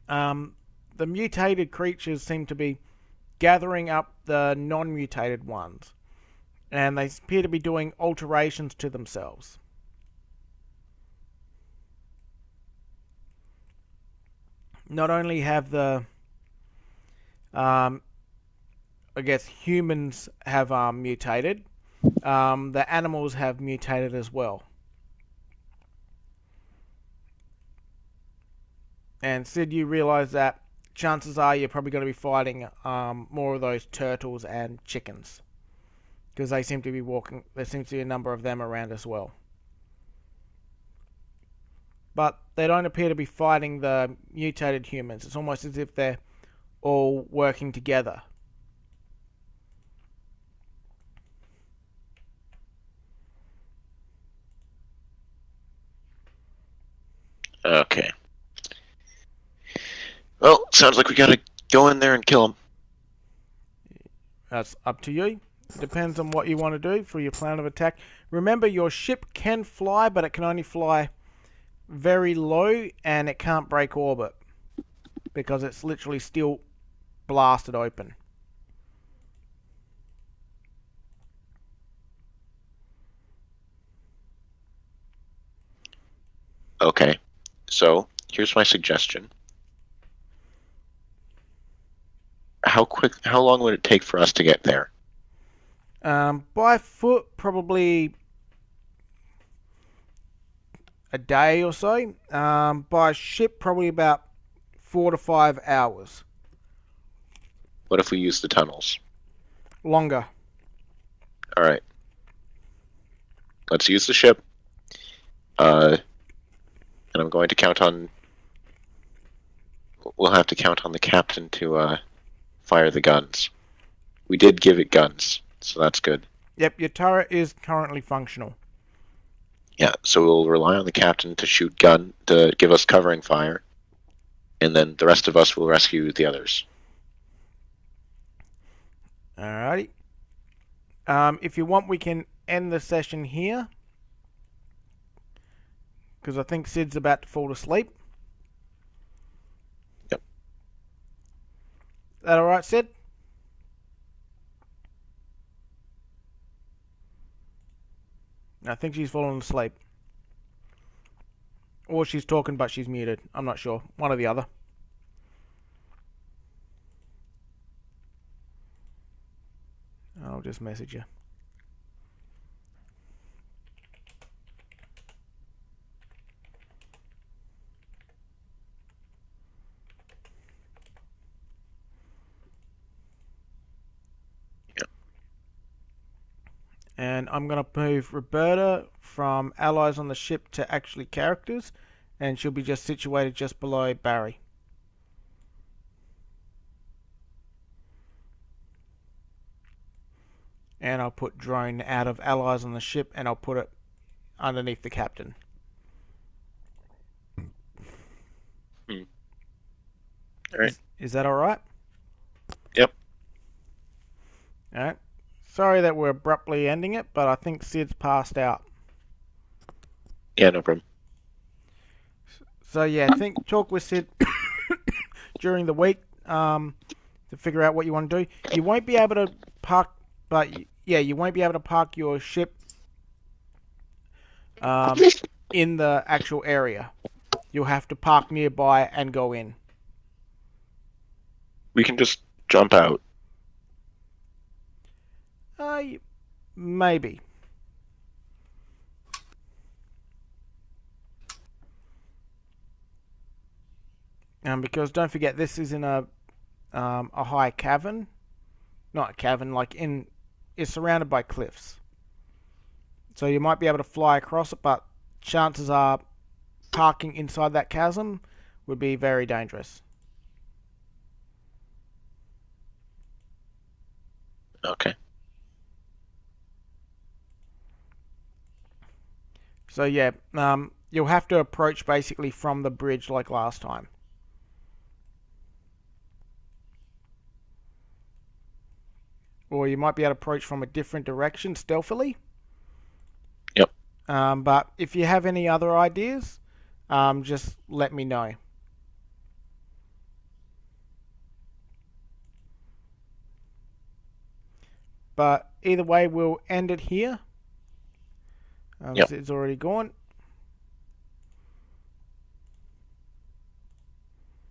the mutated creatures seem to be gathering up the non-mutated ones, and they appear to be doing alterations to themselves. Not only have the I guess humans have mutated, the animals have mutated as well. And Sid, you realise that chances are you're probably going to be fighting more of those turtles and chickens, because they seem to be walking. There seems to be a number of them around as well. But they don't appear to be fighting the mutated humans. It's almost as if they're all working together. Okay. Well, sounds like we gotta go in there and kill him. That's up to you. Depends on what you want to do for your plan of attack. Remember, your ship can fly, but it can only fly very low, and it can't break orbit because it's literally still blasted open. Okay. So, here's my suggestion. How long would it take for us to get there? By foot, probably a day or so. By ship, probably about 4 to 5 hours. What if we use the tunnels? Longer. Alright. Let's use the ship. And I'm going to count on... We'll have to count on the captain to fire the guns. We did give it guns, so that's good. Yep, your turret is currently functional. Yeah, so we'll rely on the captain to give us covering fire, and then the rest of us will rescue the others. Alrighty. If you want, we can end the session here, because I think Sid's about to fall asleep. Yep. That alright, Sid? I think she's fallen asleep. Or she's talking but she's muted. I'm not sure. One or the other. I'll just message you. And I'm going to move Roberta from allies on the ship to actually characters, and she'll be just situated just below Barry. And I'll put drone out of allies on the ship, and I'll put it underneath the captain. Alright. Is that alright? Yep. Alright. Sorry that we're abruptly ending it, but I think Sid's passed out. Yeah, no problem. So yeah, talk with Sid during the week. to figure out what you want to do. You won't be able to park, you won't be able to park your ship in the actual area. You'll have to park nearby and go in. We can just jump out. Maybe. Because don't forget, this is in a high cavern. Not a cavern, it's surrounded by cliffs. So you might be able to fly across it, but chances are parking inside that chasm would be very dangerous. Okay. So yeah, you'll have to approach basically from the bridge like last time. Or you might be able to approach from a different direction stealthily. Yep. But if you have any other ideas, just let me know. But either way, we'll end it here. Yep. It's already gone.